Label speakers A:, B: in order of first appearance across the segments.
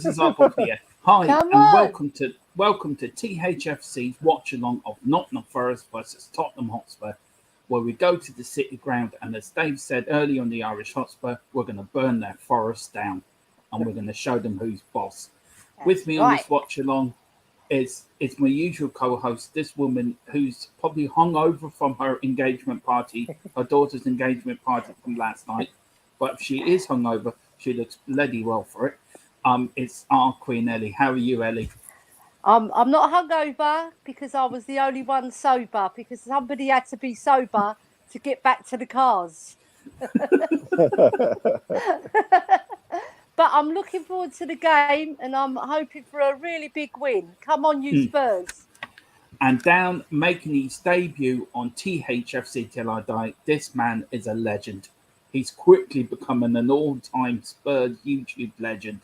A: is our book here. Hi,
B: Come
A: and
B: on.
A: welcome to Thfc's watch along of Nottingham Forest versus Tottenham Hotspur, where we go to the City ground, and as Dave said earlier on the Irish Hotspur, we're going to burn their forest down, and we're going to show them who's boss. With me on this watch along is my usual co-host, this woman who's probably hung over from her engagement party, her daughter's engagement party from last night. But if she is hungover, she looks bloody well for it. It's our Queen Ellie. How are you, Ellie?
B: I'm not hungover because I was the only one sober, because somebody had to be sober to get back to the cars. But I'm looking forward to the game, and I'm hoping for a really big win. Come on, you Spurs.
A: And down making his debut on Thfc Till I Die, this man is a legend. He's quickly becoming an all-time Spurs YouTube legend.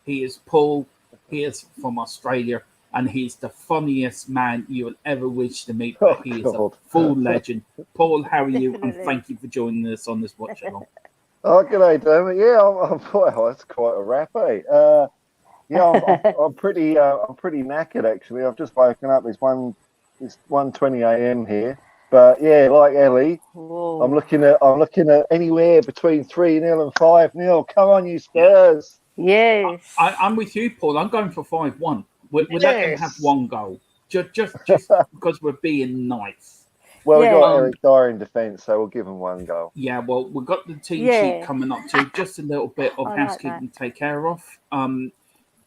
A: He is Paul. He is from Australia, and he's the funniest man you will ever wish to meet. But he is a full legend. Paul, how are you?
B: Definitely.
A: And thank you for joining us on this watch along.
C: Oh, g'day, Dermot. Yeah, well, that's quite a rap, eh? I'm pretty knackered actually. I've just woken up. It's 1:20 a.m. here, but yeah, like Ellie,
B: Whoa.
C: I'm looking at anywhere between 3-0 and 5-0. Come on, you Spurs!
B: Yes.
A: I'm with you, Paul. I'm going for 5-1. We'll let them have one goal, just because we're being nice.
C: Well, we've got Eric Dyer in defence, so we'll give him one goal.
A: Yeah, well, we've got the team sheet coming up too. Just a little bit of housekeeping to take care of.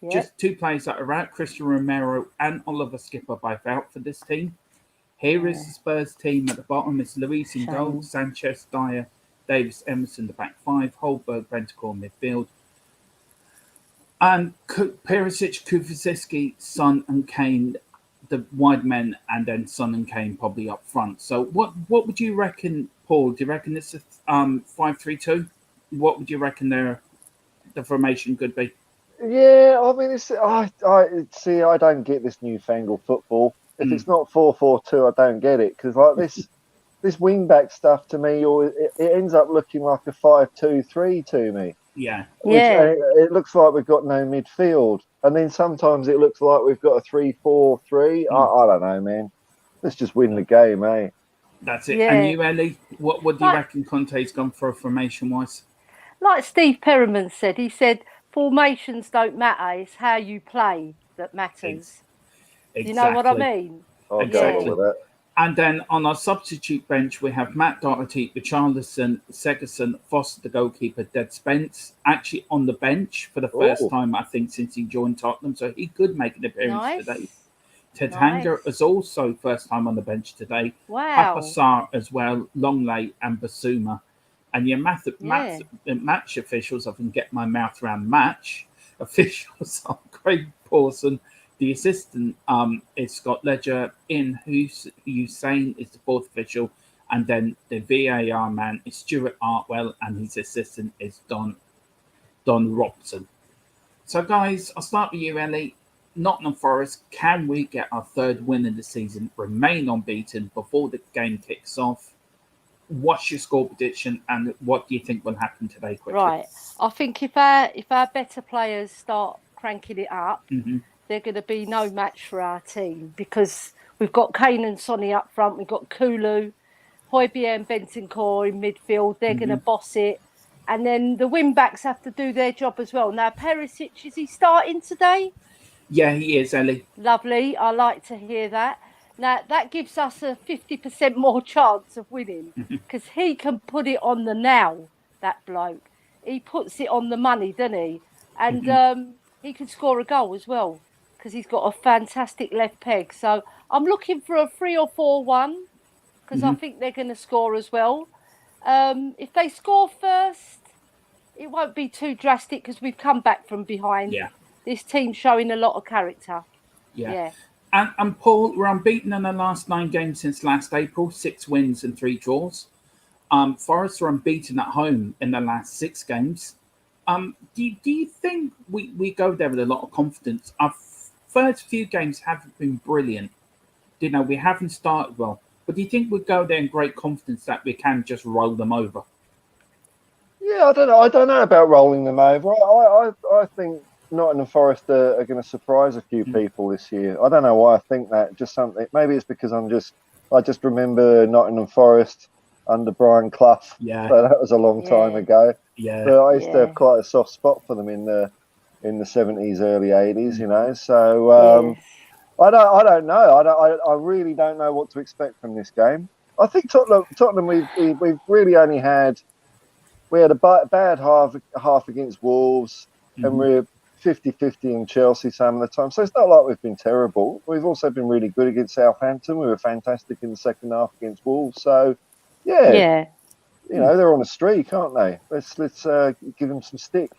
A: Just two players that are out, Christian Romero and Oliver Skipper, both out for this team. Here is the Spurs team at the bottom. It's Luis in goal, Sanchez, Dyer, Davis, Emerson, the back five, Holberg, Bentancur, midfield. And Perisic, Thfc, Son and Kane, the wide men, and then Son and Kane probably up front. So what would you reckon, Paul? Do you reckon this is 5-3-2? What would you reckon the formation could be?
C: Yeah, I mean, I don't get this newfangled football. If it's not 4-4-2, I don't get it, because like this wing back stuff to me, it ends up looking like a 5-2-3 to me.
A: Yeah.
C: It looks like we've got no midfield. And then sometimes it looks like we've got a 3-4-3. I don't know, man. Let's just win the game, eh?
A: That's it. Yeah. And you, Ellie, what do you reckon Conte's gone for formation-wise?
B: Like Steve Perriman said, he said, formations don't matter. It's how you play that matters.
A: Exactly.
B: You know what I mean?
C: Exactly. With that.
A: And then on our substitute bench, we have Matt Doherty, Richarlison, Segerson, Foster, the goalkeeper, Dead Spence, actually on the bench for the first time, I think, since he joined Tottenham. So he could make an appearance today. Ted Hanger is also first time on the bench today.
B: Wow.
A: Papasar as well, Longley and Basuma. And your match officials, I can get my mouth around match officials are Craig Pawson. The assistant is Scott Ledger. Hussein is the fourth official. And then the VAR man is Stuart Artwell, and his assistant is Don Robson. So, guys, I'll start with you, Ellie. Nottingham Forest, can we get our third win of the season, remain unbeaten before the game kicks off? What's your score prediction, and what do you think will happen today quickly?
B: Right. I think if our better players start cranking it up, they're going to be no match for our team, because we've got Kane and Sonny up front. We've got Kulu, Højbjerg and Bentancur in midfield. They're going to boss it. And then the wing-backs have to do their job as well. Now, Perisic, is he starting today?
A: Yeah, he is, Ellie.
B: Lovely. I like to hear that. Now, that gives us a 50% more chance of winning, because he can put it on the now, that bloke. He puts it on the money, doesn't he? And he can score a goal as well, because he's got a fantastic left peg. So I'm looking for a 3 or 4-1, because I think they're going to score as well. If they score first, it won't be too drastic, because we've come back from behind.
A: Yeah.
B: This team's showing a lot of character.
A: Yeah. And Paul, we're unbeaten in the last 9 games since last April, 6 wins and 3 draws. Forest are unbeaten at home in the last 6 games. Do you think we go there with a lot of confidence? Our first few games haven't been brilliant. You know, we haven't started well. But do you think we go there in great confidence that we can just roll them over?
C: Yeah, I don't know. I don't know about rolling them over. I think Nottingham Forest are going to surprise a few people this year. I don't know why I think that. Just something. Maybe it's because I just remember Nottingham Forest under Brian Clough.
A: Yeah.
C: So that was a long time ago.
A: Yeah.
C: But I used to have quite a soft spot for them in the 70s, early 80s. You know. So I don't know. I really don't know what to expect from this game. I think Tottenham we've really only had. We had a bad half against Wolves, and we're 50-50 in Chelsea some of the time. So it's not like we've been terrible. We've also been really good against Southampton. We were fantastic in the second half against Wolves. So, yeah. You know, they're on a streak, aren't they? Let's give them some stick.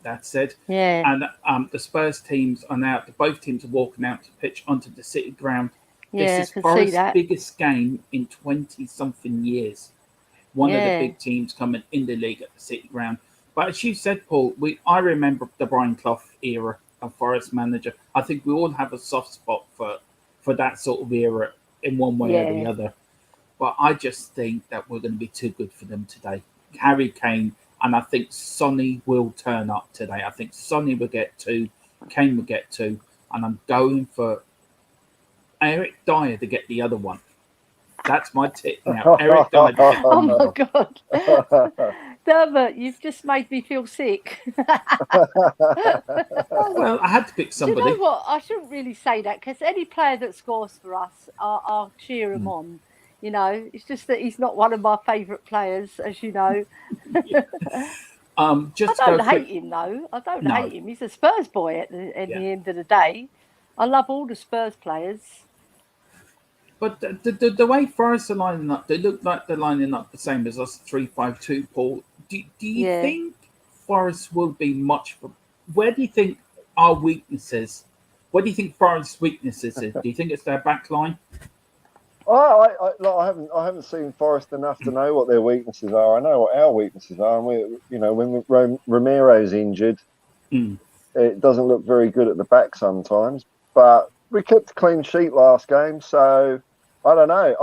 A: That's it.
B: Yeah.
A: And the Spurs teams are now, both teams are walking out to pitch onto the City ground.
B: Yeah,
A: this is Forest's biggest game in 20-something years. One of the big teams coming in the league at the City ground. But as you said, Paul, I remember the Brian Clough era of Forest manager. I think we all have a soft spot for that sort of era in one way or the other. But I just think that we're going to be too good for them today. Harry Kane, and I think Sonny will turn up today. I think Sonny will get 2, Kane will get 2, and I'm going for Eric Dyer to get the other one. That's my tip now. Eric Dyer.
B: Oh my God. Dermot, you've just made me feel sick.
A: Well, I had to pick somebody.
B: Do you know what? I shouldn't really say that because any player that scores for us, I'll cheer him on. You know, it's just that he's not one of my favourite players, as you know. I don't hate him, though. I don't hate him. He's a Spurs boy at the end of the day. I love all the Spurs players.
A: But the way Forest are lining up, they look like they're lining up the same as us, 3-5-2, Paul. Do you think Forest will be much... Where do you think our weaknesses... What do you think Forest's weaknesses is? Do you think it's their back line?
C: I haven't seen Forest enough to know what their weaknesses are. I know what our weaknesses are. And when Ramiro's injured, it doesn't look very good at the back sometimes. But we kept a clean sheet last game, so I don't know.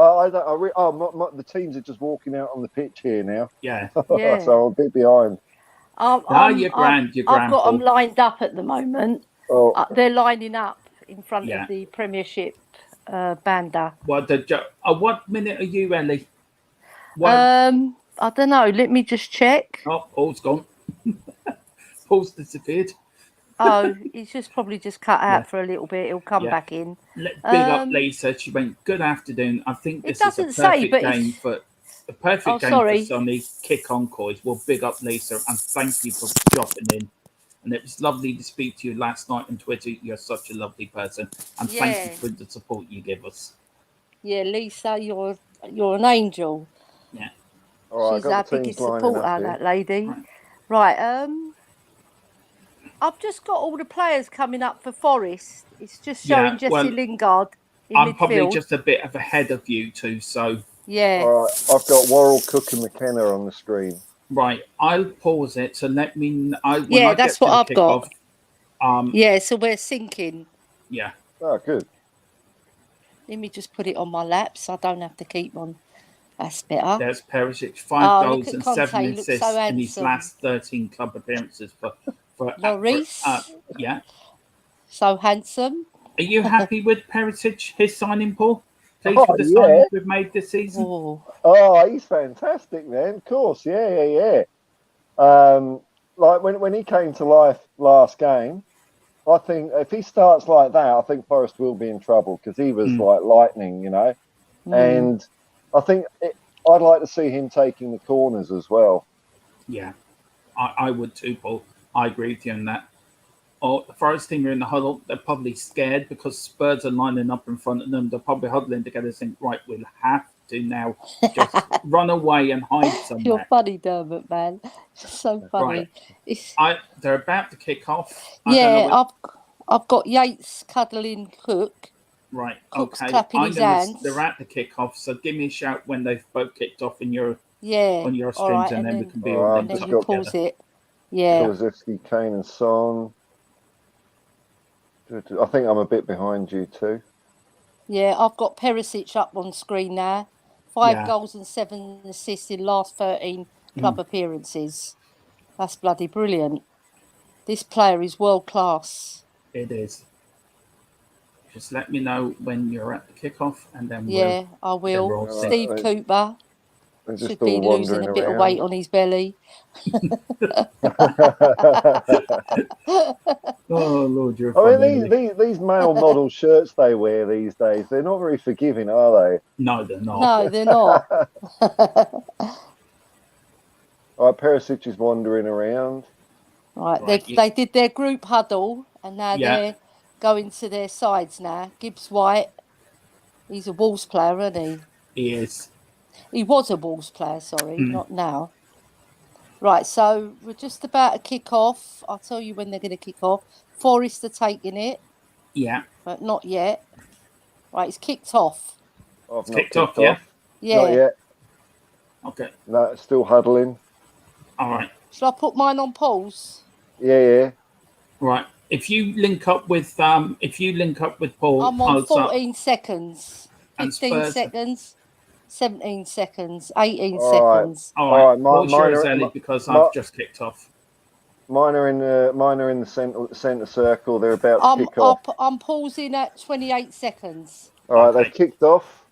C: The teams are just walking out on the pitch here now.
A: Yeah.
C: So I'm a bit behind.
A: You're grand.
B: I've got them lined up at the moment. They're lining up in front of the Premiership banda.
A: Well, what minute are you, Ellie?
B: I don't know. Let me just check.
A: Oh, Paul's gone. Paul's disappeared.
B: Oh, he's probably just cut out for a little bit. He'll come back in.
A: Big up Lisa. She went, good afternoon. I think this is a perfect game for Sonny. Kick on, Coys. Well, big up Lisa and thank you for dropping in. And it was lovely to speak to you last night on Twitter. You're such a lovely person. And thank you for the support you give us.
B: Yeah, Lisa, you're an angel.
A: Yeah.
C: All right,
B: she's our biggest supporter, that lady. Right. I've just got all the players coming up for Forest. It's just showing Jesse Lingard in midfield.
A: I'm probably just a bit ahead of you two, so...
B: Yeah.
C: All right, I've got Worrell, Cook and McKenna on the screen.
A: Right, I'll pause it, so let me...
B: that's what I've got. So we're syncing.
A: Yeah.
C: Oh, good.
B: Let me just put it on my lap so I don't have to keep on. That's better.
A: There's Perisic, 5 goals and
B: Conte,
A: 7 assists
B: so
A: in his last 13 club appearances for
B: Lloris.
A: Yeah.
B: So handsome.
A: Are you happy with Perisic, his signing, Paul? Pleased with the signings we've made this season?
C: Oh, he's fantastic, man. Of course, yeah. Like when he came to life last game, I think if he starts like that, I think Forest will be in trouble because he was like lightning, you know. And I think I'd like to see him taking the corners as well.
A: Yeah, I would too, Paul. I agree with you on that. The Forest team are in the huddle. They're probably scared because Spurs are lining up in front of them. They're probably huddling together saying, right, we'll have to now just run away and hide somewhere.
B: You're funny, Dermot, man. So funny.
A: Right. They're about to kick off.
B: I've got Yates cuddling Cook.
A: Right,
B: Cook's clapping his hands.
A: They're at the kick-off, so give me a shout when they've both kicked off in your on your streams, and then we can be all in touch together.
B: Pause it. Yeah.
C: Thfc, Kane and Son. I think I'm a bit behind you too.
B: Yeah, I've got Perisic up on screen now. 5 goals and 7 assists in last 13 club appearances. That's bloody brilliant. This player is world class.
A: It is. Just let me know when you're at the kickoff, and then
B: Yeah, I will.
A: all set.
B: Steve Cooper
C: They're just
B: should be
C: all
B: losing a
C: wandering
B: bit of
C: around.
B: weight on his belly.
A: Oh Lord, you're
C: I
A: funny.
C: mean, these male model shirts they wear these days, they're not very forgiving, are they?
A: No, they're not.
B: No, they're not.
C: All right, Perisic is wandering around.
B: Right,
A: Right,
B: they did their group huddle, and now
A: Yeah.
B: they're going to their sides now. Gibbs White, he's a Wolves player, isn't he?
A: He is.
B: He was a Wolves player, sorry, not now. Right, so we're just about to kick off. I'll tell you when they're going to kick off. Forest are taking it,
A: Yeah.
B: but not yet. Right, it's kicked off.
C: I've not
A: Kicked off, yeah?
B: Yeah.
C: Not yet.
A: Okay.
C: No, it's still huddling.
A: All right.
B: Shall I put mine on pause?
C: Yeah.
A: Right. If you link up with Paul,
B: I'm on
A: I'll start-
B: 14 seconds,
A: and
B: 15
A: Spurs-
B: seconds, 17 seconds, 18
C: All right.
B: seconds.
A: All
C: All
A: right.
C: right,
A: Pause
C: mine
A: yours,
C: are-
A: Ellie, because
C: mi-
A: I've just kicked off.
C: Mine are in the centre circle. They're about to kick off.
B: I'm pausing at 28 seconds.
C: All right,
A: Okay.
C: they've kicked off.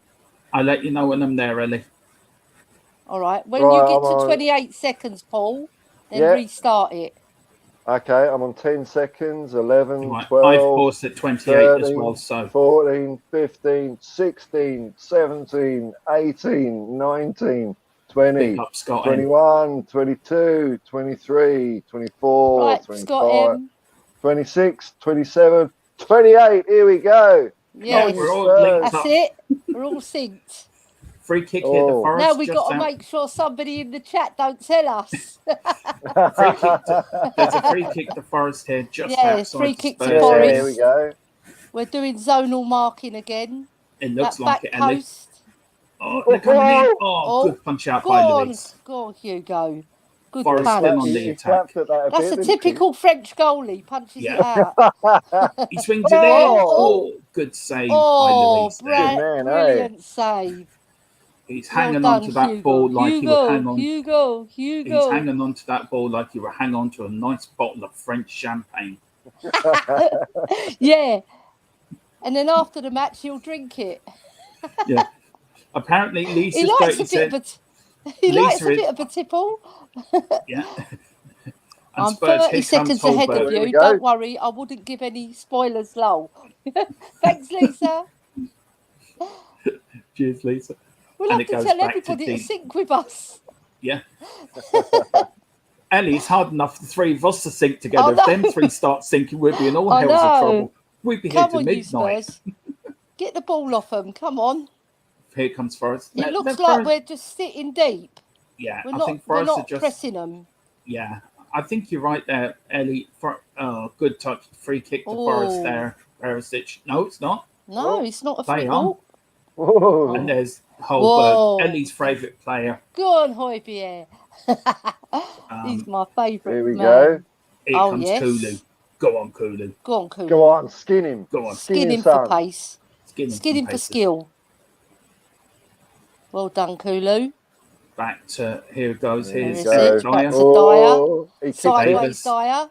A: I'll let you know when I'm there, Ellie.
B: All right. When
C: Right,
B: you get
C: I'm
B: to
C: on-
B: 28 seconds, Paul, then
C: Yeah.
B: restart it.
C: Okay, I'm on 10 seconds, 11,
A: Right.
C: 12,
A: I've paused at 28 as
C: 13,
A: well, so
C: 14, 15, 16, 17, 18, 19, 20,
A: pick up Scott.
C: 21, 22, 23, 24,
B: Right,
C: 25,
B: Scott M.
C: 26, 27, 28. Here we go.
B: Yes,
A: we're all linked
B: that's
A: up.
B: it. We're all synced.
A: Free kick here, the
C: Oh.
A: Forest.
B: Now we
A: just
B: got to
A: out.
B: make sure somebody in the chat don't tell us.
A: Free kick. There's a free kick to Forest here, just
B: Yeah,
A: outside
B: free
A: the
B: kick to
A: Spurs
B: Forest.
A: area.
C: Here we go.
B: We're doing zonal marking again.
A: It looks
B: That
A: like
B: back
A: it, Ellie.
B: post.
A: Oh, they're coming in. Oh,
B: Oh,
A: good punch out
B: Go
A: by
B: on,
A: Luis.
B: go on, Hugo. Good
A: Forest
B: punch.
A: still on the
C: He
A: attack.
C: flapped at that a
B: That's
C: bit,
B: a
C: didn't he?
B: typical French goalie. Punches
A: Yeah.
B: it out.
A: He swings it in.
C: Oh.
A: Oh, good save by
B: Oh,
A: Luis there.
C: Good man,
B: brilliant save.
A: He's
B: Well
A: hanging
B: done,
A: on to that
B: Hugo.
A: ball like he would hang on.
B: Hugo.
A: He's hanging on to that ball like he would hang on to a nice bottle of French champagne.
B: Yeah. And then after the match, he'll drink it.
A: Yeah. Apparently, Lisa's
B: He likes a
A: 30
B: bit of a
A: Lisa is-
B: bit of a tipple.
A: Yeah. And
B: I'm
A: Spurs,
B: 30
A: here
B: seconds
A: comes
B: ahead of
A: Holberg.
C: Here we
B: you.
C: go.
B: Don't worry, I wouldn't give any spoilers, lol. Thanks, Lisa.
A: Cheers, Lisa.
B: We'll
A: And
B: have
A: it
B: to
A: goes
B: tell
A: back to
B: everybody to
A: Dean.
B: sync with us.
A: Yeah. Ellie, it's hard enough for the three of us to sync together.
B: Oh, no.
A: If them three start syncing, we'd be in all
B: I
A: hells of
B: know.
A: trouble. We'd be here
B: Come
A: till
B: on, you
A: midnight.
B: Spurs. Get the ball off them. Come on.
A: Here comes Forest.
B: It looks
A: Let
B: like
A: Forest-
B: we're just sitting deep.
A: Yeah,
B: We're
A: I
B: not.
A: think
B: We're
A: Forest are
B: not
A: just.
B: pressing them.
A: Yeah, I think you're right there, Ellie. Good touch, free kick to Forest
B: Oh.
A: there. Perisic. No, it's not.
B: No,
C: Oh,
B: it's not a
A: play
B: free.
A: on.
B: Oh,
C: Whoa.
A: And there's Holberg,
B: Whoa.
A: Ellie's favourite player.
B: go on, Højbjerg. He's my favourite.
C: Here we
B: man.
C: go.
A: Here
B: Oh,
A: comes
B: yes.
A: Kulu. Go on, Kulu.
B: Go on, Kulu.
C: Go on, skin him.
A: Go on.
B: Skin him
C: son.
B: for pace. Skin him for
A: paces.
B: skill. Well done, Kulu.
A: Back to here it goes.
C: There
A: Here's
C: you
B: There it
C: go.
B: is. Back to
C: Oh, he kicked
B: Sideways
A: Davis.
B: Dyer.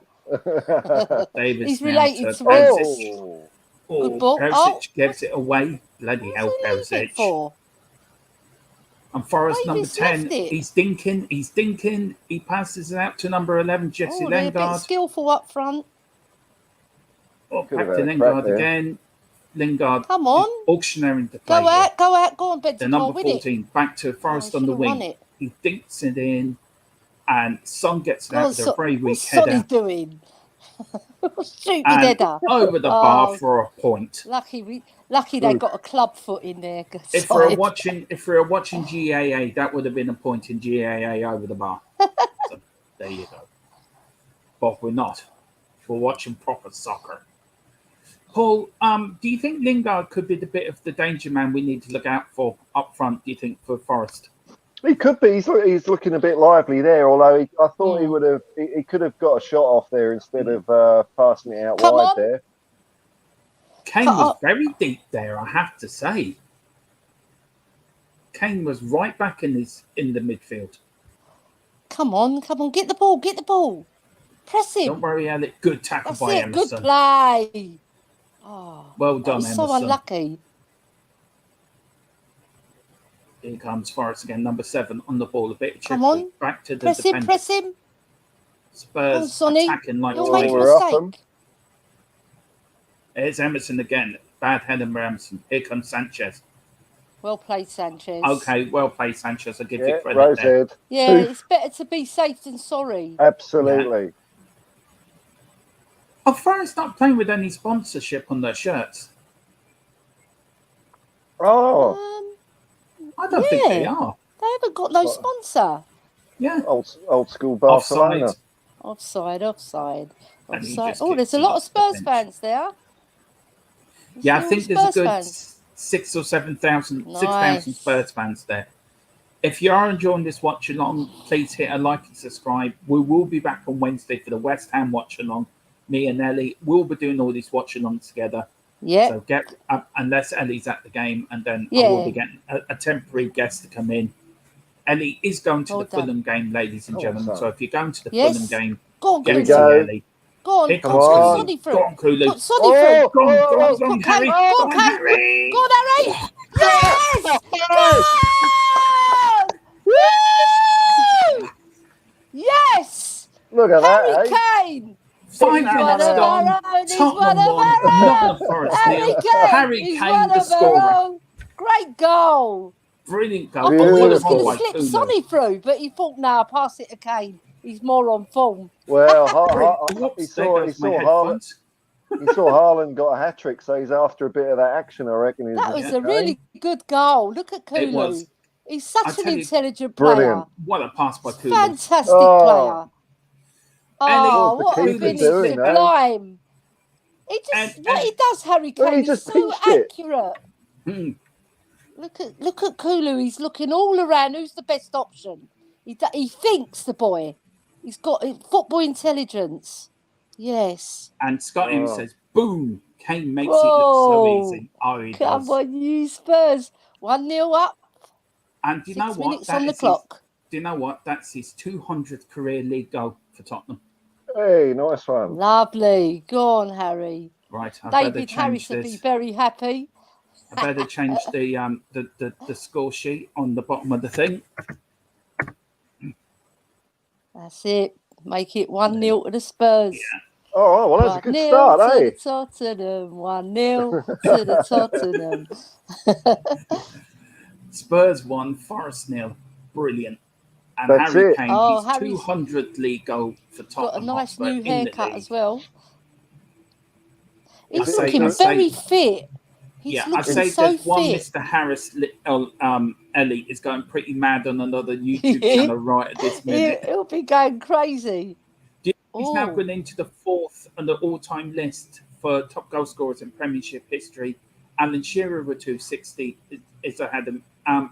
A: Davis.
B: He's
A: now
B: related
A: to
B: to
A: Perisic.
C: Oh,
A: Oh,
B: Good ball.
A: Perisic
B: Oh.
A: gives it away. Bloody hell,
B: What's he leave it
A: Perisic.
B: for?
A: And Forest
B: Davis
A: number 10.
B: left it.
A: He's dinking. He passes it out to number 11, Jesse
B: Oh, they're a bit
A: Lingard.
B: skillful up front.
A: Oh,
C: Could
A: back
C: have
A: to
C: had a
A: Lingard
C: crack there.
A: again. Lingard.
B: Come on.
A: Auctioneering to play.
B: Go out. Go on,
A: The
B: Bentancur,
A: number
B: win it.
A: 14. Back to Forest
B: Oh,
A: on the
B: should've won
A: wing.
B: it.
A: He dinks it in. And Son gets it
B: Go
A: out
B: on,
A: with a very weak
B: what's Sonny
A: header.
B: doing? Stupid
A: And
B: header.
A: over the bar
B: Oh.
A: for a point.
B: Lucky they got a club foot in there.
A: If we were
B: Side.
A: watching GAA, that would have been a point in GAA over the bar. So there you go. But we're not. We're watching proper soccer. Paul, do you think Lingard could be the bit of the danger man we need to look out for up front? Do you think for Forest?
C: he could be. He's looking a bit lively there. Although I thought he would have. He could have got a shot off there instead of passing it out
B: Come
C: wide
B: on.
C: there.
A: Kane was very deep there, I have to say. Kane was right back in the midfield.
B: Come on, get the ball. Press him.
A: Don't worry, Ellie. Good tackle
B: That's
A: by
B: it.
A: Emerson.
B: Good play. Oh,
A: Well
B: that
A: done,
B: was
A: Emerson.
B: so unlucky.
A: Here comes Forrest again, number 7 on the ball. A bit of
B: Come
A: trickery.
B: on.
A: Back to the
B: Press him.
A: defender.
B: Press him.
A: Spurs
B: Come on, Sonny.
A: attacking like
B: You'll make a
C: we're up 'em.
B: mistake.
A: Here's Emerson again. Bad header by Emerson. Here comes Sanchez.
B: Well played, Sanchez.
A: Okay, well played, Sanchez. I give you
C: Yeah,
A: credit there.
C: Rosehead.
B: Yeah,
C: Poof.
B: it's better to be safe than sorry.
C: Absolutely.
A: Oh, Forest not playing with any sponsorship on their shirts.
C: Oh,
A: I don't think they
B: Yeah.
A: are.
B: They haven't got no
C: What?
B: sponsor.
A: Yeah.
C: old school Barcelona.
A: Offside.
B: Offside.
A: And he
B: Offside.
A: just
B: Oh, there's
A: kicks
B: a
A: it
B: lot
A: off
B: of
A: the
B: Spurs
A: bench.
B: fans there.
A: Yeah, I think there's a good
B: fans.
A: 6,000 or 7,000,
B: Nice.
A: 6,000 Spurs fans there. If you are enjoying this watch along, please hit a like and subscribe. We will be back on Wednesday for the West Ham watch along. Me and Ellie will be doing all these watch alongs together.
B: Yeah.
A: So get up unless Ellie's at the game, and then I
B: Yeah.
A: will be getting a temporary guest to come in. Ellie is going to
B: Well
A: the Fulham game, ladies and
C: Oh,
A: gentlemen.
C: son.
A: So if you're going to the
B: Yes.
A: Fulham game,
B: Go on,
A: get
C: we
A: to
B: Kulu.
A: see
C: go.
A: Ellie.
B: Go on.
A: Here
B: Put
A: comes
C: on.
B: Sonny
A: Kulu.
B: through.
A: Go on, Kulu.
B: Put Sonny through.
A: Go on,
B: Put
A: Harry.
B: Kane. Go
A: Go
B: on,
A: on,
B: Kane.
A: Harry.
B: Go on, Harry. Yes! Go! Woo! Yes!
C: Look at
B: Harry
C: that, eh?
B: Kane!
A: 5
B: He's one
A: minutes
B: of
A: gone.
B: our own. He's
A: Tottenham
B: one of
A: 1,
B: our own.
A: Nottingham Forest
B: Harry
A: 0.
B: Kane.
A: Harry
B: He's
A: Kane,
B: one
A: the
B: of our
A: scorer.
B: own. Great goal.
A: Brilliant
B: I
A: goal.
B: thought he was
C: Beautiful.
B: going
A: One
B: to
A: by
B: slip
A: Kulu.
B: Sonny through, but he thought, nah, pass it to Kane. He's more on form.
C: Well, he
A: Whoops, there
C: saw
A: goes my
C: Haaland.
A: headphones.
C: He saw Haaland got a hat trick, so he's after a bit of that action, I reckon.
B: That was a really good goal. Look at
A: It was.
B: Kulu. He's such
A: I
B: an
A: tell you,
B: intelligent player.
C: brilliant.
A: What a pass by Kulu.
B: Fantastic
C: Oh.
B: player. Oh,
C: What's the
B: what a
C: keeper
B: finish.
C: doing, eh?
B: Sublime. He just, what he does, Harry
C: Well,
B: Kane,
C: he
B: is
C: just
B: so
C: pinched it.
B: accurate.
A: Hmm.
B: Look at Kulu. He's looking all around. Who's the best option? He thinks, the boy. He's got football intelligence. Yes.
A: And Scotty
C: Oh.
A: says, boom. Kane makes it look so
B: Whoa.
A: easy. Oh, he
B: Come
A: does.
B: on, you Spurs. 1-0 up.
A: And do you know
B: 6
A: what?
B: minutes
A: That
B: on the
A: is
B: clock.
A: do you know what? That's his 200th career league goal for Tottenham.
C: Hey, nice one.
B: Lovely. Go on, Harry.
A: Right, I better
B: David
A: change
B: Harris would be
A: this.
B: very happy.
A: I better change the score sheet on the bottom of the thing.
B: That's it. Make it 1-0 to the Spurs.
A: Yeah.
C: Oh, well, that's a good
B: 1-0
C: start,
B: to
C: eh?
B: the Tottenham. 1-0 to the Tottenham.
A: Spurs 1, Forest 0. Brilliant. And
C: That's
A: Harry
C: it.
A: Kane,
B: Oh,
A: his
B: Harry's
A: 200th league goal for
B: got a
A: Tottenham
B: nice
A: Hotspur
B: new
A: in the
B: haircut
A: league.
B: as well. He's
C: Is it-
B: looking
C: is it-
B: very fit. He's
A: Yeah, I'd
B: looking
A: say
B: so
A: there's one
B: fit.
A: Mr. Harris Ellie is going pretty mad on another YouTube channel right at this minute.
B: He'll be going crazy.
A: He's now
B: Ooh.
A: gone into the 4th on the all-time list for top goal scorers in Premiership history. Alan Shearer with 260 is ahead of him.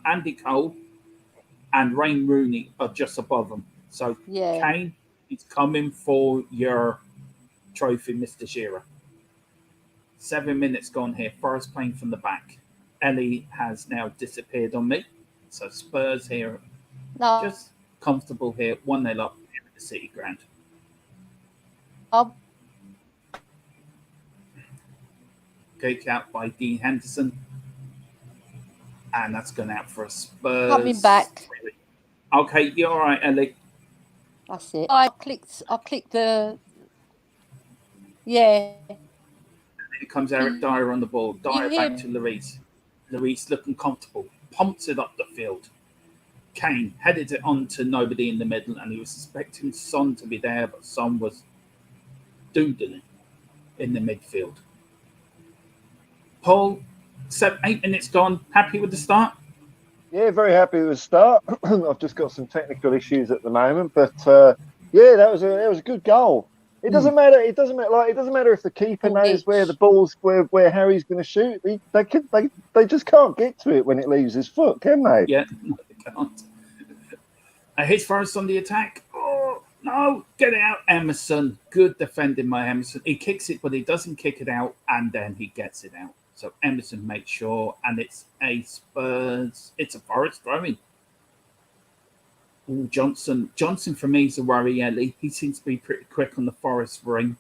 A: Andy Cole and Wayne Rooney are just above him. So
B: Yeah.
A: Kane, he's coming for your trophy, Mr. Shearer. 7 minutes gone here. Forest playing from the back. Ellie has now disappeared on me. So Spurs here,
B: No.
A: just comfortable here. 1-0 up here at the City Ground. Kick out by Dean Henderson. And that's gone out for a Spurs.
B: Coming back.
A: Okay, you're all right, Ellie.
B: That's it. I clicked the. Yeah.
A: Here comes Eric Dyer on the ball. Dyer
B: hear
A: back to Lloris. Lloris looking comfortable. Pumps it up the field. Kane headed it on to nobody in the middle, and he was expecting Son to be there, but Son was doodling in the midfield. Paul, 8 minutes gone. Happy with the start?
C: Yeah, very happy with the start. I've just got some technical issues at the moment, but yeah, that was a good goal. It doesn't matter. It doesn't matter if the keeper knows where the ball's where Harry's going to shoot. They just can't get to it when it leaves his foot, can they?
A: Yeah, no, they can't. Here's Forrest on the attack. Oh no, get it out, Emerson. Good defending by Emerson. He kicks it, but he doesn't kick it out, and then he gets it out. So Emerson makes sure, and it's a Spurs. It's a Forest throwing. Ooh, Johnson for me is a worry, Ellie. He seems to be pretty quick on the Forest ring.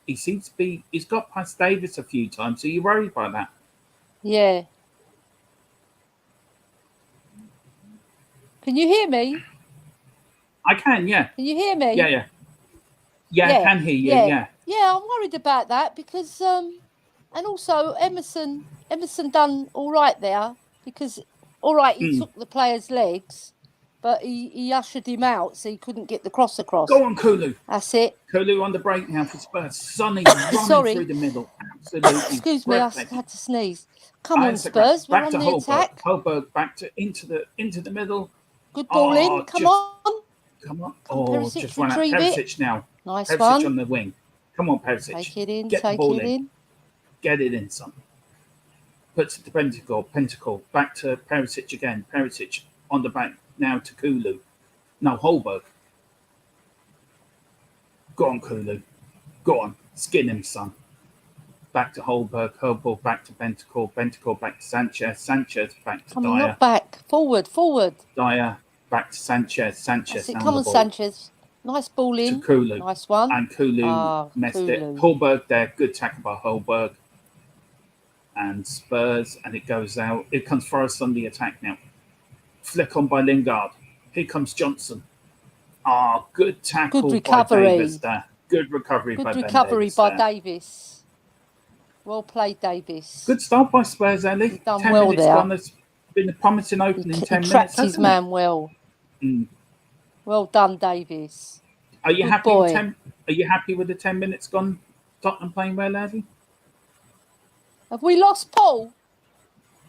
A: He seems to be. He's got past Davis a few times. Are you worried by that?
B: Yeah. Can you hear me?
A: I can, yeah.
B: Can you hear me?
A: Yeah. I can hear you. Yeah.
B: Yeah, I'm worried about that because and also Emerson done all right there because all right he took the player's legs, but he ushered him out so he couldn't get the cross across.
A: Go on, Kulu.
B: That's it.
A: Kulu on the break now for Spurs. Sonny running through the middle. Absolutely.
B: Excuse me, I had to sneeze. Come on,
A: Isaac
B: Spurs. We're
A: back
B: on
A: to
B: the
A: Holberg.
B: attack.
A: Holberg back to into the middle.
B: Good ball in. Come on.
A: Oh, just run out. Perisic now.
B: Nice
A: Perisic
B: one.
A: on the wing. Come on, Perisic.
B: Take it in.
A: Get the ball
B: in.
A: Get it in, son. Puts it to Pentacle. Back to Perisic again. Perisic on the back now to Kulu. No, Holberg. Go on, Kulu. Go on. Skin him, son. Back to Holberg. Holberg back to Bentacle. Bentacle back to Sanchez. Sanchez back to Dyer.
B: Not back. Forward.
A: Dyer back to Sanchez. Sanchez.
B: Come on, Sanchez. Nice ball in.
A: To Kulu.
B: Nice one.
A: And Kulu messed it. Holberg there. Good tackle by Holberg. And Spurs. And it goes out. It comes Forest on the attack now. Flick on by Lingard. Here comes Johnson. Good tackle. Good recovery by Davis there. Good recovery by
B: Davis. Well played, Davis.
A: Good start by Spurs, Ellie.
B: He's done 10 well minutes there.
A: Gone. It's been a promising opening. 10 minutes.
B: Trapped his man well. Well done, Davis.
A: Are you happy? Are you happy with the 10 minutes gone? Tottenham playing well, Ellie?
B: Have we lost Paul?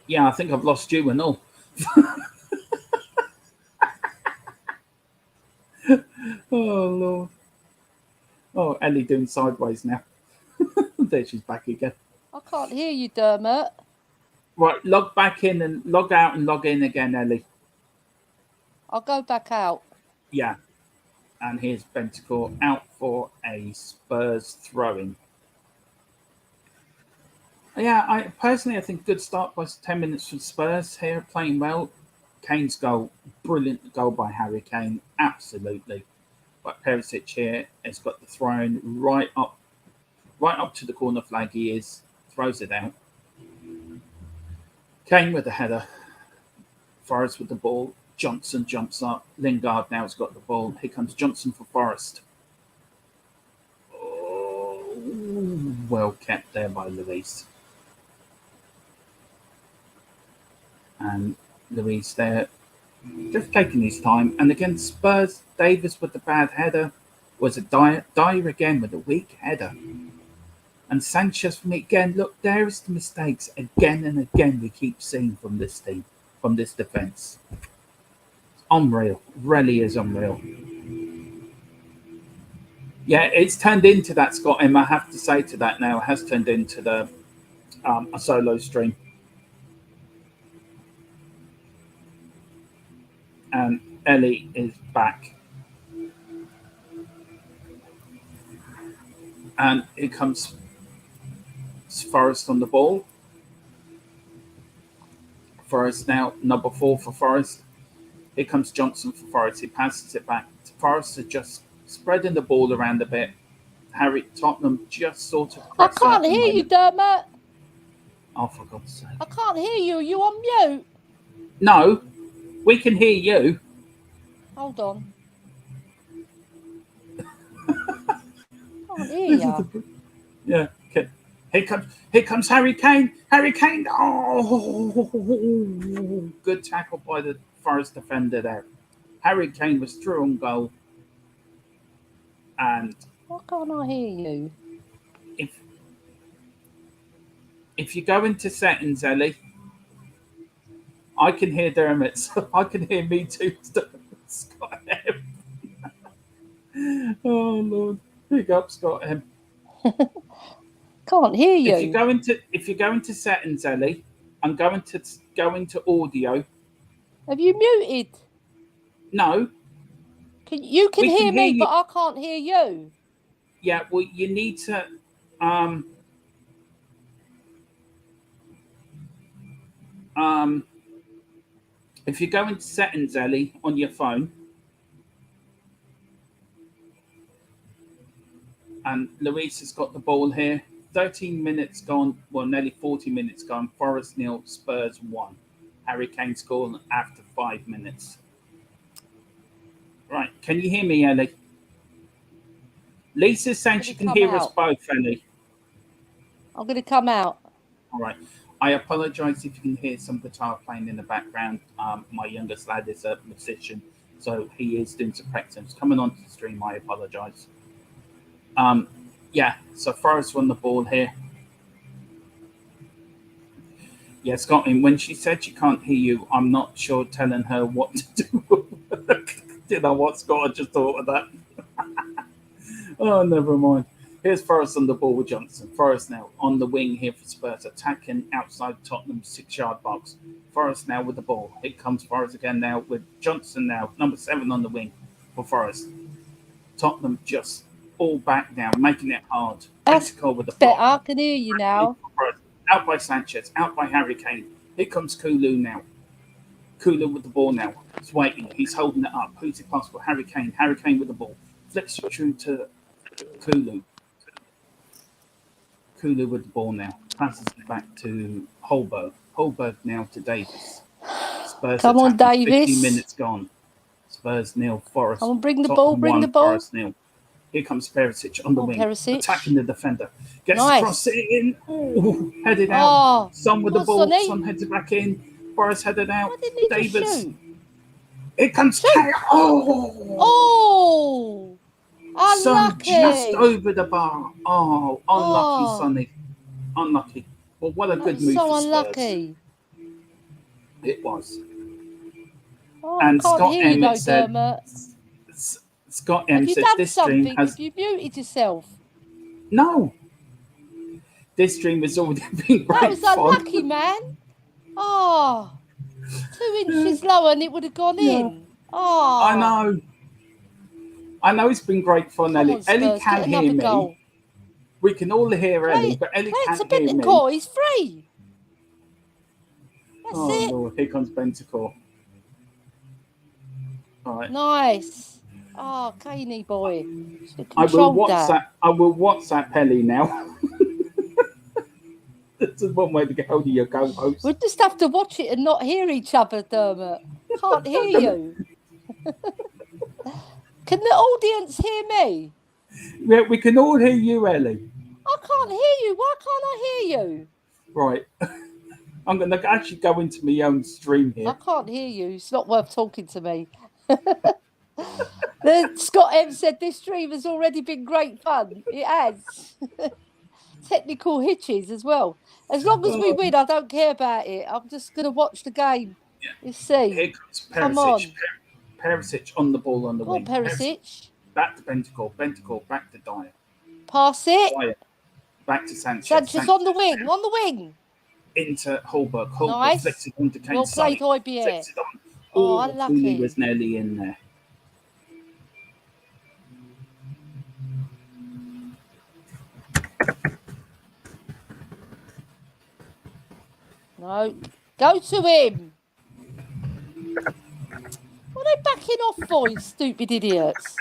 A: Yeah, I think I've lost you and all. Oh Lord. Oh, Ellie doing sideways now. There she's back again.
B: I can't hear you, Dermot.
A: Right, log back in and log out and log in again, Ellie.
B: I'll go back out.
A: Yeah. And here's Bentacore out for a Spurs throw-in. Yeah, I think good start by 10 minutes for Spurs here, playing well. Kane's goal, brilliant goal by Harry Kane, absolutely. But Perisic here has got the throw-in right up to the corner flag. He is, throws it out. Kane with the header. Forest with the ball. Johnson jumps up. Lingard now has got the ball. Here comes Johnson for Forest. Oh, well kept there by Luis. And Luis there, just taking his time. And again, Spurs, Davis with the bad header. Was it Dyer again with a weak header? And Sanchez for me again. Look, there's the mistakes again and again we keep seeing from this team, from this defence. Unreal, really is unreal. Yeah, it's turned into that, Scott M. I have to say to that now. It has turned into a solo stream. And Ellie is back. And here comes Forest on the ball. Forest now, number 4 for Forest. Here comes Johnson for Forest. He passes it back. Forest are just spreading the ball around a bit. Tottenham just sort of...
B: I can't hear you, Dermot.
A: Oh, for God's sake.
B: I can't hear you. Are you on mute?
A: No, we can hear you.
B: Hold on. I can't hear you.
A: Yeah, okay. Here comes Harry Kane. Harry Kane. Oh, good tackle by the Forest defender there. Harry Kane was through on goal. And
B: why can't I hear you?
A: If you go into settings, Ellie, I can hear Dermot. So I can hear me too. Scott M. Oh Lord, big up, Scott M.
B: Can't hear you.
A: If you go into settings, Ellie, I'm going to go into audio.
B: Have you muted?
A: No.
B: You can hear me, but I can't hear you.
A: Yeah, well, you need to. If you go into settings, Ellie, on your phone, And Luis has got the ball here. 13 minutes gone. Well, nearly 40 minutes gone. Forest 0, Spurs 1. Harry Kane scored after 5 minutes. Right. Can you hear me, Ellie? Lisa's saying she can hear us both, Ellie.
B: I'm going to come out.
A: All right. I apologise if you can hear some guitar playing in the background. My youngest lad is a musician, so he is doing some practice. Coming onto the stream, I apologise. Yeah, so Forrest won the ball here. Yeah, Scotland, when she said she can't hear you, I'm not sure telling her what to do. You know what, Scott? I just thought of that. Oh, never mind. Here's Forrest on the ball with Johnson. Forrest now on the wing here for Spurs, attacking outside Tottenham's 6-yard box. Forrest now with the ball. Here comes Forrest again now with Johnson now, number 7 on the wing for Forrest. Tottenham just all back now, making it hard.
B: That's
A: with the
B: better. I can hear you now.
A: Out by Sanchez, out by Harry Kane. Here comes Kulu now. Kulu with the ball now. He's waiting. He's holding it up. Who's it possible? Harry Kane. Harry Kane with the ball. Flicks it through to Kulu. Kulu with the ball now. Passes it back to Holberg. Holberg now to Davis. Spurs
B: come on, Davis.
A: 15 minutes gone. Spurs 0, Forest.
B: Come on, bring the ball, bring the ball.
A: Forest 0. Here comes Perisic on the wing.
B: Perisic.
A: Attacking the defender. Gets the cross in. Ooh, headed out.
B: Oh,
A: Son with the ball. Son heads it back in. Forest headed out. Davis. Here comes Kane.
B: Oh! Unlucky.
A: Son just over the bar. Oh, unlucky, Sonny. Unlucky. Well, what a good move for Spurs.
B: Unlucky.
A: It was.
B: Oh,
A: and Scott Emmett said,
B: Dermot.
A: Scott M said this stream has.
B: Have you muted yourself?
A: No. This stream has already been great.
B: That was unlucky, man. Oh, 2 inches lower and it would have gone in. Oh,
A: I know it's been great fun, Ellie. Ellie can't hear me.
B: Goal.
A: We can all hear Ellie, but Ellie can't hear me.
B: He's free. That's it.
A: Lord, here comes Bentacore. All right.
B: Nice. Oh, Caney boy.
A: I will WhatsApp Ellie now. This is one way to get hold of your co-host.
B: We'll just have to watch it and not hear each other, Dermot. Can't hear you. Can the audience hear me?
A: Yeah, we can all hear you, Ellie.
B: I can't hear you. Why can't I hear you?
A: Right. I'm going to actually go into my own stream here.
B: I can't hear you. It's not worth talking to me. Scott M said this stream has already been great fun. It has. Technical hitches as well. As long as we win, I don't care about it. I'm just going to watch the game. Yeah. You see.
A: Here comes Perisic. Come on. Perisic on the ball on the wing.
B: Perisic.
A: Back to Bentacore. Bentacore back to Dyer.
B: Pass it.
A: Dyer. Back to Sanchez.
B: Sanchez on the wing. On the wing.
A: Into Holberg. Holberg
B: nice.
A: flicks it onto Kane.
B: Well played, IBS.
A: Unlucky. He was nearly in there.
B: No. Go to him. What are they backing off for, you stupid idiots?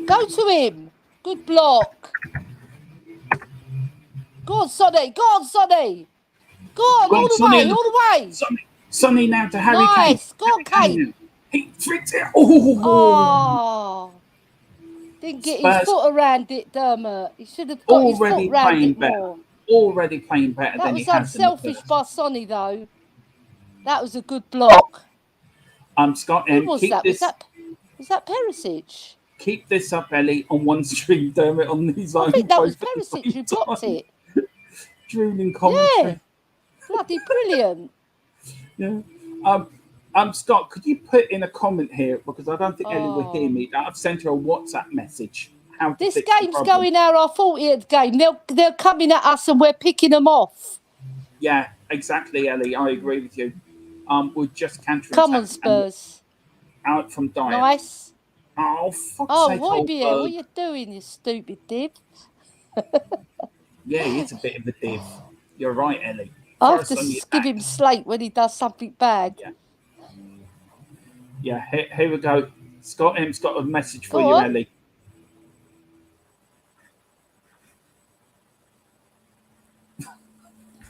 B: Go to him. Good block. Go on, Sonny. Go on, Sonny. Go on, all the way, all the way.
A: Sonny now to Harry Kane.
B: Nice. Go on, Kane.
A: He flicked it. Oh.
B: Didn't get his foot around it, Dermot. He should have got his foot around it more.
A: Already playing better than he has.
B: That was unselfish by Sonny, though. That was a good block.
A: Scott M.
B: Who was that? Was that Perisic?
A: Keep this up, Ellie, on one stream, Dermot, on these lines.
B: I think that was Perisic who blocked it.
A: Drooling commentary.
B: Yeah. Bloody brilliant.
A: Yeah. Scott, could you put in a comment here, because I don't think Ellie will hear me. I've sent her a WhatsApp message.
B: This game's going out our 40th game. They're coming at us and we're picking them off.
A: Yeah, exactly, Ellie. I agree with you. We're just countering.
B: Come on, Spurs.
A: Out from Dyer.
B: Nice.
A: Oh, fuck's sake,
B: Hoybier, what are you doing, you stupid div?
A: Yeah, he's a bit of a div. You're right, Ellie.
B: I have to give him slate when he does something bad.
A: Yeah, here we go. Scott M's got a message for you, Ellie.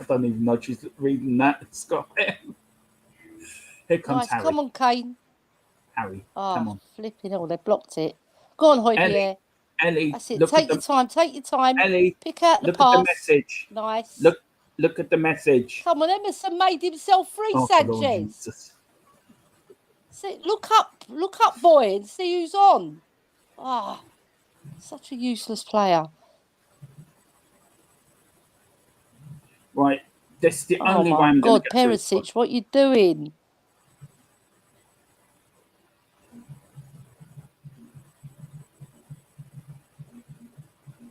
A: don't even know she's reading that. Scott. Here comes
B: Nice.
A: Harry.
B: Come on, Kane.
A: Harry,
B: Oh,
A: come on.
B: flipping hell, they blocked it. Go on, Hoybier.
A: Ellie,
B: That's it.
A: look
B: Take
A: at
B: your time. Take your time.
A: Ellie,
B: Pick out the
A: look
B: pass.
A: at the message.
B: Nice.
A: Look at the message.
B: Come on, Emerson made himself free,
A: Oh,
B: Sanchez.
A: Lord Jesus.
B: See, look up, boy, and see who's on. Ah, such a useless player.
A: Right, this is the only way
B: my
A: I'm going
B: God,
A: to get through this
B: Perisic, what you doing?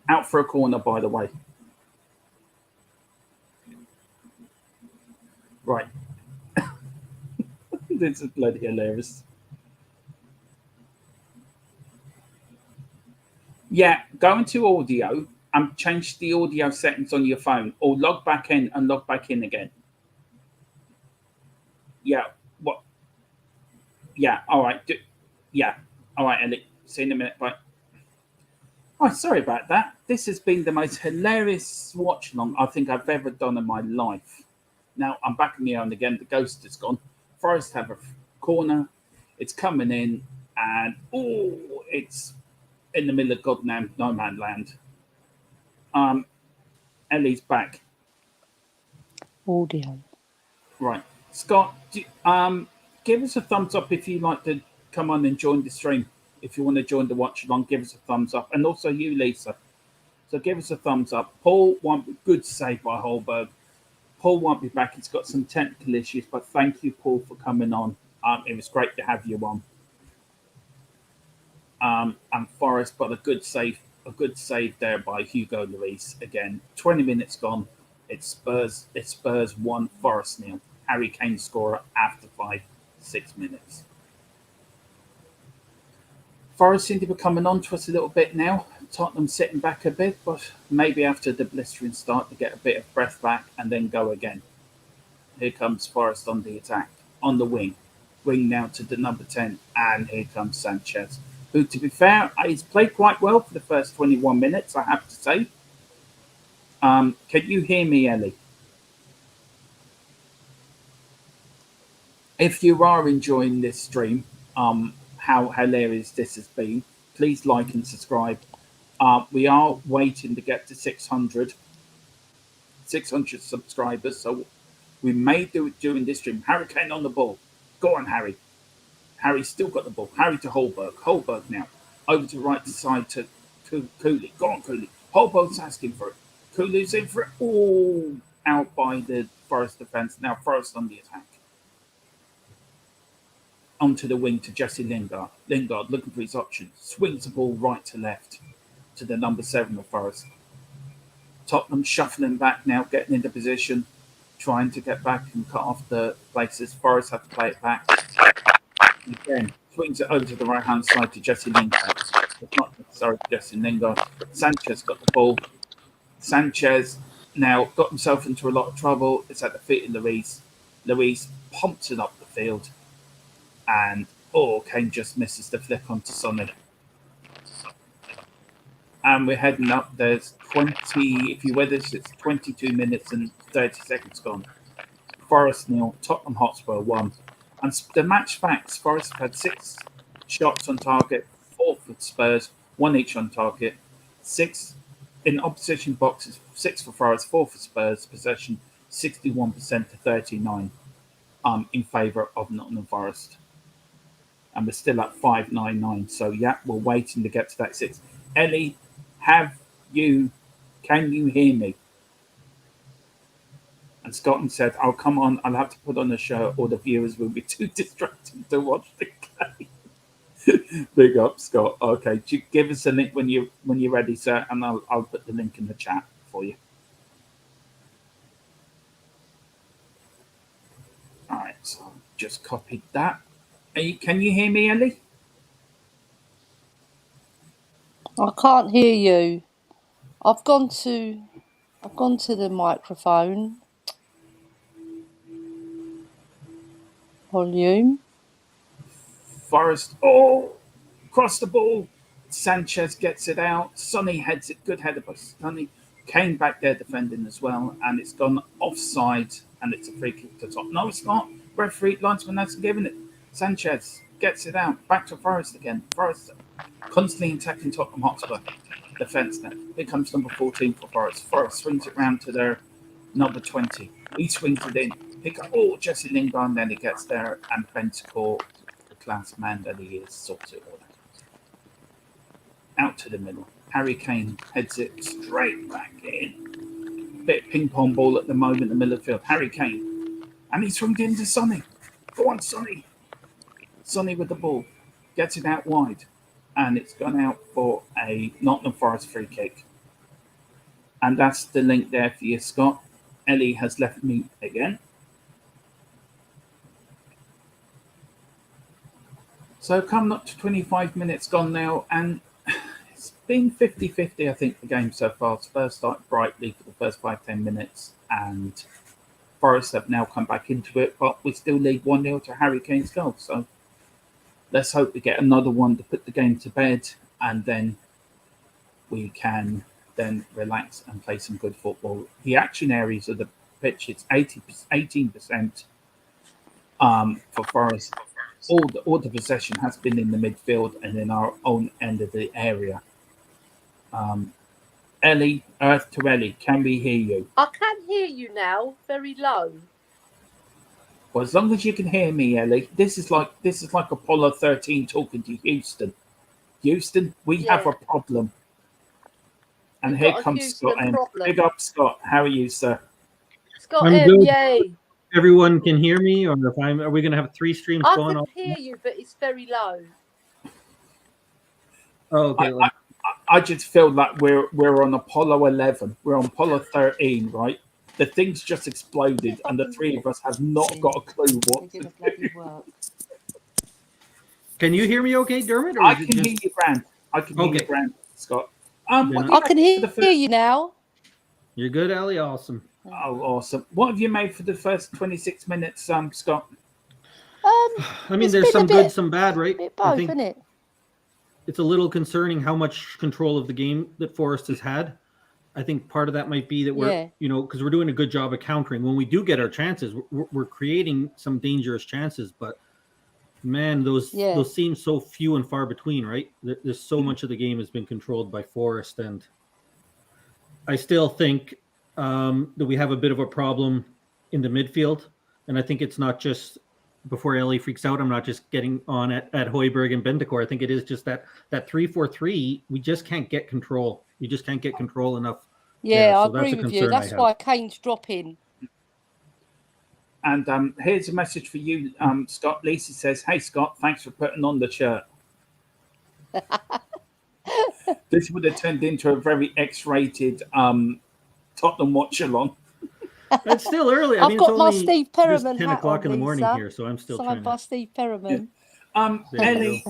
A: Out for a corner, by the way. Right. This is bloody hilarious. Yeah, go into audio and change the audio settings on your phone, or log back in and log back in again. Yeah. What? Yeah. All right. Yeah. All right, Ellie. See you in a minute. Bye. Oh, sorry about that. This has been the most hilarious watch along I think I've ever done in my life. Now I'm back in the own again. The ghost is gone. Forest have a corner. It's coming in, and it's in the middle of God no man land. Ellie's back.
B: Audio.
A: Right, Scott. Give us a thumbs up if you like to come on and join the stream. If you want to join the watch along, give us a thumbs up, and also you, Lisa. So give us a thumbs up. Paul won't be good save by Holberg. Paul won't be back. He's got some technical issues, but thank you, Paul, for coming on. It was great to have you on. And Forrest got a good save there by Hugo Lloris again. 20 minutes gone. It's Spurs 1, Forest 0. Harry Kane scorer after 6 minutes. Forest seem to be coming on to us a little bit now. Tottenham sitting back a bit, but maybe after the blistering start to get a bit of breath back and then go again. Here comes Forest on the attack, on the wing. Wing now to the number 10, and here comes Sanchez, who, to be fair, he's played quite well for the first 21 minutes, I have to say. Can you hear me, Ellie? If you are enjoying this stream, how hilarious this has been, please like and subscribe. We are waiting to get to 600 subscribers, so we may do it during this stream. Harry Kane on the ball. Go on, Harry. Harry's still got the ball. Harry to Holberg. Holberg now. Over to right side to Cooley. Go on, Cooley. Holberg's asking for it. Cooley's in for it. Oh, out by the Forest defence. Now Forest on the attack. Onto the wing to Jesse Lingard. Lingard looking for his options. Swings the ball right to left to the number 7 of Forest. Tottenham shuffling back now, getting into position, trying to get back and cut off the places. Forest have to play it back. Again, swings it over to the right-hand side to Jesse Lingard. It's not necessarily Jesse Lingard. Sanchez got the ball. Sanchez now got himself into a lot of trouble. It's at the feet of Lloris. Lloris pumps it up the field. And, Kane just misses the flick onto Sonny. And we're heading up. There's 20, if you wear this, it's 22 minutes and 30 seconds gone. Forest 0, Tottenham Hotspur 1. And the match facts, Forest have had 6 shots on target, 4 for Spurs, 1 each on target. 6 in opposition boxes, 6 for Forest, 4 for Spurs. Possession 61% to 39 in favour of Nottingham Forest. And we're still at 599. So, yeah, we're waiting to get to that 6. Ellie, can you hear me? And Scotland said, "Oh, come on, I'll have to put on a show or the viewers will be too distracted to watch the game." Big up, Scott. Okay, give us a link when you're ready, sir, and I'll put the link in the chat for you. All right, so I've just copied that. Can you hear me, Ellie?
B: I can't hear you. I've gone to the microphone. Volume.
A: Forrest, cross the ball. Sanchez gets it out. Sonny heads it. Good header by Sonny. Kane back there defending as well, and it's gone offside, and it's a free kick to top. No, it's not. Referee linesman hasn't given it. Sanchez gets it out. Back to Forest again. Forest constantly attacking Tottenham Hotspur defence now. Here comes number 14 for Forest. Forest swings it round to their number 20. He swings it in. Jesse Lingard, then he gets there, and Bentancur, the class man that he is, sorts it all out to the middle. Harry Kane heads it straight back in. Bit of ping pong ball at the moment in the middle of the field. Harry Kane. And he swings into Sonny. Go on, Sonny. Sonny with the ball. Gets it out wide. And it's gone out for a Nottingham Forest free kick. And that's the link there for you, Scott. Ellie has left me again. So coming up to 25 minutes gone now, and it's been 50-50, I think, the game so far. Spurs started brightly for the first 5-10 minutes, and Forest have now come back into it, but we still lead 1-0 to Harry Kane's goal. So let's hope we get another one to put the game to bed, and then we can then relax and play some good football. The action areas of the pitch, it's 18% for Forest. All the possession has been in the midfield and in our own end of the area. Ellie, Earth to Ellie, can we hear you?
B: I can hear you now, very low.
A: Well, as long as you can hear me, Ellie, this is like Apollo 13 talking to Houston. Houston, we have a problem. And
B: We've
A: here
B: got a
A: comes
B: Houston
A: Scott.
B: problem.
A: Big up, Scott. How are you, sir?
B: Scott,
D: I'm good.
B: yay.
D: Everyone can hear me, or are we going to have 3 streams going on?
B: I can hear you, but it's very low.
D: Oh, okay.
A: I just feel like we're on Apollo 11. We're on Apollo 13, right? The thing's just exploded, and the three of us have not got a clue what to do.
D: Can you hear me okay, Dermot? Or
A: I can hear you, Grant. I can hear you, Grant, Scott.
B: I can hear you now.
D: You're good, Ellie? Awesome.
A: Oh, awesome. What have you made for the first 26 minutes, Scott?
D: I mean, there's some good, some bad, right?
B: Both,
D: I think
B: isn't it?
D: it's a little concerning how much control of the game that Forest has had. I think part of that might be that we're, because we're doing a good job of countering. When we do get our chances, we're creating some dangerous chances. But, man, those seem so few and far between, right? There's so much of the game has been controlled by Forest. And I still think that we have a bit of a problem in the midfield. And I think it's not just, before Ellie freaks out, I'm not just getting on at Højbjerg and Bentancur. I think it is just that 3-4-3, we just can't get control. We just can't get control enough.
B: Yeah, I agree with you. That's why Kane's dropping.
A: And here's a message for you, Scott. Lisa says, "Hey, Scott, thanks for putting on the shirt." This would have turned into a very X-rated Tottenham Watchalong.
D: It's still early.
B: I've got my Steve Perriman
D: 10 o'clock in the morning here, so I'm still
B: signed by Steve Perriman.
A: Ellie,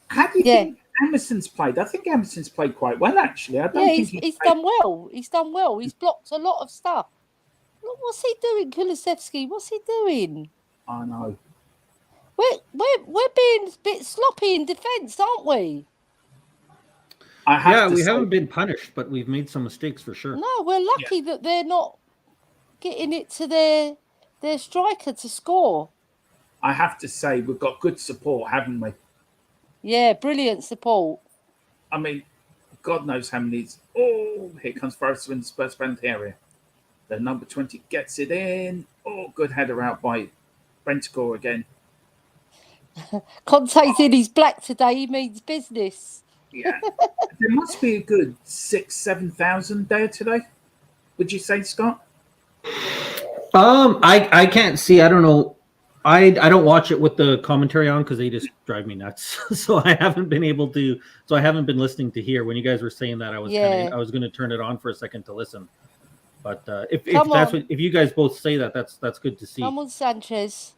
A: how do you think Emerson's played? I think Emerson's played quite well, actually. I don't think
B: he's done well. He's done well. He's blocked a lot of stuff. Look, what's he doing, Kulusevski? What's he doing?
A: I know.
B: We're being a bit sloppy in defence, aren't we?
D: We haven't been punished, but we've made some mistakes for sure.
B: No, we're lucky that they're not getting it to their striker to score.
A: I have to say, we've got good support, haven't we?
B: Yeah, brilliant support.
A: I mean, God knows how many. Oh, here comes Forrest in the Spurs penalty area. The number 20 gets it in. Oh, good header out by Bentancur again.
B: Conte's in his black today. He means business.
A: Yeah. There must be a good 6,000-7,000 there today. Would you say, Scott?
D: I can't see. I don't know. I don't watch it with the commentary on because they just drive me nuts. So I haven't been able to. So I haven't been listening to hear. When you guys were saying that, I was going to turn it on for a second to listen. But if you guys both say that, that's good to see.
B: Come on, Sanchez.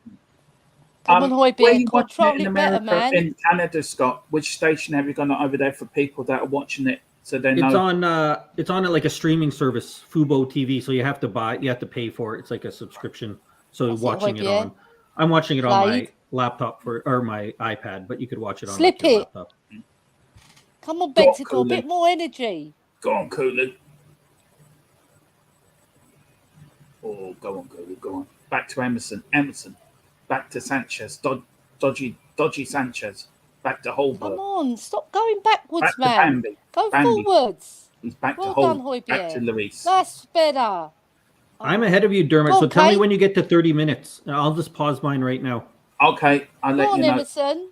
B: Come on, Højbjerg. Control it better, man.
A: In Canada, Scott, which station have you got over there for people that are watching it? So they know
D: it's on like a streaming service, Fubo TV. So you have to pay for it. It's like a subscription. So watching it on. I'm watching it on my laptop or my iPad, but you could watch it on your laptop.
B: Come on, Bentancur, a bit more energy.
A: Go on, Cooley. Oh, go on, go on. Back to Emerson. Back to Sanchez. Dodgy Sanchez. Back to Holberg.
B: Come on, stop going backwards,
A: Back to
B: man.
A: Bambi.
B: Go
A: Bambi.
B: forwards.
A: He's back
B: Well
A: to
B: done,
A: Holberg. Back to
B: Højbjerg.
A: Luis.
B: That's better.
D: I'm ahead of you, Dermot.
B: Go
D: So
B: on,
D: tell me
B: Kate.
D: when you get to 30 minutes. I'll just pause mine right now.
A: Okay, I'll let
B: Go on,
A: you know.
B: Emerson.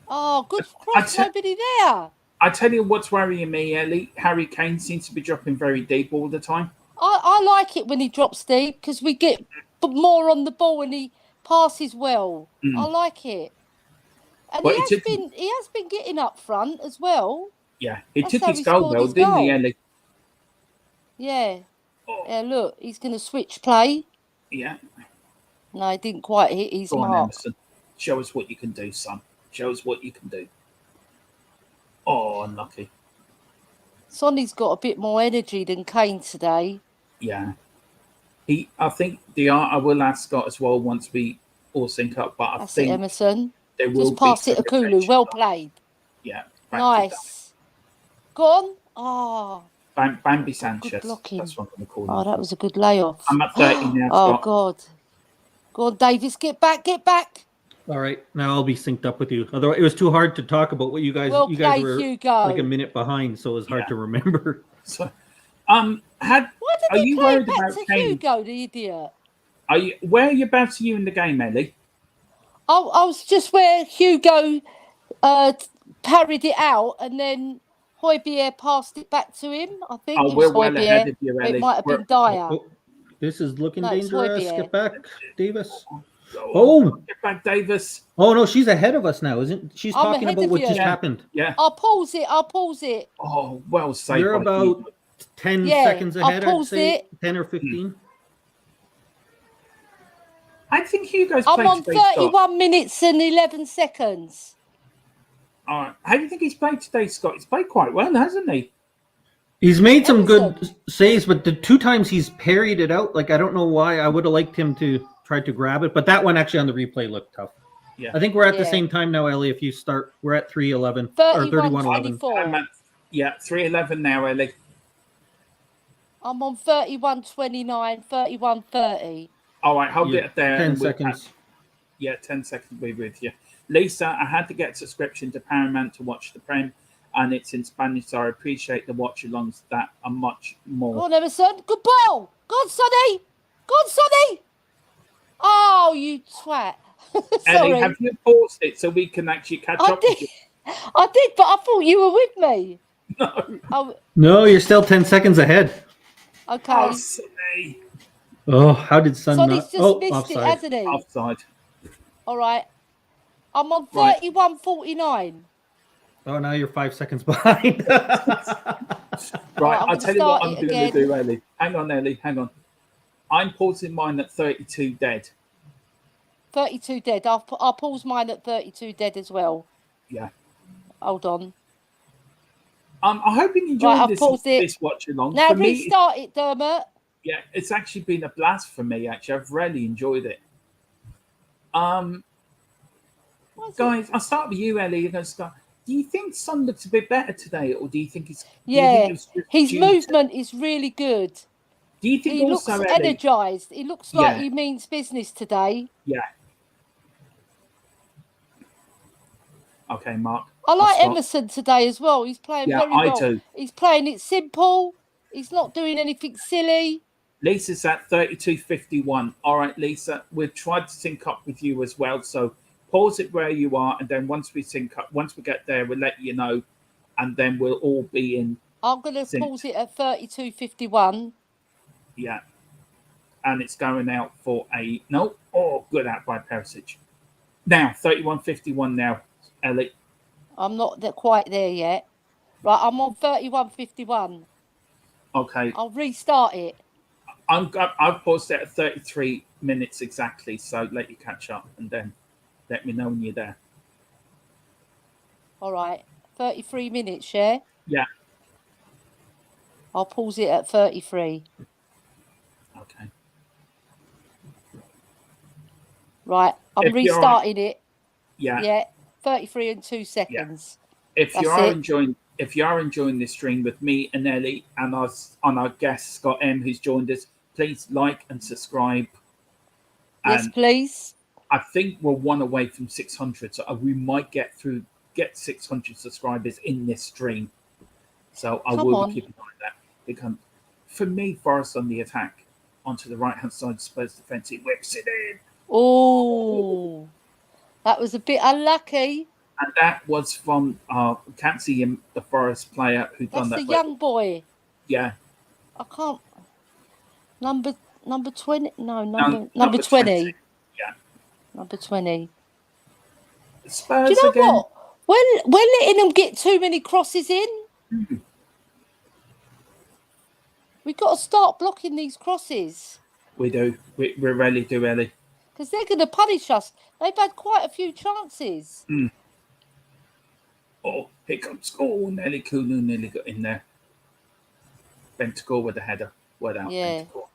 B: Oh, good cross. Nobody there.
A: I tell you what's worrying me, Ellie. Harry Kane seems to be dropping very deep all the time.
B: I like it when he drops deep because we get more on the ball and he passes well. I like it. And
A: Well,
B: he has been getting up front as well.
A: Yeah, he
B: That's
A: took
B: how
A: his
B: he
A: goal
B: scored
A: well,
B: his
A: didn't he,
B: goal.
A: Ellie?
B: Yeah. Yeah, look, he's going to switch play.
A: Yeah.
B: No, he didn't quite hit his
A: Go on,
B: mark.
A: Emerson. Show us what you can do, son. Show us what you can do. Oh, unlucky.
B: Sonny's got a bit more energy than Kane today.
A: Yeah. I think I will ask Scott as well once we all sync up, but
B: That's
A: I think
B: it, Emerson.
A: there will
B: Just pass
A: be
B: it to Kulu. Well played.
A: Yeah.
B: Nice. Go on. Oh.
A: Bambi Sanchez.
B: Good blocking.
A: That's what I'm going to call him.
B: Oh, that was a good layoff.
A: I'm at 30 now,
B: Oh,
A: Scott.
B: God. Go on, Davis. Get back.
D: All right, now I'll be synced up with you. Otherwise, it was too hard to talk about what you guys.
B: Well
D: you guys
B: played,
D: were
B: Hugo.
D: like a minute behind, so it was hard to remember.
A: So,
B: Why did
A: are
B: he
A: you
B: play
A: worried
B: back
A: about
B: to
A: Kane?
B: Hugo, the idiot?
A: Whereabouts are you in the game, Ellie?
B: I was just where Hugo parried it out and then Højbjerg passed it back to him. I think it was
A: We're well ahead of you, Ellie.
B: It might have been Dyer.
D: Oh, this is looking
B: No, it's
D: dangerous.
B: Højbjerg.
D: Get back, Davis.
A: Oh, get back, Davis.
D: Oh no, she's ahead of us now, isn't? She's
B: I'm
D: talking
B: ahead
D: about
B: of
D: what
B: you.
D: just happened.
A: Yeah.
B: I'll pause it.
A: Oh, well saved.
D: You're about 10 seconds ahead, I'd say. 10 or 15.
A: I think Hugo's
B: I'm
A: played
B: on
A: today,
B: 31
A: Scott.
B: minutes and 11 seconds.
A: All right. How do you think he's played today, Scott? He's played quite well, hasn't he?
D: He's made some good saves, but the 2 times he's parried it out, like I don't know why. I would have liked him to try to grab it, but that one actually on the replay looked tough.
A: Yeah.
D: I think we're at the same time now, Ellie. If you start, we're at 3:11 or 31:11.
A: 3:11 now, Ellie.
B: I'm on 31:29, 31:30.
A: All right, hold it there.
D: 10 seconds.
A: 10 seconds. We're with you. Lisa, I had to get a subscription to Paramount to watch the Prem, and it's in Spanish, so I appreciate the watch-alongs that are much more.
B: Go on, Emerson. Good ball. Go on, Sonny. Oh, you twat. Sorry.
A: Ellie, have you paused it so we can actually catch up with you?
B: I did, but I thought you were with me.
A: No.
D: No, you're still 10 seconds ahead.
B: Okay.
A: Oh, Sonny.
D: Oh, how did Son
B: Sonny's
D: not?
B: just missed
D: offside.
B: it, hasn't he?
A: Offside.
B: All right. I'm on 31:49.
D: Oh, now you're 5 seconds behind.
A: Right, I'll tell you what I'm
B: again.
A: going to do, Ellie. Hang on, Ellie. Hang on. I'm pausing mine at 32 dead.
B: 32 dead. I'll pause mine at 32 dead as well.
A: Yeah.
B: Hold on.
A: I'm hoping you enjoyed
B: paused
A: this watch along.
B: Now
A: For me,
B: restart it, Dermot.
A: yeah, it's actually been a blast for me. Actually, I've really enjoyed it. Guys, I'll start with you, Ellie. You're going to start. Do you think Son looks a bit better today, or do you think it's?
B: Yeah, his movement is really good.
A: Do you think
B: he
A: also,
B: looks
A: Ellie,
B: energized? He looks like he means business today.
A: Yeah. Okay, Mark.
B: I like Emerson today as well. He's playing very well.
A: I do.
B: He's playing it simple. He's not doing anything silly.
A: Lisa's at 32.51. All right, Lisa, we've tried to sync up with you as well. So pause it where you are, and then once we sync up, once we get there, we'll let you know, and then we'll all be in.
B: I'm going to pause it at 32.51.
A: Yeah. And it's going out for a no. Oh, good out by Perisic. Now 31.51 now, Ellie.
B: I'm not quite there yet. Right, I'm on 31.51.
A: Okay.
B: I'll restart it.
A: I've paused it at 33 minutes exactly, so let you catch up and then let me know when you're there.
B: All right, 33 minutes, yeah?
A: Yeah.
B: I'll pause it at 33.
A: Okay.
B: Right, I'm restarting it.
A: Yeah.
B: Yeah, 33 and 2 seconds.
A: Yeah. If you are enjoying if you are enjoying this stream with me and Ellie and our guest Scott M, who's joined us, please like and subscribe.
B: Yes, please.
A: I think we're one away from 600, so we might get 600 subscribers in this stream. So I will be keeping an eye on that. Because for me, Forrest on the attack, onto the right-hand side, Spurs defence, he whips it in.
B: Oh, that was a bit unlucky.
A: And that was from, can't see him, the Forest player who done that.
B: That's the young boy.
A: Yeah.
B: I can't. Number 20? No, number 20.
A: Yeah.
B: Number 20.
A: Spurs
B: do you know
A: again.
B: what? We're letting them get too many crosses in.
A: Mm-hmm.
B: We've got to start blocking these crosses.
A: We do. We really do, Ellie.
B: Because they're going to punish us. They've had quite a few chances.
A: Mm. Oh, here comes. Oh, Nelly Kulu nearly got in there. Bentacore with the header. Well out,
B: yeah.
A: Bentacore.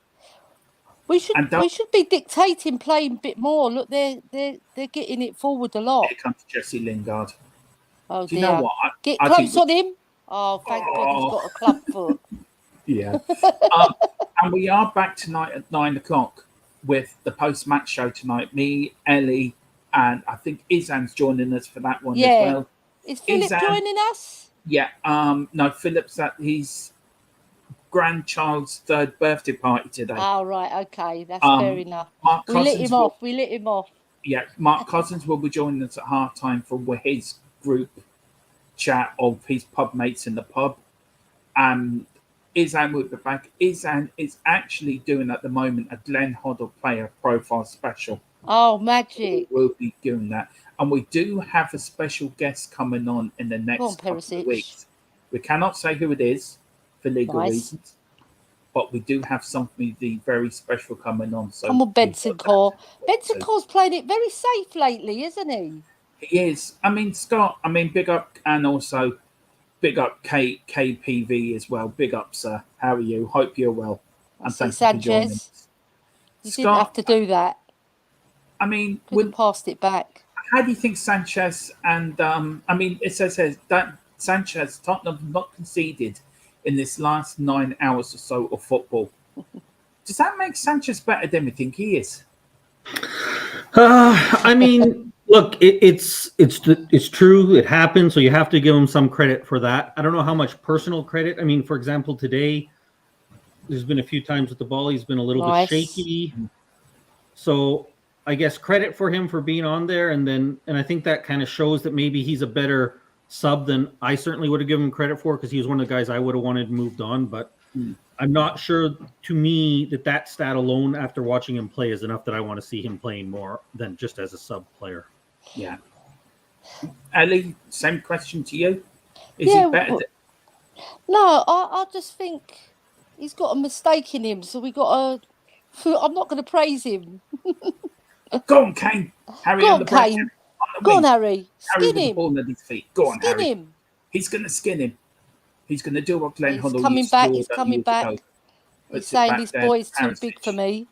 B: We should be dictating playing a bit more. Look, they're getting it forward a lot.
A: Here comes Jesse Lingard.
B: Oh,
A: do you know what?
B: Get close on him. Oh, thank God he's got a club foot.
A: Yeah. And we are back tonight at 9 o'clock with the post-match show tonight. Me, Ellie, and I think Izan's joining us for that one as well.
B: Is Philip joining us?
A: Yeah. No, Philip's at his grandchild's 3rd birthday party today.
B: Oh, right. Okay. That's fair enough. We let him off.
A: Yeah. Mark Cousins will be joining us at half-time for his group chat of his pub mates in the pub. Izan will be back. Izan is actually doing at the moment a Glenn Hoddle player profile special.
B: Oh, magic.
A: We'll be doing that. And we do have a special guest coming on in the next couple of weeks. We cannot say who it is for legal reasons, but we do have something very special coming on. So
B: come on, Benson Core. Benson Core's playing it very safe lately, isn't he?
A: He is. I mean, Scott, big up, and also big up KPV as well. Big up, sir. How are you? Hope you're well. And thanks for joining us.
B: You didn't have to do that.
A: I mean,
B: we passed it back.
A: How do you think Sanchez and it says that Sanchez, Tottenham have not conceded in this last 9 hours or so of football. Does that make Sanchez better than we think he is?
D: I mean, look, it's true. It happened, so you have to give him some credit for that. I don't know how much personal credit. I mean, for example, today there's been a few times with the ball he's been a little bit shaky. So I guess credit for him for being on there, and I think that kind of shows that maybe he's a better sub than I certainly would have given him credit for, because he was one of the guys I would have wanted moved on. But I'm not sure, to me, that stat alone after watching him play is enough that I want to see him playing more than just as a sub player.
A: Yeah. Ali, same question to you. Is he better?
B: No, I just think he's got a mistake in him, so we got to... I'm not going to praise him.
A: Go on, Kane. Harry on the Kane.
B: Go on, Harry. Skin him.
A: The ball at his feet. Go on,
B: skin
A: Harry.
B: Him.
A: He's going to skin him. He's going to do what Glenn Hoddle
B: coming
A: used
B: back.
A: to do.
B: He's coming back. He's saying this boy's too big for me.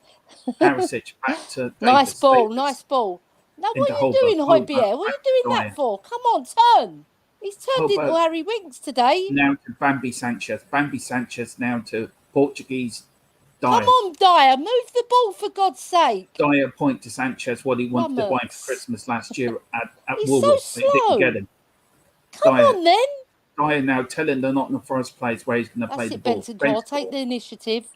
A: Perisic back to
B: nice ball. Nice ball. Now, what are you doing, Højbjerg? What are you doing that for? Come on, turn. He's turned into Harry Winks today.
A: Now to Bambi Sanchez. Bambi Sanchez now to Portuguese Dyer.
B: Come on, Dyer. Move the ball, for God's sake.
A: Dyer point to Sanchez what he wanted to buy for Christmas last year at
B: He's
A: Woolworths.
B: so slow.
A: Didn't get him.
B: Come on, then.
A: Dyer now telling the Nottingham Forest players where he's going to play the ball.
B: Benson Cole, take the initiative.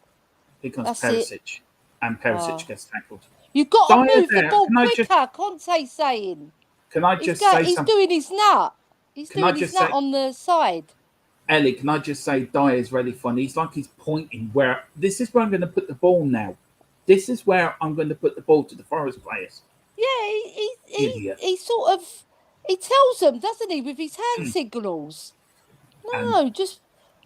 A: Here comes Perisic. And Perisic gets tackled.
B: You've got to move the ball quicker, Conte's saying.
A: Can I just say something?
B: He's doing his nut. He's doing his nut on the side.
A: Ellie, can I just say Dyer's really funny. He's like he's pointing where... This is where I'm going to put the ball now. This is where I'm going to put the ball to the Forest players.
B: Yeah, he sort of... He tells them, doesn't he, with his hand signals. No, just...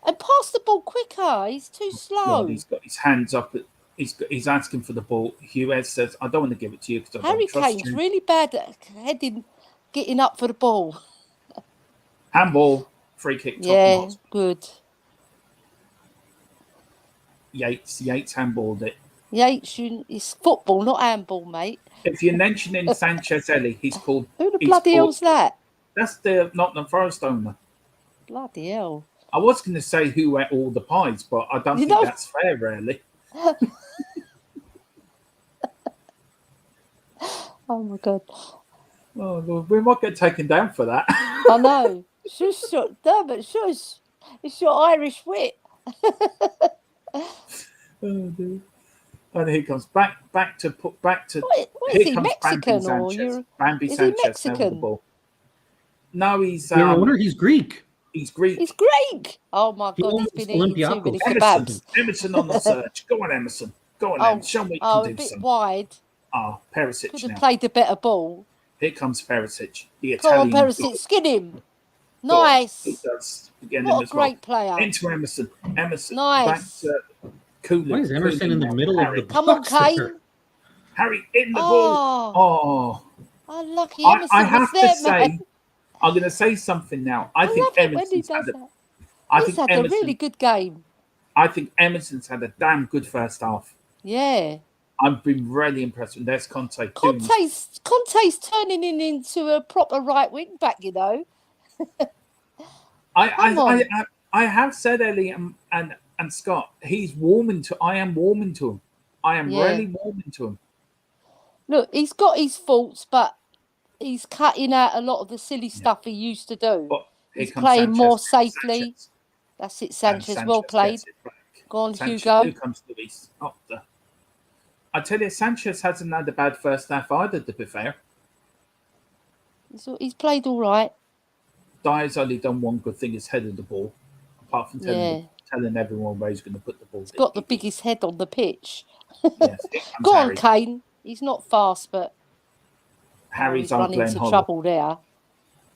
B: And pass the ball quicker. He's too slow.
A: God, he's got his hands up. He's asking for the ball. Hughes says, I don't want to give it to you because I don't trust you.
B: Harry Kane's really bad at getting up for the ball.
A: Handball. Free kick.
B: Yeah, good.
A: Yates handballed it.
B: Yates, it's football, not handball, mate.
A: If you're mentioning Sanchez Ellie, he's called...
B: Who the bloody hell's that?
A: That's the Nottingham Forest owner.
B: Bloody hell.
A: I was going to say who ate all the pies, but I don't think that's fair, really.
B: Oh, my God.
A: Oh, Lord, we might get taken down for that.
B: I know. Shush, Dermot, shush. It's your Irish wit.
A: Oh, dear. And here comes back to.
B: What
A: Here
B: is he,
A: comes
B: Mexican
A: Bambi
B: or
A: Sanchez.
B: you?
A: Bambi
B: Is he
A: Sanchez now with the
B: Mexican?
A: ball. No, he's
D: Their owner, he's Greek.
A: He's Greek.
B: He's Greek. Oh my
D: He
B: God, he's
D: owns
B: been eating too
D: Olympiacos.
B: many kebabs.
A: Emerson on the search. Go on, Emerson. Go on, Em. Show me you
B: a
A: can do
B: bit
A: something.
B: wide.
A: Perisic
B: Could
A: now.
B: have played a better ball.
A: Here comes Perisic, the
B: Go on,
A: Italian.
B: Perisic, skin him.
A: Go on.
B: Nice.
A: He does again
B: What
A: him
B: a
A: as well.
B: great player.
A: Into Emerson. Back
B: Nice.
A: to Cooley.
D: Why is Emerson in the middle of the box?
B: Come on, Kane.
D: there?
A: Harry in the ball. Oh,
B: lucky Emerson
A: I have
B: was there,
A: to say,
B: man.
A: I'm going to say something now.
B: I love it when he does that. He's had a really good game.
A: I think Emerson's had a damn good first half.
B: Yeah.
A: I've been really impressed with there's Conte's
B: turning him into a proper right wing back, you know.
A: I have said, Ellie and Scott, I am warming to him. I am really warming to him.
B: Look, he's got his faults, but he's cutting out a lot of the silly stuff he used to do. He's playing more safely. That's it, Sanchez. Well played. Go on, Hugo.
A: Here comes Luis. I tell you, Sanchez hasn't had a bad first half either, to be fair.
B: He's played all right.
A: Dyer's only done one good thing, is headed the ball. Apart from telling everyone where he's going to put the ball.
B: He's got the biggest head on the pitch.
A: Yes,
B: Go on, Kane. He's not fast, but
A: Harry's
B: running into trouble there.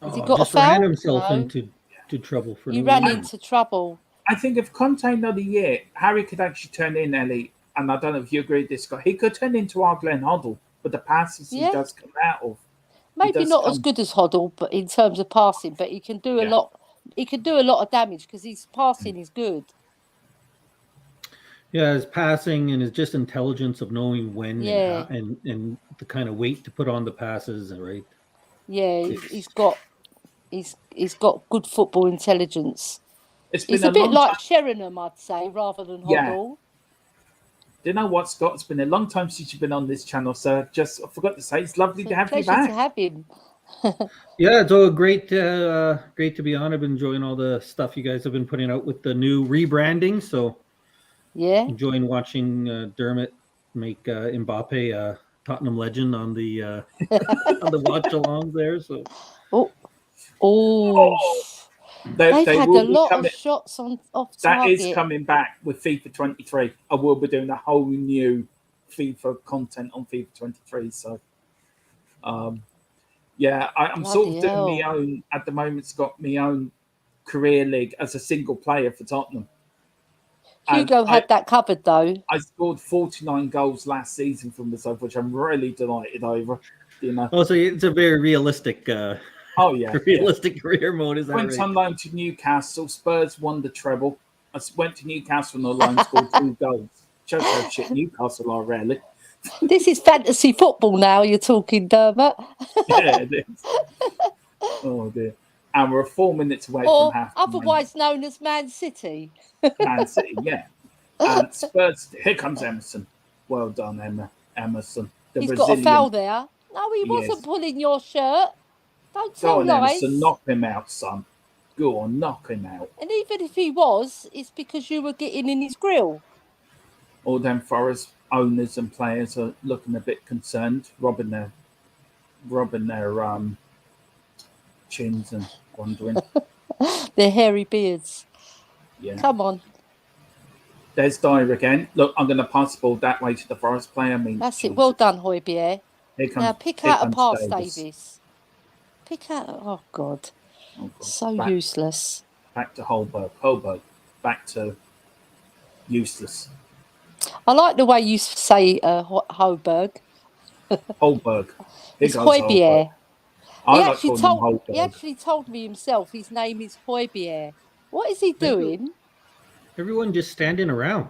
B: Has he got a
D: just
B: foul?
D: ran himself into trouble.
B: He ran into trouble.
A: I think if Conte another year, Harry could actually turn in, Ellie, and I don't know if you agree with this, Scott, he could turn into our Glenn Hoddle, but the passes he does come out of.
B: Maybe not as good as Hoddle, but in terms of passing, but he can do a lot. He can do a lot of damage because his passing is good. Yeah,
D: his passing and his just intelligence of knowing when and the kind of weight to put on the passes, right?
B: Yeah, he's got good football intelligence. He's a bit like Sheringham, I'd say, rather than Hoddle.
A: Do you know what, Scott? It's been a long time since you've been on this channel, so I forgot to say it's lovely to have you back.
B: To have him.
D: Yeah, it's all great to be on. I've been enjoying all the stuff you guys have been putting out with the new rebranding. So enjoying watching Dermot make Mbappe a Tottenham legend on the on the watch-alongs there. So
B: They've had a lot of shots off target.
A: That is coming back with FIFA 23. I will be doing a whole new FIFA content on FIFA 23. So, I'm sort of doing my own, at the moment, it's got my own career league as a single player for Tottenham.
B: Hugo had that covered, though.
A: I scored 49 goals last season for myself, which I'm really delighted over. You know.
D: Oh, so it's a very realistic... realistic career mode, is that
A: went on loan to Newcastle. Spurs won the treble. I went to Newcastle on loan, scored 2 goals. Shows how shit Newcastle are, really.
B: This is fantasy football now, you're talking, Dermot.
A: Yeah, it is. Oh, dear. And we're 4 minutes away from half.
B: Otherwise known as Man City.
A: Man City, yeah. And Spurs, here comes Emerson. Well done, Emerson.
B: He's got a foul there. No, he wasn't pulling your shirt. Don't tell lies.
A: Emerson, knock him out, son. Go on, knock him out.
B: And even if he was, it's because you were getting in his grill.
A: All them Forest owners and players are looking a bit concerned, robbing their chins and wondering.
B: Their hairy beards.
A: Yeah.
B: Come on.
A: There's Dyer again. Look, I'm going to pass the ball that way to the Forest player.
B: That's it. Well done, Højbjerg. Now pick out a pass, Davis. Pick out. Oh God. So useless.
A: Back to Holberg. Back to useless.
B: I like the way you say Holberg.
A: Holberg.
B: It's Højbjerg.
A: He
B: actually told me himself his name is Højbjerg. What is he doing?
D: Everyone just standing around.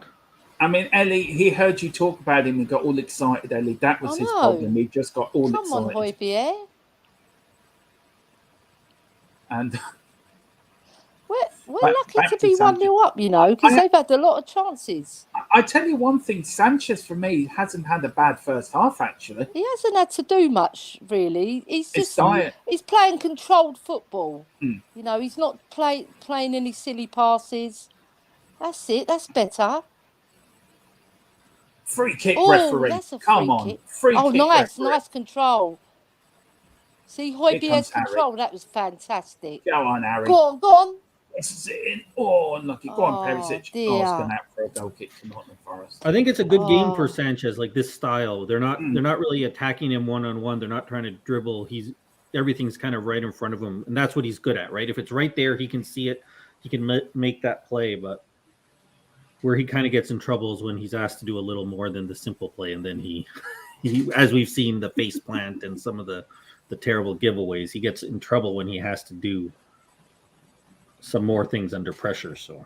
A: I mean, Ellie, he heard you talk about him and got all excited, Ellie. That was his problem. He just got all excited.
B: Come on, Højbjerg.
A: And
B: We're
A: Back
B: lucky to
A: to
B: be
A: Sanchez.
B: 1-0 up, you know, because they've had a lot of chances.
A: I tell you one thing, Sanchez for me hasn't had a bad first half actually.
B: He hasn't had to do much really. He's
A: His
B: just
A: diet.
B: he's playing controlled football.
A: Mm.
B: You know, he's not playing any silly passes. That's it. That's better.
A: Free kick
B: Oh,
A: referee.
B: that's a
A: Come
B: free
A: on.
B: kick.
A: Free
B: Oh,
A: kick
B: nice
A: referee.
B: control. See,
A: Here comes
B: Højbjerg's
A: Harry.
B: control. That was fantastic.
A: Go on, Harry.
B: Go on.
A: This is it. Oh, unlucky. Go on, Perisic.
B: Dear.
A: Oh, it's going out for a goal kick to Nottingham Forest.
D: I think it's a good game for Sanchez, like this style. They're not
A: Mm.
D: they're not really attacking him one-on-one. They're not trying to dribble. Everything's kind of right in front of him, and that's what he's good at, right? If it's right there, he can see it. He can make that play, but where he kind of gets in trouble is when he's asked to do a little more than the simple play, and then he as we've seen, the face plant and some of the terrible giveaways, he gets in trouble when he has to do some more things under pressure. So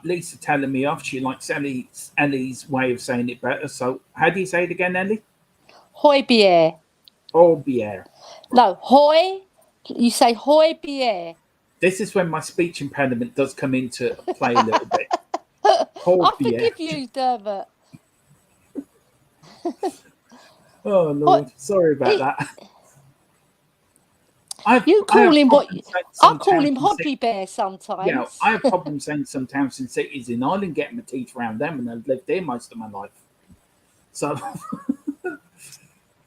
A: Lisa telling me off. She likes Ellie's way of saying it better. So how do you say it again, Ellie?
B: Højbjerg.
A: Højbjerg.
B: No, you say Højbjerg.
A: This is when my speech impediment does come into play a little bit.
B: I forgive you, Dermot.
A: Oh, Lord. Sorry about that. I call him
B: Højbjerg sometimes.
A: Yeah, I have problems saying some towns and cities in Ireland, getting my teeth around them, and I've lived there most of my life. So,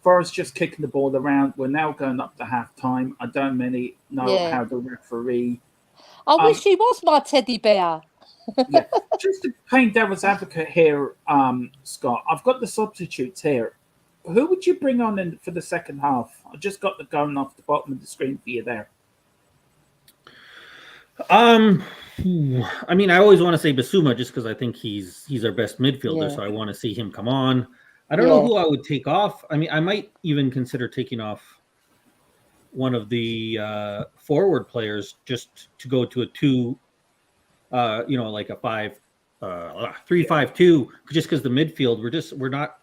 A: Forest just kicking the ball around. We're now going up to half time. I don't really know how the referee.
B: I wish he was my teddy bear.
A: Yeah, just to playing devil's advocate here, Scott. I've got the substitutes here. Who would you bring on for the second half? I just got the going off the bottom of the screen for you there.
D: I mean, I always want to say Bissouma just because I think he's our best midfielder, so I want to see him come on. I don't know who I would take off. I mean, I might even consider taking off one of the forward players just to go to a 2, like a 3-5-2, just because the midfield we're not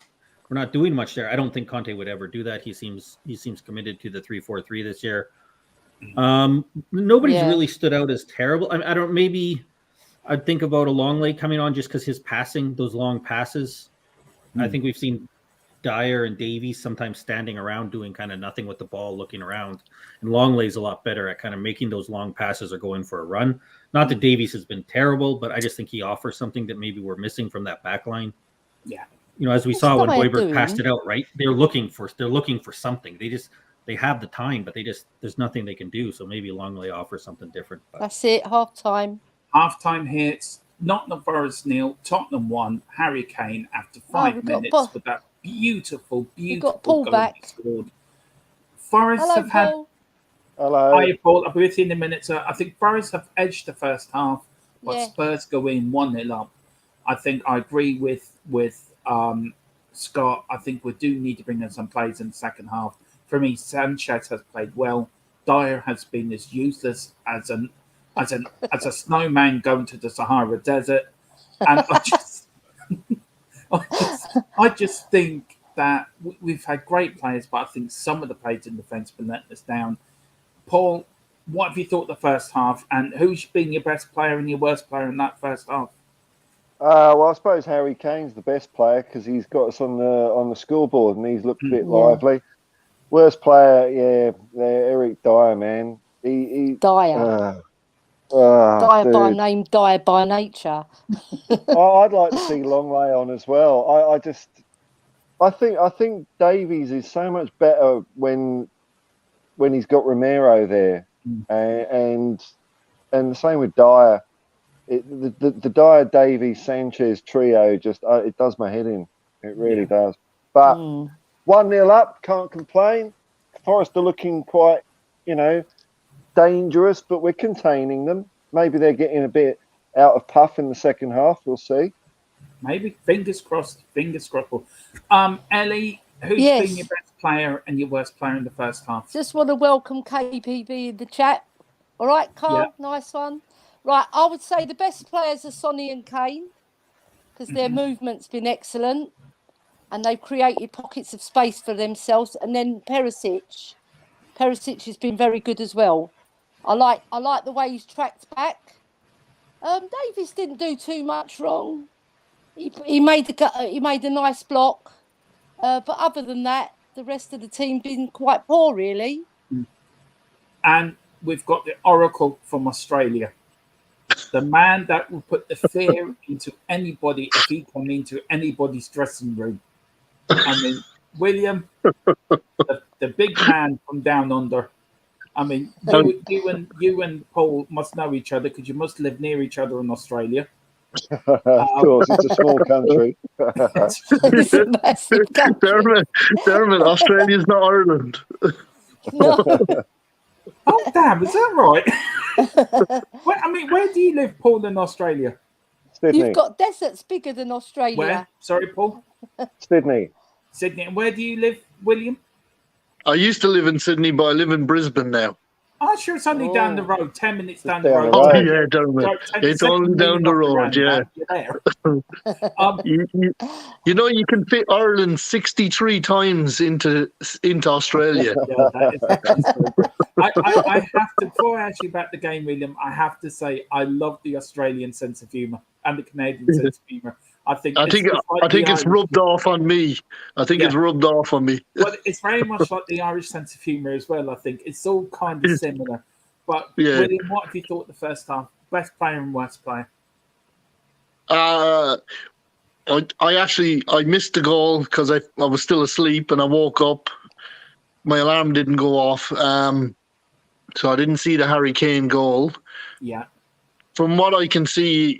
D: doing much there. I don't think Conte would ever do that. He seems committed to the 3-4-3 this year. Nobody's really stood out as terrible. I mean, maybe I'd think about a Longley coming on just because his passing, those long passes. I think we've seen Dyer and Davies sometimes standing around doing kind of nothing with the ball, looking around. And Longley's a lot better at kind of making those long passes or going for a run. Not that Davies has been terrible, but I just think he offers something that maybe we're missing from that back line.
A: Yeah.
D: You know, as we saw when Højbjerg passed it out, right? They're looking for something. They have the time, but there's nothing they can do. So maybe Longley offers something different. But.
B: That's it. Half time
A: hits. Nottingham Forest 0, Tottenham 1. Harry Kane after 5 minutes with that beautiful goal he scored. Forest have had.
C: Hello.
A: Hi, Paul. I'll be with you in a minute. So I think Forest have edged the first half, but Spurs go in 1-0 up. I think I agree with Scott. I think we do need to bring in some players in the second half. For me, Sanchez has played well. Dyer has been as useless as a snowman going to the Sahara Desert, and I just think that we've had great players, but I think some of the players in defence have been letting us down. Paul, what have you thought the first half, and who's been your best player and your worst player in that first half?
C: Well, I suppose Harry Kane's the best player because he's got us on the scoreboard and he's looked a bit lively. Worst player, Eric Dyer, man.
B: Dyer. Dyer by name, Dyer by nature.
C: I'd like to see Longley on as well. I think Davies is so much better when he's got Romero there, and the same with Dyer. The Dyer, Davies, Sanchez trio just it does my head in. It really does. But 1-0 up, can't complain. Forest are looking quite, dangerous, but we're containing them. Maybe they're getting a bit out of puff in the second half. We'll see.
A: Maybe. Fingers crossed. Ellie, who's been your best player and your worst player in the first half?
B: Just want to welcome KPB in the chat. All right, Carl, nice one. Right, I would say the best players are Sonny and Kane because their movement's been excellent and they've created pockets of space for themselves. And then Perisic has been very good as well. I like the way he's tracked back. Davies didn't do too much wrong. He made a nice block, but other than that, the rest of the team been quite poor, really.
A: And we've got the Oracle from Australia, the man that will put the fear into anybody if he come into anybody's dressing room. I mean, William, the big man from down under. I mean, you and Paul must know each other because you must live near each other in Australia.
C: Of course, it's a small country.
B: It's a massive country.
E: Dermot, Australia's not Ireland.
B: No.
A: Oh, damn, is that right? Where do you live, Paul, in Australia?
C: Sydney.
B: You've got deserts bigger than Australia.
A: Where? Sorry, Paul?
C: Sydney.
A: Sydney. And where do you live, William?
E: I used to live in Sydney, but I live in Brisbane now.
A: Oh, sure, it's only down the road, 10 minutes down the
C: down
A: road.
C: the
E: Oh,
C: road.
E: yeah, Dermot. It's only down the road, yeah. You know, you can fit Ireland 63 times into Australia.
A: Yeah, I have to, before I ask you about the game, William, I have to say I love the Australian sense of humour and the Canadian sense of humour. I think it's rubbed off on me. It's rubbed off on me. Well, it's very much like the Irish sense of humour as well, I think. It's all kind of similar. But William, what have you thought the first half? Best player and worst player?
E: I missed the goal because I was still asleep and I woke up. My alarm didn't go off. So I didn't see the Harry Kane goal.
A: Yeah.
E: From what I can see,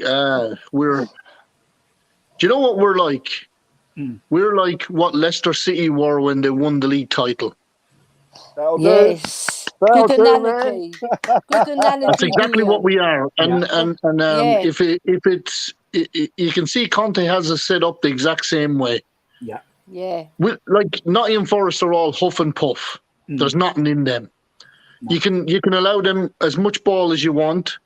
E: do you know what we're like? We're like what Leicester City were when they won the league title.
C: That'll
B: yes.
C: do. That'll
B: Good
C: do,
B: analogy. Good analogy.
E: That's exactly what we are. And
B: Yeah.
E: you can see Conte has us set up the exact same way.
A: Yeah.
B: Yeah.
E: Like Nottingham Forest are all huff and puff. There's nothing in them.
A: No.
E: You can allow them as much ball as you want.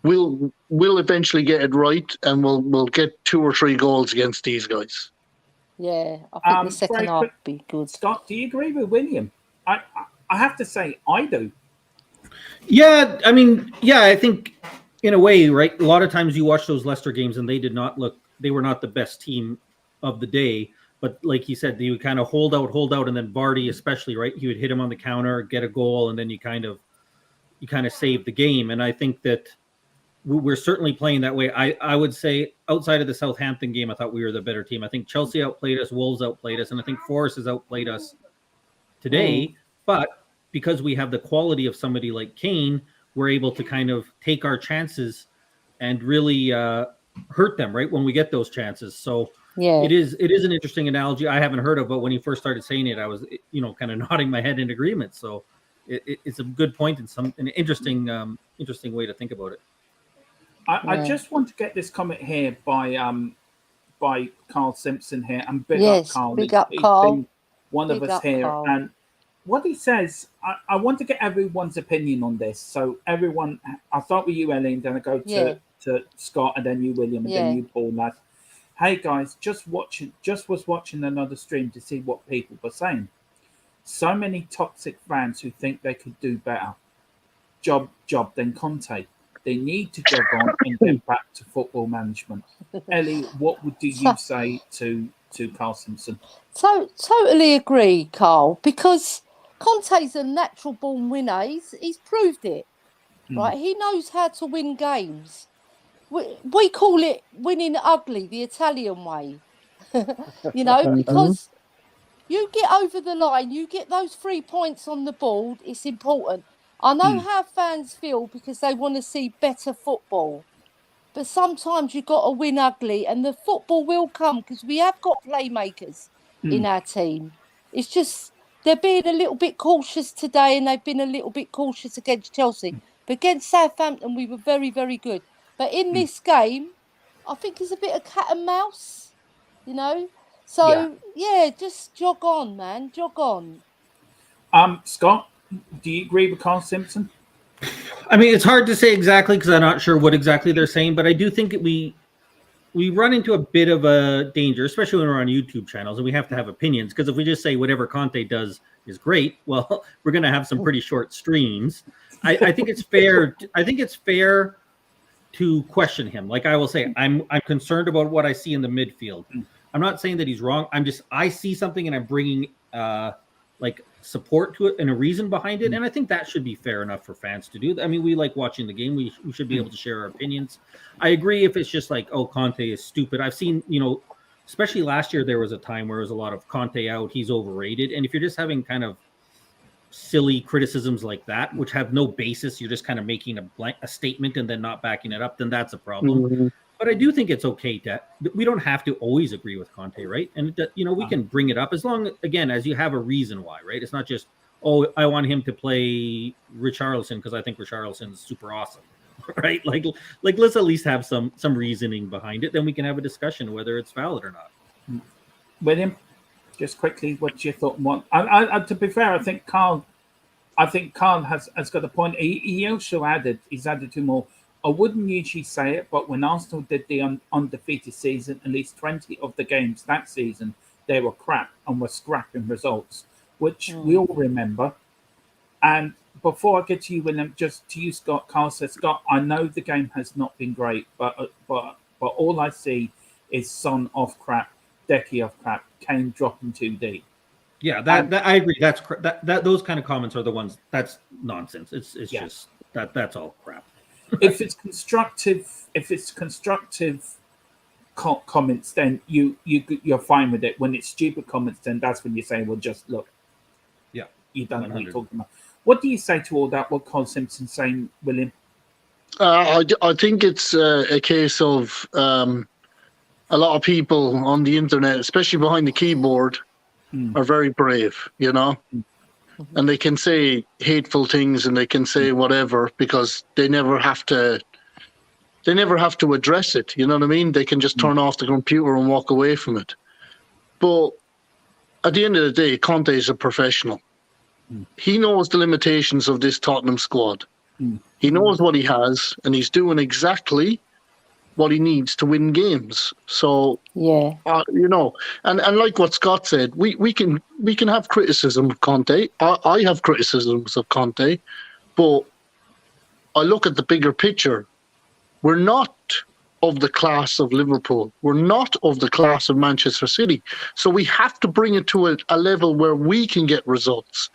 E: We'll eventually get it right, and we'll get 2 or 3 goals against these guys.
B: Yeah, I think the second half will be good.
A: Scott, do you agree with William? I have to say I do.
D: Yeah, I think in a way, right? A lot of times you watch those Leicester games and they were not the best team of the day. But like you said, they would kind of hold out, and then Vardy especially, right? He would hit him on the counter, get a goal, and then you kind of save the game. And I think that we're certainly playing that way. I would say outside of the Southampton game, I thought we were the better team. I think Chelsea outplayed us, Wolves outplayed us, and I think Forest has outplayed us today. But because we have the quality of somebody like Kane, we're able to kind of take our chances and really hurt them, right, when we get those chances. So
B: yeah,
D: it is an interesting analogy I haven't heard of, but when he first started saying it, I was kind of nodding my head in agreement. So it's a good point and an interesting way to think about it.
A: I just want to get this comment here by Carl Simpson here, and big
B: yes,
A: up Carl.
B: Big up
A: He's
B: Carl.
A: been one of
B: Big
A: us
B: up,
A: here,
B: Carl.
A: and what he says, I want to get everyone's opinion on this. So everyone, I'll start with you, Ellie, and then I go to Scott, and then you, William, and then you, Paul. Lads. Hey guys, just was watching another stream to see what people were saying. So many toxic fans who think they could do better job than Conte. They need to jog on and get back to football management. Ellie, what would you say to Carl Simpson?
B: So totally agree, Carl, because Conte's a natural born winner. He's proved it, right? He knows how to win games. We call it winning ugly, the Italian way, because you get over the line, you get those 3 points on the board. It's important. I know how fans feel because they want to see better football. But sometimes you've got to win ugly, and the football will come because we have got playmakers in our team. It's just they're being a little bit cautious today, and they've been a little bit cautious against Chelsea. But against Southampton, we were very, very good. But in this game, I think it's a bit of cat and mouse, So, just jog on, man. Jog on.
A: Scott, do you agree with Carl Simpson?
D: I mean, it's hard to say exactly because I'm not sure what exactly they're saying, but I do think we we run into a bit of a danger, especially when we're on YouTube channels and we have to have opinions. Because if we just say whatever Conte does is great, well, we're going to have some pretty short streams. I think it's fair. I think it's fair to question him. Like I will say, I'm concerned about what I see in the midfield. I'm not saying that he's wrong. I see something and I'm bringing like support to it and a reason behind it. And I think that should be fair enough for fans to do. I mean, we like watching the game. We should be able to share our opinions. I agree if it's just like, oh, Conte is stupid. I've seen, especially last year, there was a time where there was a lot of Conte out, he's overrated. And if you're just having kind of silly criticisms like that, which have no basis, you're just kind of making a statement and then not backing it up, then that's a problem. But I do think it's okay we don't have to always agree with Conte, right? And we can bring it up as long, again, as you have a reason why, right? It's not just, oh, I want him to play Richarlison because I think Richarlison is super awesome, right? Like let's at least have some reasoning behind it. Then we can have a discussion whether it's valid or not.
A: William, just quickly, what's your thought? To be fair, I think Carl has got a point. He also he's added two more. I wouldn't usually say it, but when Arsenal did the undefeated season, at least 20 of the games that season, they were crap and were scrapping results, which we all remember. And before I get to you, William, just to you, Scott, Carl says, Scott, I know the game has not been great, but all I see is Son off crap, Decky off crap, Kane dropping too deep.
D: Yeah, that I agree. That's that those kind of comments are the ones that's nonsense. It's just that's all crap.
A: if it's constructive comments, then you're fine with it. When it's stupid comments, then that's when you say, well, just look.
D: Yeah,
A: you don't know what you're talking about. What do you say to all that? What Carl Simpson's saying, William?
E: I think it's a case of a lot of people on the internet, especially behind the keyboard, are very brave, and they can say hateful things and they can say whatever because they never have to address it. You know what I mean? They can just turn off the computer and walk away from it. But at the end of the day, Conte is a professional. He knows the limitations of this Tottenham squad. He knows what he has, and he's doing exactly what he needs to win games. So, and like what Scott said, we can have criticism of Conte. I have criticisms of Conte, but I look at the bigger picture. We're not of the class of Liverpool. We're not of the class of Manchester City. So we have to bring it to a level where we can get results.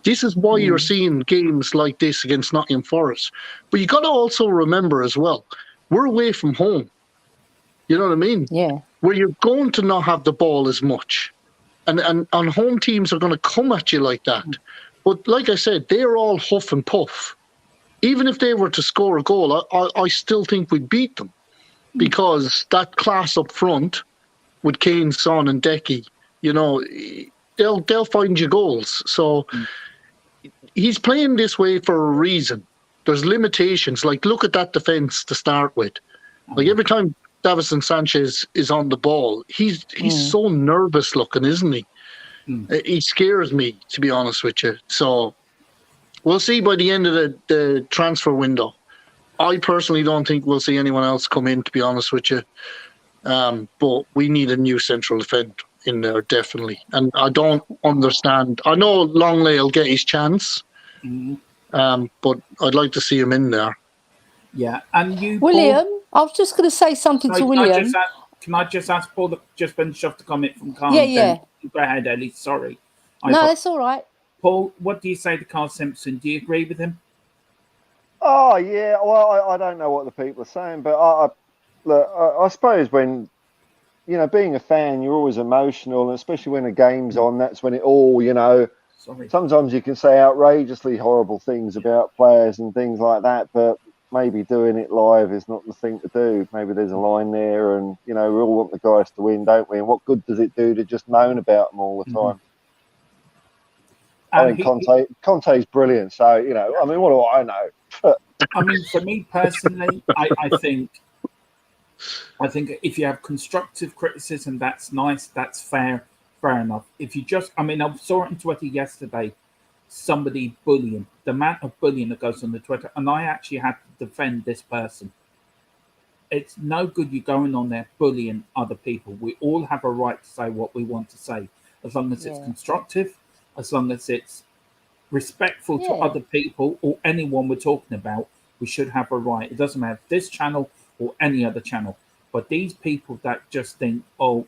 E: This is why you're seeing games like this against Nottingham Forest. But you got to also remember as well, we're away from home. You know what I mean?
B: Yeah.
E: Where you're going to not have the ball as much. And home teams are going to come at you like that. But like I said, they're all huff and puff. Even if they were to score a goal, I still think we'd beat them. Because that class up front with Kane, Son and Decky, they'll find you goals. So he's playing this way for a reason. There's limitations. Like, look at that defence to start with. Like, every time Davinson Sanchez is on the ball, he's so nervous looking, isn't he? He scares me, to be honest with you. So we'll see by the end of the transfer window. I personally don't think we'll see anyone else come in, to be honest with you. But we need a new central defender in there, definitely. And I don't understand. I know Longley will get his chance. But I'd like to see him in there.
A: Yeah, and you,
B: William,
A: Paul,
B: I was just going to say something to William.
A: Can I just ask Paul to just finish off the comment from Carl?
B: Yeah.
A: Go ahead, Ellie. Sorry.
B: That's all right.
A: Paul, what do you say to Carl Simpson? Do you agree with him?
C: Oh, yeah. Well, I don't know what the people are saying, but I suppose when, being a fan, you're always emotional, and especially when a game's on, that's when it all, sometimes you can say outrageously horrible things about players and things like that, but maybe doing it live is not the thing to do. Maybe there's a line there, and, we all want the guys to win, don't we? And what good does it do to just moan about them all the time? I think Conte's brilliant, so, what do I know?
A: For me personally, I think if you have constructive criticism, that's nice, that's fair enough. If you just, I saw it on Twitter yesterday, somebody bullying, the amount of bullying that goes on the Twitter, and I actually had to defend this person. it's no good you going on there bullying other people. We all have a right to say what we want to say, as long as it's constructive, as long as it's respectful to other people or anyone we're talking about. We should have a right. It doesn't matter this channel or any other channel. But these people that just think, oh,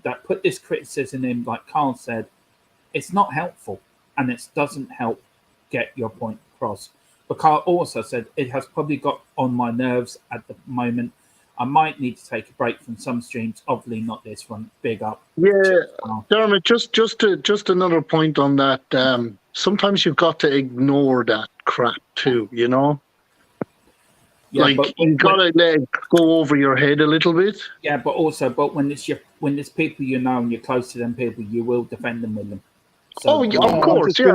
A: that put this criticism in, like Carl said, it's not helpful, and it doesn't help get your point across. But Carl also said it has probably got on my nerves at the moment. I might need to take a break from some streams. Obviously, not this one. Big up.
E: Yeah, Dermot. Just another point on that. Sometimes you've got to ignore that crap too. You know. Yeah, like you gotta let it go over your head a little bit.
A: Yeah, but when it's people you know and you're close to them people, you will defend them with them. So,
E: of course, I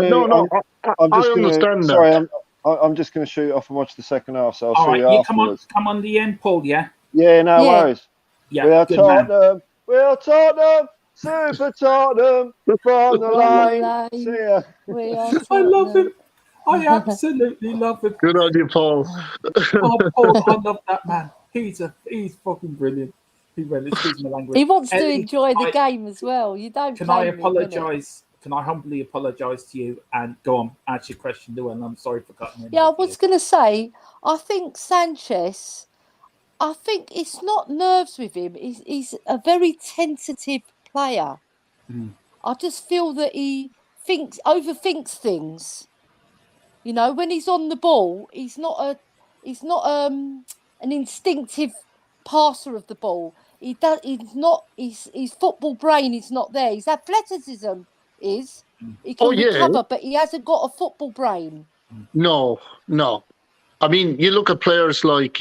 E: understand that.
C: Sorry, I'm just going to shoot off and watch the second half. So I'll see you afterwards.
A: Come on the end, Paul. Yeah.
C: Yeah, no worries.
A: Yeah,
C: we are Tottenham. We are Tottenham. Super Tottenham from the line. See ya.
A: I love it. I absolutely love it.
E: Good on you, Paul.
A: Paul, I love that man. He's fucking brilliant. Excuse my language.
B: He wants to enjoy the game as well. You don't.
A: Can I apologise? Can I humbly apologise to you and go on? Ask your question, Lou, and I'm sorry for cutting in.
B: Yeah, I was going to say, I think Sanchez. I think it's not nerves with him. He's a very tentative player. I just feel that he overthinks things. You know, when he's on the ball, he's not an instinctive passer of the ball. He's not. His football brain is not there. His athleticism is. He can recover, but he hasn't got a football brain.
E: No. I mean, you look at players like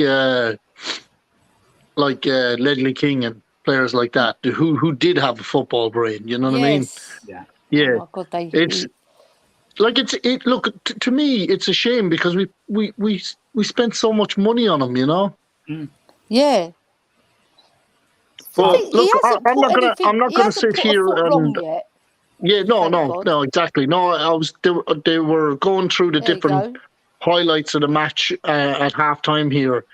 E: Ledley King and players like that who did have a football brain. You know what I mean? Yeah.
B: Oh my God,
E: Look, to me, it's a shame because we spent so much money on him, you know.
B: Yeah.
E: But look, I'm not gonna sit here and. Yeah, no, exactly. No, they were going through the different highlights of the match at halftime here,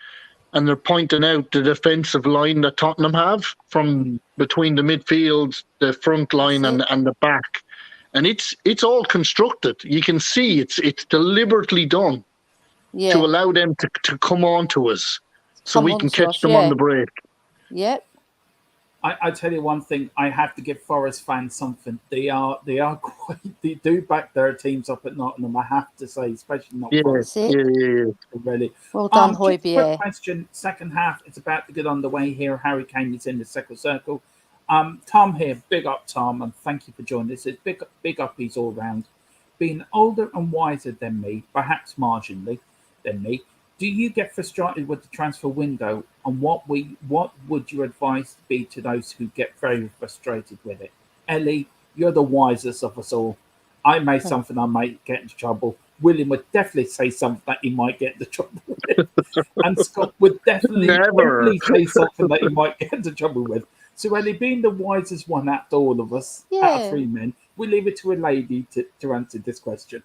E: and they're pointing out the defensive line that Tottenham have from between the midfield, the front line, and the back. And it's all constructed. You can see it's deliberately done to allow them to come on to us so we can catch them on the break.
B: Yep.
A: I tell you one thing, I have to give Forest fans something. They do back their teams up at Nottingham, I have to say, especially not Forest.
E: Yeah.
A: Really.
B: Well done, Højbjerg.
A: Quick question, second half, it's about to get underway here. Harry Kane is in the second circle. Tom here, big up Tom, and thank you for joining us. It's big up he's all round. Being older and wiser than me, perhaps marginally than me, do you get frustrated with the transfer window? And what would your advice be to those who get very frustrated with it? Ellie, you're the wisest of us all. I made something I might get into trouble. William would definitely say something that he might get into trouble with. And Scott would definitely say something that he might get into trouble with. So Ellie, being the wisest one out of all of us, out of three men, we leave it to a lady to answer this question.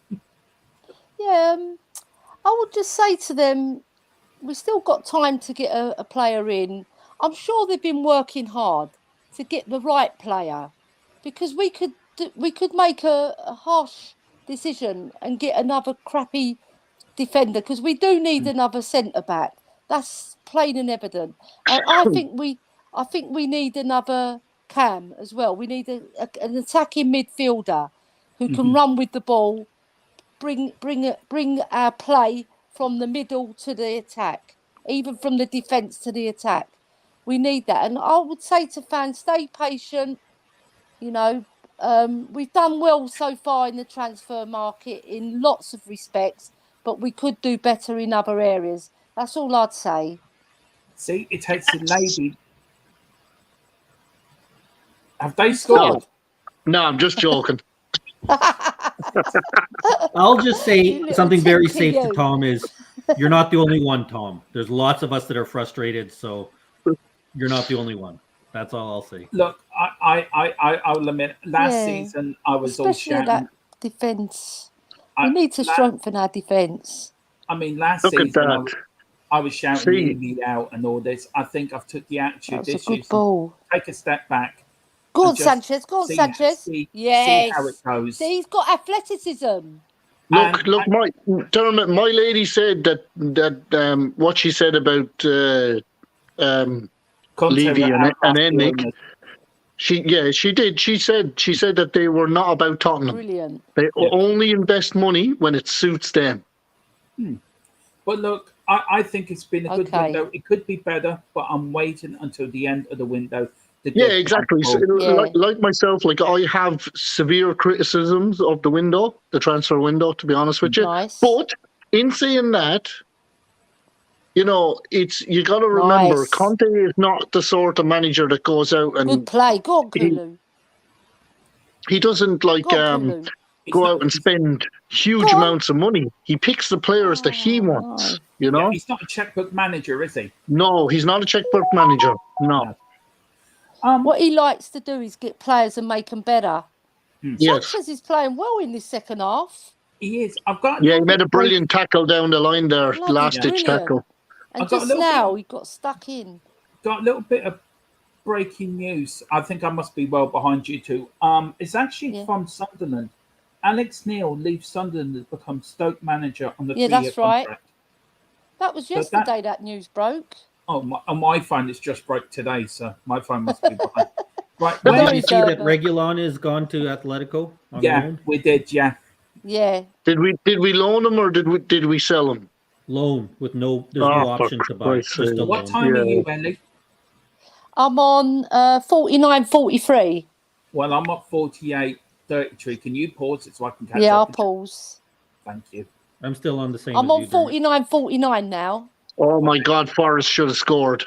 B: Yeah, I would just say to them, we've still got time to get a player in. I'm sure they've been working hard to get the right player, because we could make a harsh decision and get another crappy defender, because we do need another centre back. That's plain and evident. I think we need another Cam as well. We need an attacking midfielder who can run with the ball, bring our play from the middle to the attack, even from the defence to the attack. We need that. And I would say to fans, stay patient. You know, we've done well so far in the transfer market in lots of respects, but we could do better in other areas. That's all I'd say.
A: See, it takes a lady. Have they scored?
E: No, I'm just joking.
D: I'll just say something very safe to Tom is you're not the only one, Tom. There's lots of us that are frustrated, so you're not the only one. That's all I'll say.
A: Look, I'll admit, last season I was all shouting.
B: That defence. We need to strengthen our defence.
A: I mean, last season I was shouting Levy out and all this. I think I've took the attitude
B: That's a
A: this
B: good
A: season.
B: ball.
A: Take a step back.
B: Go on,
A: and just
B: Sanchez. Go on, Sanchez.
A: See
B: Yes.
A: how it goes.
B: See, he's got athleticism.
E: Look, my Dermot, my lady said that what she said about Levy and Ennick. She did. She said that they were not about Tottenham.
B: Brilliant.
E: They only invest money when it suits them.
A: But look, I think it's been a good window. It could be better, but I'm waiting until the end of the window.
E: Exactly. So, like myself, like I have severe criticisms of the window, the transfer window, to be honest with you.
B: Nice.
E: But in saying that, you know, you got to remember, Conte is not the sort of manager that goes out and
B: good play. Go on, Kulu.
E: He doesn't like go out and spend huge amounts of money. He picks the players that he wants.
B: Nice.
E: You know,
A: he's not a checkbook manager, is he?
E: No, he's not a checkbook manager. No.
B: What he likes to do is get players and make them better.
E: Yes.
B: Sanchez is playing well in this second half.
A: He is.
E: He made a brilliant tackle down the line there, last-ditch tackle.
B: And just now, he got stuck in.
A: Got a little bit of breaking news. I think I must be well behind you two. It's actually from Sunderland. Alex Neil leaves Sunderland to become Stoke manager on the 3-year
B: that's right.
A: contract.
B: That was yesterday that news broke.
A: Oh, my phone is just broke today, so my phone must be behind. Right.
D: Did you see that Reguilon is gone to Atletico?
A: Loan? We did. Yeah.
E: Did we loan him or did we sell him?
D: Loan with there's no option to buy. Just a
A: what time are you, Ellie?
B: I'm on 49.43.
A: Well, I'm at 48.33. Can you pause it so I can catch up?
B: Yeah, I'll pause.
A: Thank you.
D: I'm still on the same.
B: I'm on 49.49 now.
E: Oh my God, Forrest should have scored.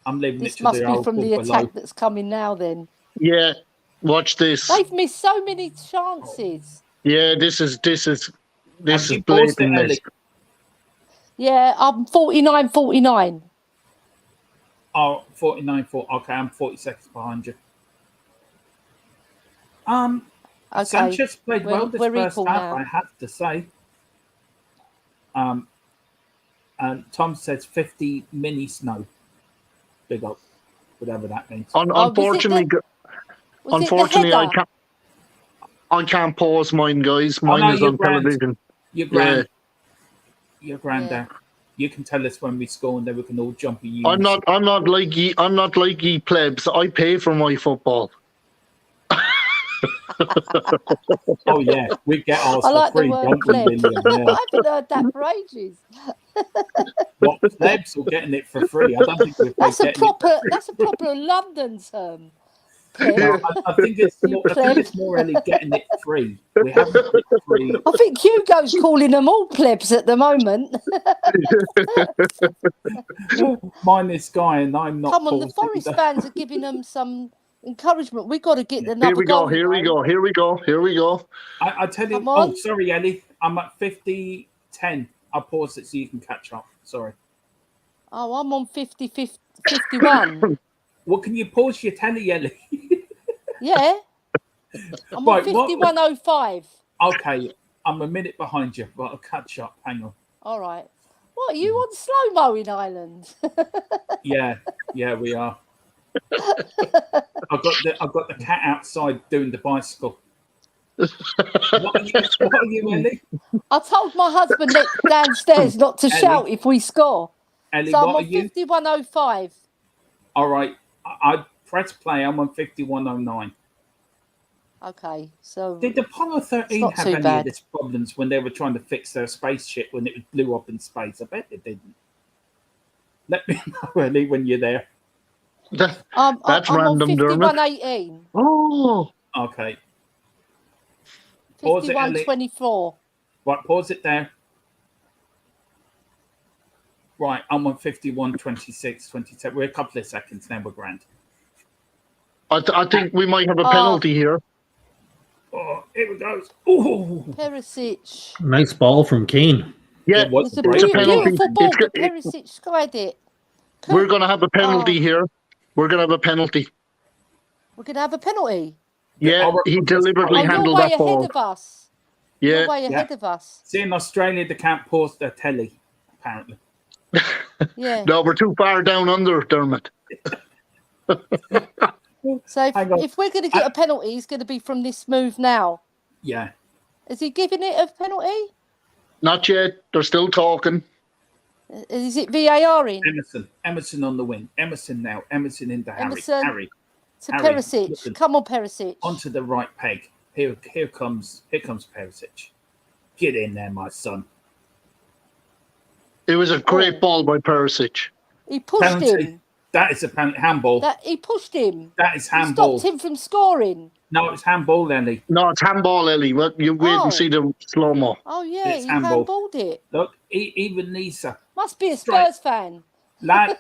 A: I'm leaving
B: this
A: it to
B: must
A: the
B: be from the attack that's coming now then.
E: Yeah, watch this.
B: They've missed so many chances.
E: Yeah, this is blatant.
B: Yeah, I'm 49.49.
A: Oh, 49.4. Okay, I'm 40 seconds behind you.
B: Okay.
A: Sanchez played well this first half,
B: now.
A: I have to say. And Tom says 50 mini snow. Big up, whatever that means.
E: Unfortunately, I can't pause mine, guys. Mine is on television.
A: You're grand. You're grand there. You can tell us when we score, and then we can all jump at you.
E: I'm not like ye plebs. I pay for my football.
A: Oh yeah, we get ours
B: for
A: free.
B: I haven't heard that for ages.
A: What plebs are getting it for free? I don't think
B: that's a proper London term.
A: No, I think it's more really getting it free. We haven't got it free.
B: I think Hugo's calling them all plebs at the moment.
A: Mine is Guy, and I'm not.
B: Come on, the Forest fans are giving them some encouragement. We've got to get the number.
E: Here we go.
A: I tell you. Oh, sorry, Ellie. I'm at 50-10. I'll pause it so you can catch up. Sorry.
B: Oh, I'm on 51.
A: Well, can you pause your telly, Ellie?
B: Yeah. I'm on 51.05.
A: Okay, I'm a minute behind you, but I'll catch up. Hang on.
B: All right. What, are you on slow-mo in Ireland?
A: Yeah, we are. I've got the cat outside doing the bicycle. What are you, Ellie?
B: I told my husband downstairs not to shout if we score.
A: Ellie,
B: so I'm on 51.05.
A: All right. I press play. I'm on 51.09.
B: Okay, so
A: did Apollo 13 have any of these problems when they were trying to fix their spaceship when it blew up in space? I bet they didn't. Let me know, Ellie, when you're there.
E: That's
B: I'm
E: random,
B: on
E: Dermot.
B: 51.18.
E: Oh,
A: okay.
B: 51.24.
A: Right, pause it there. Right, I'm on 51.26, 27. We're a couple of seconds now. We're grand.
E: I think we might have a penalty here.
A: Oh, here it goes. Oh,
B: Perisic.
D: Nice ball from Kane.
E: Yeah,
B: it was a beautiful ball, but Perisic skied it.
E: We're going to have a penalty here. We're going to have a penalty.
B: We're going to have a penalty?
E: Yeah, he deliberately handled that ball.
B: You're way ahead of us.
E: Yeah.
B: You're way ahead of us.
A: See, in Australia, they can't pause their telly. apparently.
B: Yeah.
E: No, we're too far down under, Dermot.
B: So
A: Hang on.
B: if we're going to get a penalty, it's going to be from this move now.
A: Yeah.
B: Is he giving it a penalty?
E: Not yet. They're still talking.
B: Is it VAR in?
A: Emerson on the wing. Emerson now. Emerson into Harry.
B: Emerson
A: Harry.
B: to
A: Harry,
B: Perisic.
A: listen.
B: Come on, Perisic.
A: Onto the right peg. Here comes Perisic. Get in there, my son.
E: It was a great ball by Perisic.
B: He pushed
A: Penalty.
B: him.
A: That is a handball.
B: He pushed him.
A: That is
B: He
A: handball.
B: stopped him from scoring.
A: No, it's handball, Ellie.
E: No, it's handball, Ellie. Well, you wait and see the slow-mo.
B: Oh, yeah,
A: It's
B: he
A: handball.
B: handballed it.
A: Look, even Lisa.
B: Must be a
A: Straight.
B: Spurs fan.
A: Loud,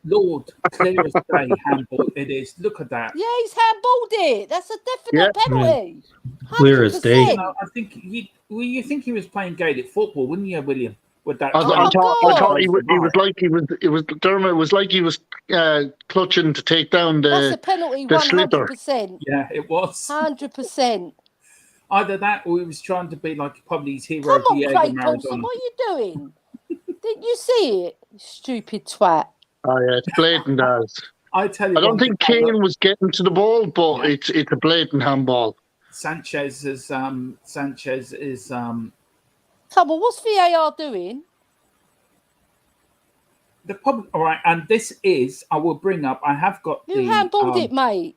A: Lord, clear as day, handball. It is. Look at that.
B: Yeah, he's handballed it. That's a definite penalty.
D: Clear as day.
B: 100%.
A: You know, I think you think he was playing Gaelic football, wouldn't you, William? With that.
E: I thought
B: God.
E: he was like he was Dermot was like he was clutching to take down
B: That's a
E: the
B: penalty,
E: slither.
B: 100%.
A: Yeah, it was.
B: 100%.
A: Either that, or he was trying to be like probably his hero,
B: Come on,
A: Diego
B: Craig Paulson,
A: Maradona.
B: what are you doing? Didn't you see it? You stupid twat.
E: Oh yeah, it's blatant as.
A: I tell you,
E: I don't
A: one
E: think
A: thing,
E: Kane was getting to the ball, but it's a blatant handball.
A: Sanchez is
B: Come on, what's VAR doing?
A: the problem. All right, and this is I will bring up. I have got
B: You handballed it, mate.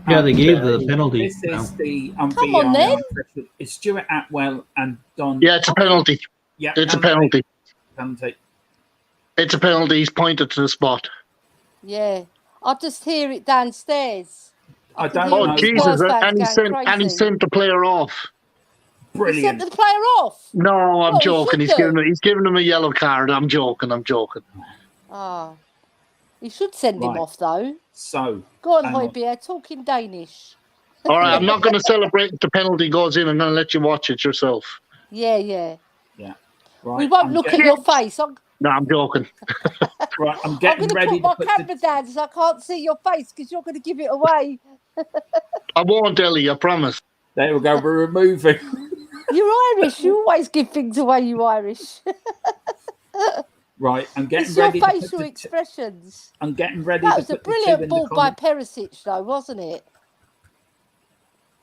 D: Yeah, they gave the penalty.
A: This is the
B: Come on, then.
A: It's Stuart Atwell and Don.
E: Yeah, it's a penalty.
A: Yeah,
E: It's a penalty.
A: Penalty.
E: It's a penalty. He's pointed to the spot.
B: Yeah. I just hear it downstairs.
A: I
B: can
A: don't
B: hear
E: Oh
A: know.
B: the
E: Jesus!
B: Spurs fans
E: And he
B: going
E: sent
B: crazy.
E: the player off.
B: He
A: Brilliant.
B: sent the player off.
E: No, I'm
B: Well, he
E: joking. He's
B: should do.
E: giving him a yellow card. I'm joking.
B: Ah. He should send him
A: Right.
B: off, though.
A: So
B: Go on,
A: hang on.
B: Højbjerg, talking Danish.
E: All right, I'm not going to celebrate if the penalty goes in. I'm going to let you watch it yourself.
B: Yeah, yeah.
A: right,
B: We won't
A: I'm
B: look at
A: getting-
B: your face. I'm
E: No, I'm joking.
A: Right, I'm
B: going
A: getting
B: to
A: ready
B: put my
A: to put
B: camera down so I can't see your face because you're going to give it away.
E: I won't, Ellie. I promise.
A: There we go. We're removing.
B: You're Irish. You always give things away, you Irish.
A: Right, I'm getting
B: It's your
A: ready. to put
B: facial
A: the
B: expressions.
A: I'm getting ready.
B: That
A: to
B: was a
A: put the two
B: brilliant
A: in
B: ball
A: the
B: by
A: comment.
B: Perisic, though, wasn't it?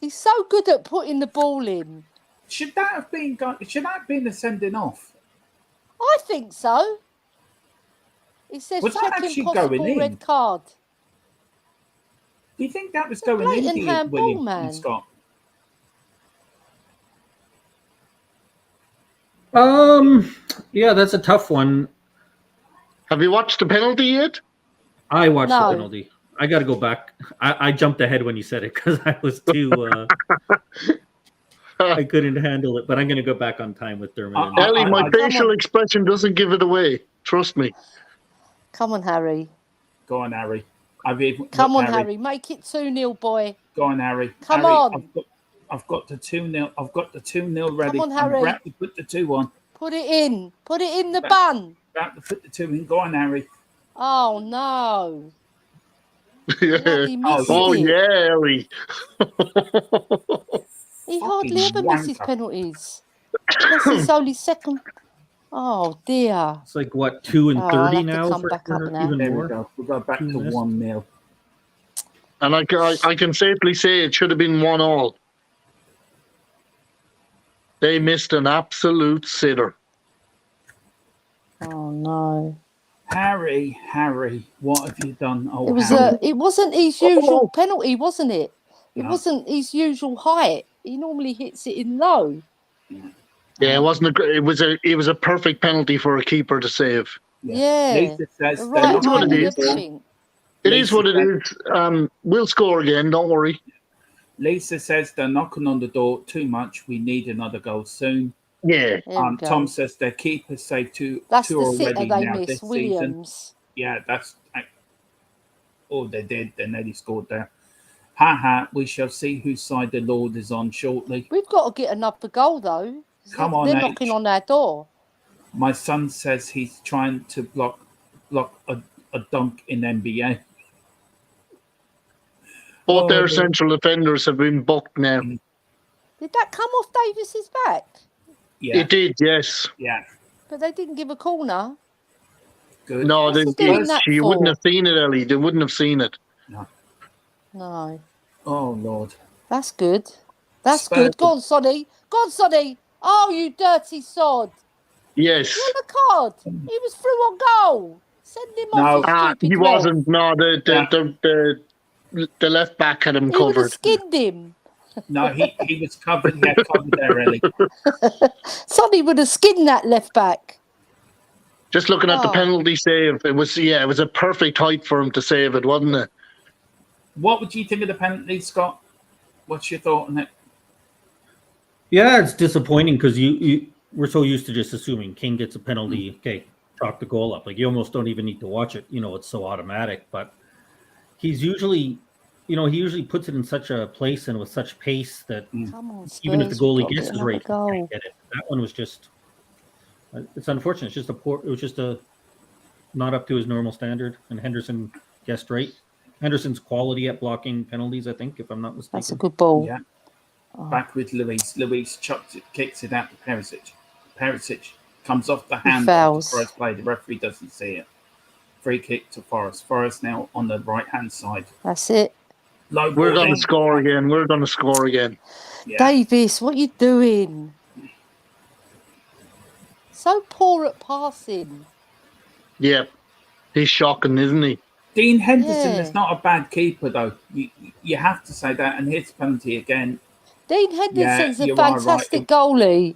B: He's so good at putting the ball in.
A: Should that have been a sending off?
B: I think so. It says
A: Was that
B: checking
A: actually
B: possible
A: going in?
B: red card.
A: Do you think that was
B: It's a
A: going in,
B: blatant
A: here,
B: handball,
A: William
B: man.
A: and Scott?
D: Yeah, that's a tough one.
E: Have you watched the penalty yet?
D: I watched
B: No.
D: the penalty. I got to go back. I jumped ahead when you said it because I was too. I couldn't handle it, but I'm going to go back on time with Dermot. and-
E: Ellie, my
A: I-
E: facial expression doesn't give it away. Trust me.
B: Come on, Harry.
A: Go on, Harry.
B: Come on, Harry. Make it 2-0, boy.
A: Go on, Harry.
B: Come
A: Harry,
B: on.
A: I've got the 2-0. I've got the 2-0 ready.
B: on, Harry.
A: I'm about to put the 2 on.
B: Put it in. Put it in the bun.
A: About to put the 2 in. Go on, Harry.
B: Oh, no.
E: Yeah.
B: Bloody missed
E: Oh
B: it.
E: yeah, Ellie.
B: He hardly ever
A: Fucking
B: misses
A: wanker.
B: penalties. That's his only second. Oh, dear.
D: It's like what 2 and
B: Oh, I'll
D: 30
B: have to
D: now,
B: come back up now.
D: even
A: There we
D: more.
A: go. We'll go back to
D: 2 minutes.
A: 1-0.
E: And I can safely say it should have been 1-1. They missed an absolute sitter.
B: Oh, no.
A: Harry, what have you done? Oh,
B: It was
A: Harry.
B: it wasn't his usual penalty, wasn't it? It
A: No.
B: wasn't his usual height. He normally hits it in low.
E: Yeah, it wasn't it was a perfect penalty for a keeper to save.
B: Yeah.
A: Lisa says
B: The
A: they're
B: right
A: not
E: what
B: height
E: it
B: and
E: is.
B: everything.
E: It is what it is. We'll score again, don't worry.
A: Lisa says they're knocking on the door too much. We need another goal soon.
E: Yeah.
B: There we go.
A: Tom says their keeper saved two
B: That's
A: two
B: the sitter
A: already
B: they
A: now
B: miss,
A: this season.
B: Williams.
A: Yeah, that's. Oh, they did. They nearly scored there. Ha. We shall see whose side the Lord is on shortly.
B: We've got to get another goal, though.
A: Come on,
B: They're
A: H.
B: knocking on our door.
A: My son says he's trying to block a dunk in NBA.
E: Both their central defenders have been booked now.
B: Did that come off Davis's back?
A: Yeah,
E: It did, yes.
A: yeah,
B: But they didn't give a corner.
A: good.
E: No,
B: What's he doing that
E: you
B: for?
E: wouldn't have seen it, Ellie. They wouldn't have seen it.
A: No.
B: No.
A: Oh Lord.
B: That's good. That's
A: Spurs.
B: good. Go on, Sonny. Go on, Sonny. Oh, you dirty sod.
E: Yes.
B: Yellow card. He was through on goal. Send him off,
A: No.
B: you stupid
E: He
B: ref.
E: wasn't. No, the left back had him
B: He would have
E: covered.
B: skinned him.
A: No, he was covered. He had covered there, Ellie.
B: Sonny would have skinned that left back.
E: Just looking at the
B: Oh.
E: penalty save, it was a perfect height for him to save it, wasn't it?
A: What would you think of the penalty, Scott? What's your thought on it?
D: Yeah, it's disappointing because we're so used to just assuming King gets a penalty. Okay, chalk the goal up. Like you almost don't even need to watch it. You know, it's so automatic. But he's usually, he usually puts it in such a place and with such pace that
B: Come on,
D: even if the
B: Spurs, we've
D: goalie
B: got to
D: gets
B: get
D: his
B: another
D: right, he
B: goal.
D: can't get it. That one was just. It's unfortunate. It's just it was just not up to his normal standard. And Henderson guessed right. Henderson's quality at blocking penalties, I think, if I'm not mistaken.
B: That's a good ball.
A: Yeah. Back with Luis. Luis kicks it out to Perisic. Perisic comes off the hand of the Forest play. The referee doesn't see it. Free kick to Forest. Forest now on the right-hand side.
B: That's it.
E: We're going to score again. We're going to score again.
A: Yeah.
B: Davis, what are you doing? So poor at passing.
E: Yeah. He's shocking, isn't he?
A: Dean Henderson is not a bad keeper, though. You have to say that. And his penalty again.
B: Dean Henderson's a fantastic goalie.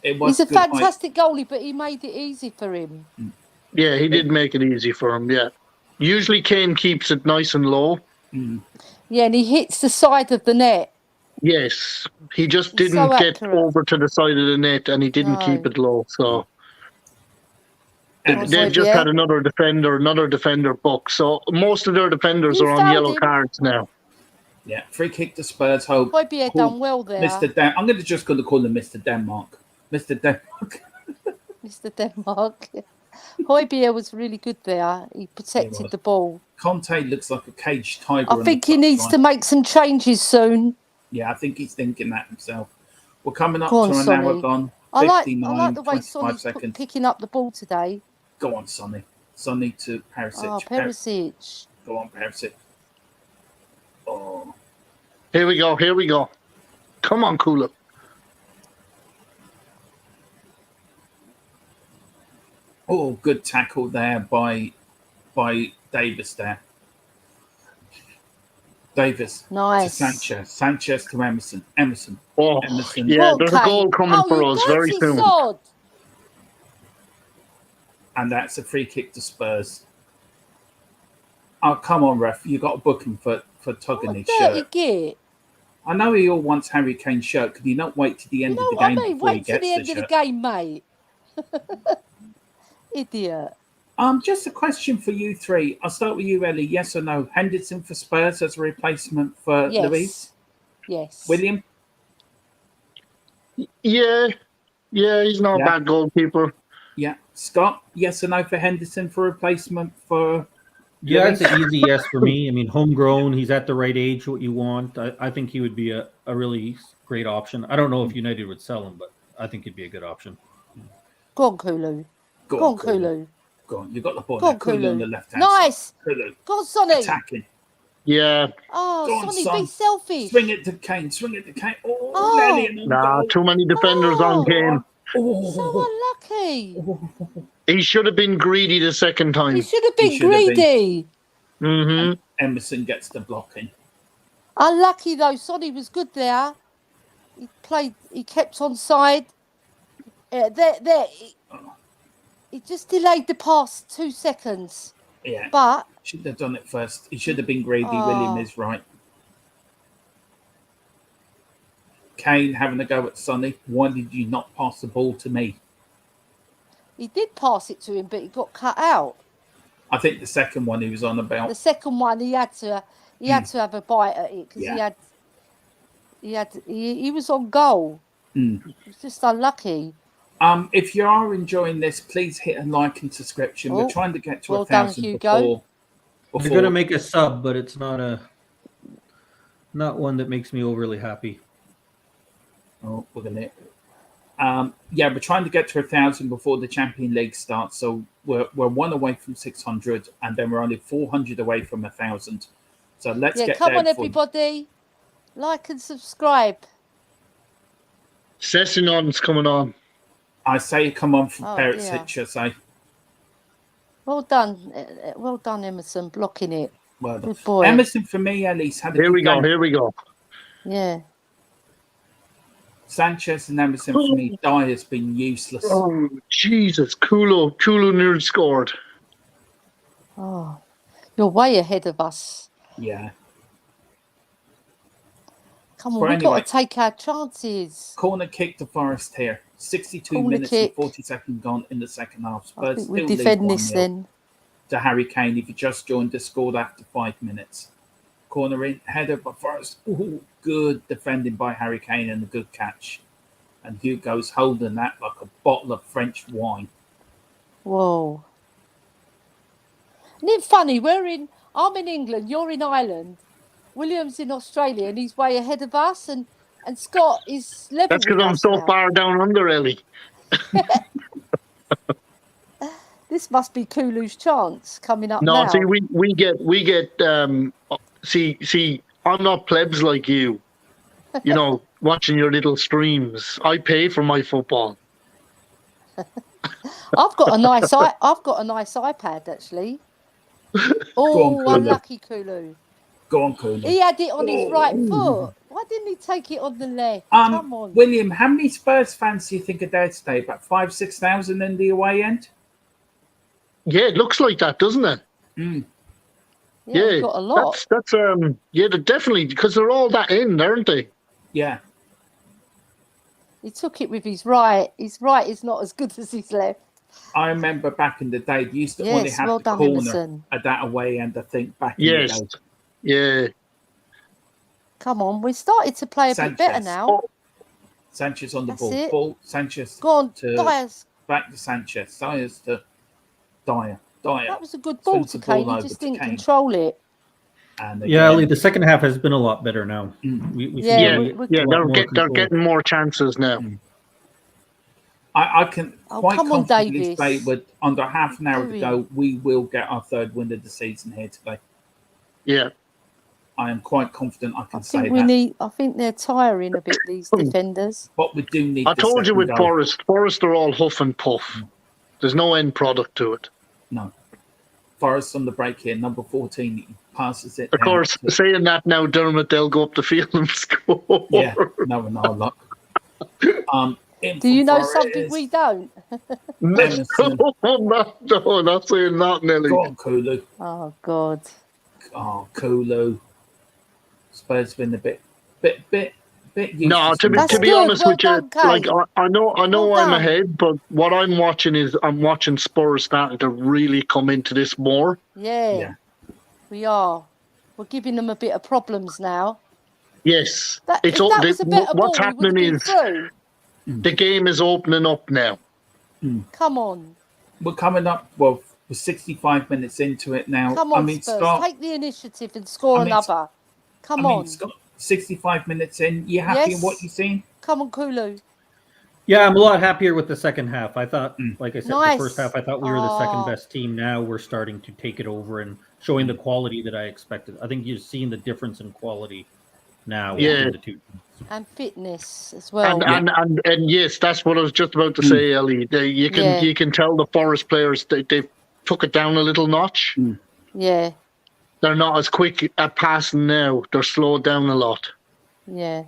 B: He's a fantastic goalie, but he made it easy for him.
E: Yeah, he did make it easy for him, yeah. Usually Kane keeps it nice and low.
B: Yeah, and he hits the side of the net.
E: Yes. He just didn't get over to the side of the net and he didn't keep it low, so... They've just had another defender book. So most of their defenders are on yellow cards now.
A: Yeah, free kick to Spurs. Hope
B: Højbjerg done well there.
A: I'm just going to call him Mr. Denmark. Mr. Denmark.
B: Mr. Denmark. Højbjerg was really good there. He protected the ball.
A: Conte looks like a caged tiger.
B: I think he needs to make some changes soon.
A: Yeah, I think he's thinking that himself. We're coming up to an hour gone. 59,
B: I like the way
A: 25
B: Sonny's
A: seconds.
B: picking up the ball today.
A: Go on, Sonny. Sonny to Perisic.
B: Oh, Perisic.
A: Go on, Perisic. Oh.
E: Here we go. Come on, Kula.
A: Oh, good tackle there by Davis there. Davis to Sanchez. Sanchez to Emerson. Emerson.
E: Yeah, there's a goal coming for us very soon.
B: Sod.
A: And that's a free kick to Spurs. Oh, come on, ref. You got to book him for tugging his shirt.
B: Git.
A: I know he all wants Harry Kane's shirt. Could he not wait to the end of the game before he gets the shirt?
B: Wait till the end of the game, mate. Idiot.
A: Just a question for you three. I'll start with you, Ellie. Yes or no? Henderson for Spurs as a replacement for Luis?
B: Yes.
A: William?
E: Yeah, he's not a bad goalkeeper.
A: Yeah. Scott, yes or no for Henderson for replacement for
D: Yeah, it's an easy yes for me. I mean, homegrown, he's at the right age, what you want. I think he would be a really great option. I don't know if United would sell him, but I think he'd be a good option.
B: Go on, Kulu. Go on, Kulu.
A: Go on, you got the ball.
B: Go on,
A: Kulu on the left hand
B: nice.
A: side. Kulu.
B: Go on, Sonny.
A: Attacking.
E: Yeah.
B: Oh, Sonny, be selfish.
A: Swing it to Kane. Oh.
E: Nah, too many defenders on Kane.
B: So unlucky.
E: He should have been greedy the second time.
B: He should have been greedy.
E: Mm-hmm.
A: Emerson gets the blocking.
B: Unlucky though. Sonny was good there. He kept on side. He just delayed the pass 2 seconds.
A: Yeah.
B: But
A: should have done it first. He should have been greedy. William is right. Kane having a go at Sonny. Why did you not pass the ball to me?
B: He did pass it to him, but he got cut out.
A: I think the second one he was on about.
B: The second one he had to have a bite at it because he was on goal. He was just unlucky.
A: If you are enjoying this, please hit a like and subscription. We're trying to get to 1,000 before.
D: We're going to make a sub, but it's not one that makes me overly happy.
A: Oh, we're going to. Yeah, we're trying to get to 1,000 before the Champion League starts. So we're one away from 600, and then we're only 400 away from 1,000. So let's get
B: come
A: there
B: on, everybody. Like and subscribe.
E: Sessionon's coming on.
A: I say come on for
B: dear.
A: Perisic, I say.
B: Well done. Well done, Emerson, blocking it.
A: Well done.
B: Good boy.
A: Emerson, for me, at least, had a
E: Here we go.
A: game.
E: Here we go.
B: Yeah.
A: Sanchez and Emerson, for me, Dyer's been useless.
E: Oh, Jesus. Kulo nearly scored.
B: Oh, you're way ahead of us.
A: Yeah.
B: Come on,
A: But
B: we've
A: anyway,
B: got to take our chances.
A: Corner kick to Forest here. 62
B: Corner
A: minutes
B: kick.
A: and 40 seconds gone in the second half.
B: I
A: Spurs
B: think we
A: still
B: defend
A: lead
B: this
A: 1-0
B: then.
A: to Harry Kane. If you just joined, scored after 5 minutes. Corner in, header by Forest. Ooh, good defending by Harry Kane and a good catch. And Hugo's holding that like a bottle of French wine.
B: Whoa. Isn't it funny? I'm in England, you're in Ireland. William's in Australia and he's way ahead of us, and Scott is level
E: That's
B: with
E: because I'm
B: us
E: so
B: now.
E: far down under, Ellie.
B: This must be Kulu's chance coming up
E: No,
B: now.
E: see, we get see, I'm not plebs like you. You know, watching your little streams. I pay for my football.
B: I've got a nice iPad actually. Oh,
A: Kulu.
B: unlucky Kulu.
A: Go on, Kulu.
B: He had it on his right foot. Why didn't he take it on the left? Come on.
A: William, how many Spurs fans do you think are there today? About 5,000-6,000 in the away end?
E: Yeah, it looks like that, doesn't it?
A: Mm.
B: Yeah, we've got a lot.
E: That's yeah, they're definitely, because they're all that in, aren't they?
A: Yeah.
B: He took it with his right. His right is not as good as his left.
A: I remember back in the day, they used to
B: Yes,
A: only have
B: well
A: the
B: done,
A: corner
B: Emerson.
A: at that away end, I think, back in
E: Yes.
A: the day.
E: Yeah.
B: Come on, we started to play a bit better
A: Sanchez.
B: now.
A: Sanchez on the
B: That's
A: ball.
B: it.
A: Ball. Sanchez
B: Go on,
A: to
B: Dyers.
A: back to Sanchez. Dyers to Dyer.
B: That was a good ball
A: Spins
B: to
A: the ball
B: Kane. He
A: over
B: just
A: to
B: didn't
A: Kane.
B: control it.
A: And
D: Yeah,
A: again,
D: Ali, the second half has been a lot better now. We
B: Yeah,
D: see
B: we're-
D: a lot more
E: They're
D: control.
E: getting more chances now.
A: I can quite
B: come on,
A: confidently
B: Davis.
A: say with under half an hour to
B: Doing.
A: go, we will get our third win of the season here today.
E: Yeah.
A: I am quite confident I can
B: I
A: say
B: think
A: that.
B: I think they're tiring a bit, these defenders.
A: But we do need
E: I
A: the
E: told you
A: second
E: with
A: goal.
E: Forest are all huff and puff. There's no end product to it.
A: No. Forest on the break here, number 14, he passes it
E: Of
A: down
E: course,
A: to-
E: saying that now, Dermot, they'll go up the field and score.
A: Yeah, no luck.
B: Do you know something we don't?
E: No,
A: Emerson.
E: no, not saying that, Nelly.
A: Go on, Kulu.
B: Oh God.
A: Oh, Kulu. Spurs been a bit useless.
E: No, to
B: That's
E: be
B: good.
E: honest
B: Well
E: with you,
B: done, Kane.
E: like I know
B: Well
E: I'm
B: done.
E: ahead, but what I'm watching is Spurs starting to really come into this more.
B: Yeah, we are. We're giving them a bit of problems now.
E: Yes,
B: If that was a better
E: what's
B: ball, we would have
E: happening
B: been
E: is
B: through.
E: the game is opening up now.
B: Come on.
A: We're coming up, well, we're 65 minutes into it now.
B: Come on,
A: I mean,
B: Spurs.
A: Scott,
B: Take the initiative and score another. Come on.
A: Scott, 65 minutes in, you happy in what you've seen?
B: Come on, Kulu.
D: Yeah, I'm a lot happier with the second half. I thought, like I said,
B: Nice.
D: the first half, I thought we were the second best team. Now we're starting to take it over and showing the quality that I expected. I think you're seeing the difference in quality now between the two.
B: And fitness as well.
E: And yes, that's what I was just about to say, Ellie. You can tell the Forest players they took it down a little notch.
B: Yeah.
E: They're not as quick at passing now. They're slowed down a lot.
B: Yeah.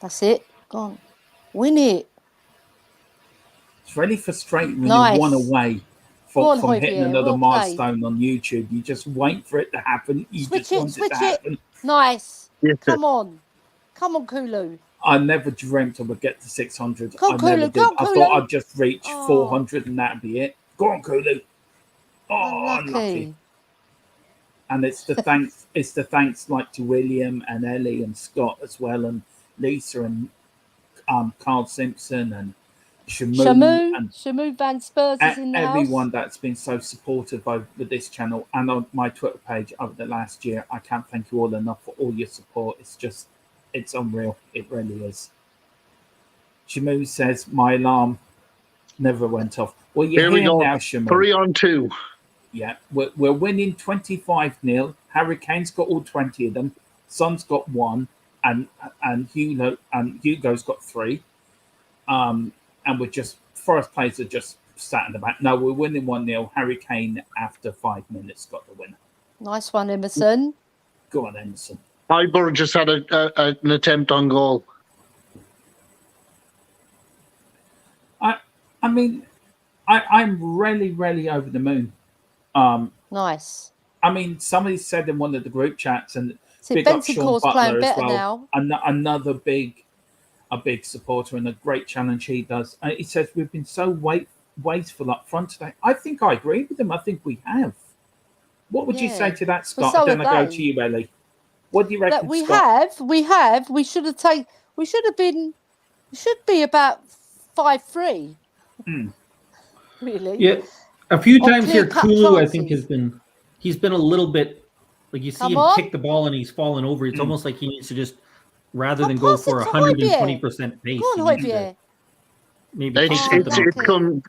B: That's it. Go on. Win it.
A: It's really frustrating when
B: Nice.
A: you're one away
B: Go on,
A: from hitting
B: Javier.
A: another
B: Well
A: milestone on YouTube. You just wait for it to happen. You
B: Switch
A: just want it to happen.
B: Nice.
E: Yes,
B: Come on. Come on, Kulu.
A: I never dreamt I would get to 600.
B: Go on,
A: I
B: Kulu,
A: never
B: go
A: did.
B: on,
A: I
B: Kulu.
A: thought I'd just reach
B: Oh.
A: 400 and that'd be it. Go on, Kulu. Oh, unlucky. And it's the thanks like to William and Ellie and Scott as well, and Lisa and Carl Simpson and
B: Shamu Van Spurs is in the
A: everyone
B: house.
A: that's been so supportive over this channel and on my Twitter page over the last year. I can't thank you all enough for all your support. It's unreal. It really is. Shamu says my alarm never went off. Well, you're
E: Here we
A: here
E: go.
A: now, Shamu.
E: 3-on-2.
A: Yeah, we're winning 25-0. Harry Kane's got all 20 of them. Son's got 1, and Hugo's got 3. And we're just Forest players are just sat in the back. No, we're winning 1-0. Harry Kane after 5 minutes got the winner.
B: Nice one, Emerson.
A: Go on, Emerson.
E: Highbury just had an attempt on goal.
A: I mean, I'm really over the moon.
B: Nice.
A: I mean, somebody said in one of the group chats, and
B: See, Bensoncourt's playing better now.
A: Another big supporter and a great challenge he does. He says we've been so wasteful up front today. I think I agree with him. I think we have. What would you say to that, Scott?
B: So
A: then I go to you, Ellie. What do you reckon?
B: We
A: Scott?
B: have. We should be about 5-3. Really?
D: Yeah. A few
B: Or
D: times here,
B: clear-cut
D: Kulu, I
B: chances.
D: think, he's been a little bit, like you see
B: Come
D: him
B: on.
D: kick the ball and he's fallen over. It's almost like he needs to just, rather than
B: Pass
D: go for
B: it to
D: 120% pace,
B: Go on,
D: he needs to
B: Javier.
D: maybe take something.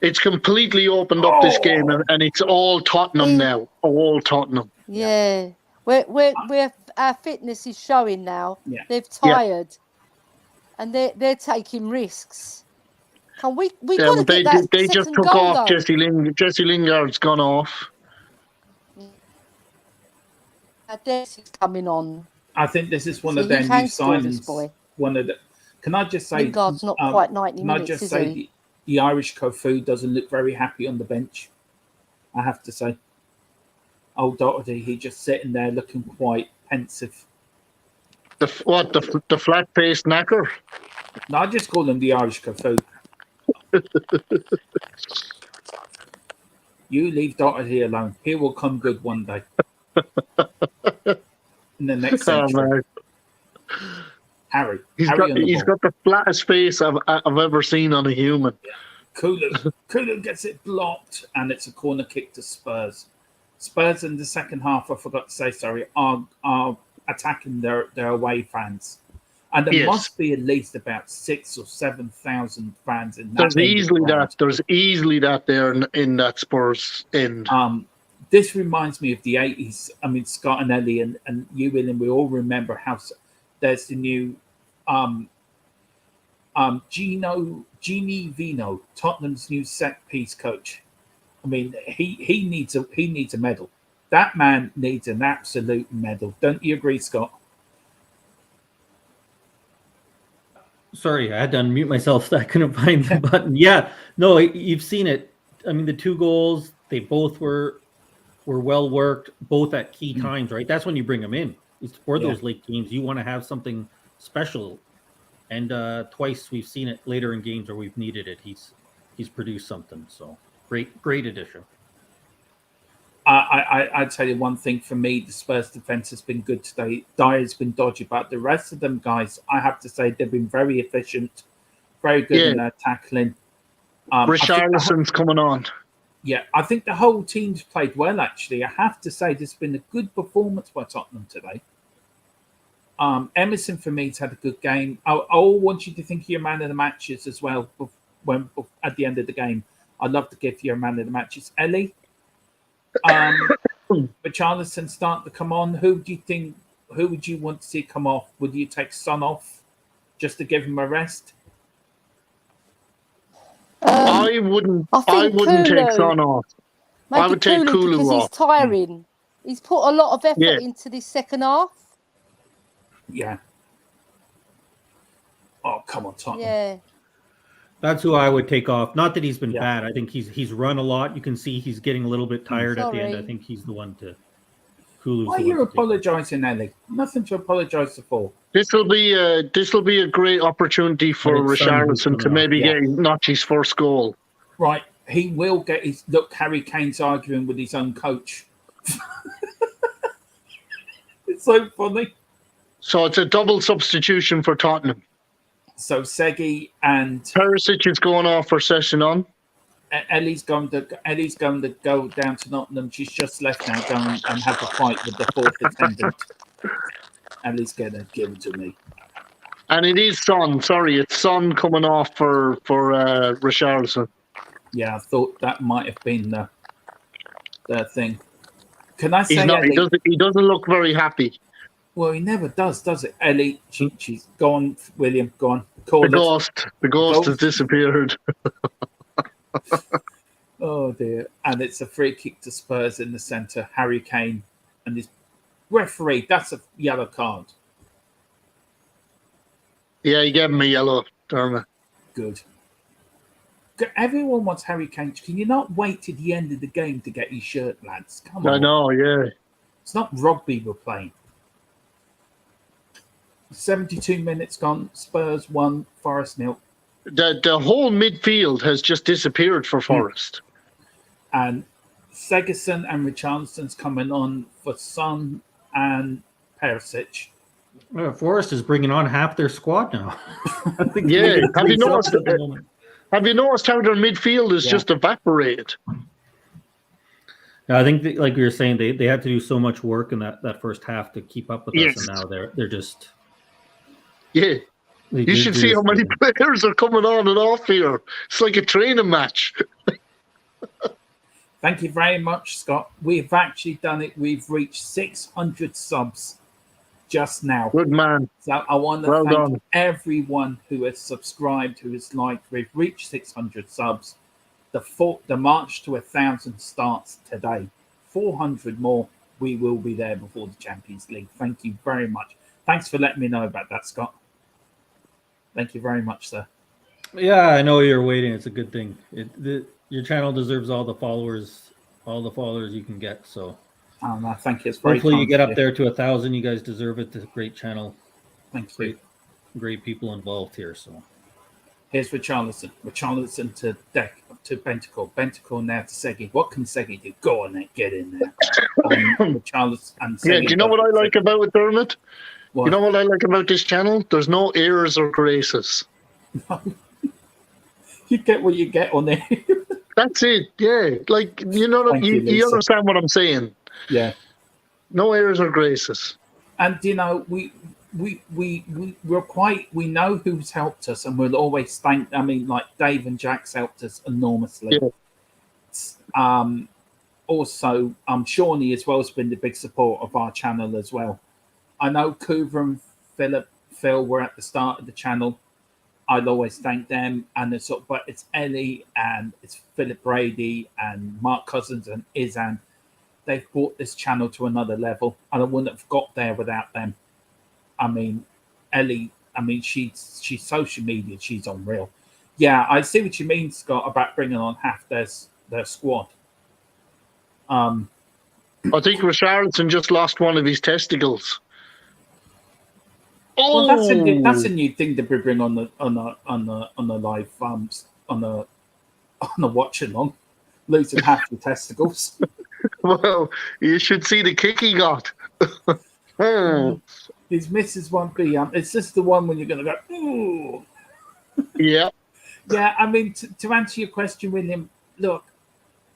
E: It's completely opened up this game, and it's all Tottenham now. All Tottenham.
B: Yeah. We're our fitness is showing now.
A: Yeah.
B: They've tired. And they're taking risks. Can we got to get that
E: they just
B: second
E: took
B: goal,
E: off
B: though.
E: Jesse Lingard's gone off.
B: This is coming on.
A: I think this is one
B: See,
A: of their
B: he
A: new
B: can score, this
A: signings.
B: boy.
A: One of the. Can I just say?
B: Lingard's not quite 90
A: can I
B: minutes,
A: just
B: is
A: say
B: he?
A: the Irish Kofu doesn't look very happy on the bench. I have to say. Old Doherty, he just sitting there looking quite pensive.
E: The flat-faced knacker?
A: No, I just call him the Irish Kofu. You leave Doherty alone. He will come good one day. In the next century. Harry.
E: He's got the flattest face I've ever seen on a human.
A: Yeah. Kulu gets it blocked, and it's a corner kick to Spurs. Spurs in the second half, I forgot to say, sorry, are attacking their away fans. And there must be at least about 6,000 or 7,000 fans in that.
E: There's easily that there in that Spurs end.
A: This reminds me of the 80s. I mean, Scott and Ellie and you, William, we all remember how there's the new Gini Vino, Tottenham's new set piece coach. I mean, he needs a medal. That man needs an absolute medal. Don't you agree, Scott?
D: Sorry, I had to unmute myself so I couldn't find the button. Yeah, no, you've seen it. I mean, the 2 goals, they both were well worked, both at key times, right? That's when you bring them in. It's for those late games. You want to have something special. And twice we've seen it later in games where we've needed it. He's produced something. So great addition.
A: I'd tell you one thing for me, the Spurs defense has been good today. Dyer's been dodgy, but the rest of them guys, I have to say, they've been very efficient, very good in their tackling.
E: Richarlison's coming on.
A: Yeah, I think the whole team's played well, actually. I have to say, this has been a good performance by Tottenham today. Emerson, for me, has had a good game. I want you to think of your man of the matches as well at the end of the game. I'd love to give you a man of the matches. Ellie? Richarlison start to come on. Who would you want to see come off? Would you take Son off just to give him a rest?
E: I wouldn't take Son off. I would take Kulu
B: because
E: off.
B: He's tiring. He's put a lot of effort into this second half.
A: Yeah. Oh, come on, Tottenham.
B: Yeah.
D: That's who I would take off. Not that he's been bad. I think he's run a lot. You can see he's getting a little bit tired at the end. I think he's the one to. Kulu's
A: Why are you apologising, Ellie? Nothing to apologise for.
E: This will be a great opportunity for Richarlison to maybe get Notch's first goal.
A: Right, he will get his. Look, Harry Kane's arguing with his own coach. It's so funny.
E: So it's a double substitution for Tottenham.
A: So Segi and
E: Perisic is going off for session on.
A: Ellie's going to go down to Nottingham. She's just left now, going and have a fight with the 4th attendant. Ellie's going to give it to me.
E: And it is Son. Sorry, it's Son coming off for Richarlison.
A: Yeah, I thought that might have been the thing. Can I say
E: He's not.
A: Ellie?
E: He doesn't look very happy.
A: Well, he never does it? Ellie, she's gone. William, go on. Call
E: The ghost has disappeared.
A: Oh dear! And it's a free kick to Spurs in the centre. Harry Kane and his referee. That's a yellow card.
E: Yeah, he gave him a yellow, Dermot.
A: Good. Everyone wants Harry Kane. Can you not wait to the end of the game to get your shirt, lads? Come on.
E: I know, yeah.
A: It's not rugby we're playing. 72 minutes gone. Spurs 1, Forest 0.
E: The whole midfield has just disappeared for Forest.
A: And Segerson and Richarlison's coming on for Son and Perisic.
D: Forest is bringing on half their squad now.
E: Yeah, have you noticed how their midfield is just evaporated?
D: I think, like we were saying, they had to do so much work in that first half to keep up with us, and now they're just.
E: Yeah, you should see how many players are coming on and off here. It's like a training match.
A: Thank you very much, Scott. We've actually done it. We've reached 600 subs just now.
E: Good man.
A: So I want to thank everyone who has subscribed, who has liked. We've reached 600 subs. The march to 1,000 starts today. 400 more. We will be there before the Champions League. Thank you very much. Thanks for letting me know about that, Scott. Thank you very much, sir.
D: Yeah, I know you're waiting. It's a good thing. Your channel deserves all the followers you can get. So,
A: I thank you. It's very
D: hopefully you get up there to 1,000. You guys deserve it. It's a great channel.
A: Thank you.
D: Great people involved here. So,
A: here's Richarlison. Richarlison to Bentancur. Bentancur now to Segi. What can Segi do? Go on, get in there. Richarlison and Segi.
E: Yeah, do you know what I like about it, Dermot?
A: What?
E: You know what I like about this channel? There's no errors or graces.
A: You get what you get on there.
E: That's it. Yeah, like you understand what I'm saying.
A: Yeah.
E: No errors or graces.
A: And we know who's helped us, and we'll always thank. I mean, like Dave and Jack's helped us enormously. Yeah. Also, Shawnee as well has been the big support of our channel as well. I know Coover and Phil were at the start of the channel. I'd always thank them, but it's Ellie and it's Philip Brady and Mark Cousins and Izan. They've brought this channel to another level, and I wouldn't have got there without them. I mean, Ellie. I mean, she's social media. She's unreal. Yeah, I see what you mean, Scott, about bringing on half their squad.
E: I think Richarlison just lost one of his testicles.
A: Well, that's a new thing to bring on the live on the watch along, losing half the testicles.
E: Well, you should see the kick he got.
A: His misses won't be. It's just the one when you're going to go. Ooh.
E: Yeah.
A: Yeah. I mean, to answer your question, William, look,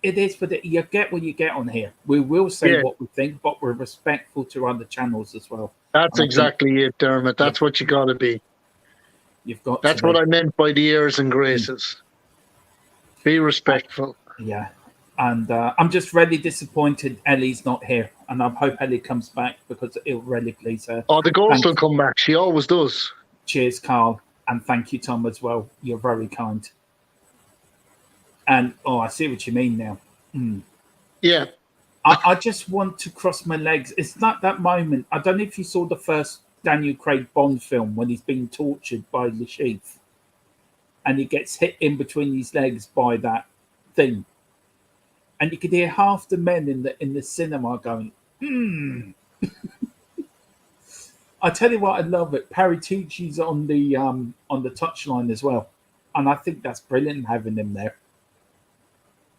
A: it is you get what you get on here. We will say what we think, but we're respectful to other channels as well.
E: That's exactly it, Dermot. That's what you got to be. That's what I meant by the airs and graces. Be respectful.
A: Yeah. And I'm just really disappointed Ellie's not here. And I hope Ellie comes back because it'll really please her.
E: Oh, the ghost will come back. She always does.
A: Cheers, Carl. And thank you, Tom, as well. You're very kind. And, I see what you mean now.
E: Yeah.
A: I just want to cross my legs. It's not that moment. I don't know if you saw the first Daniel Craig Bond film when he's being tortured by the chief. And he gets hit in between his legs by that thing. And you could hear half the men in the cinema going, I tell you what, I love it. Paratici's on the touchline as well. And I think that's brilliant having him there.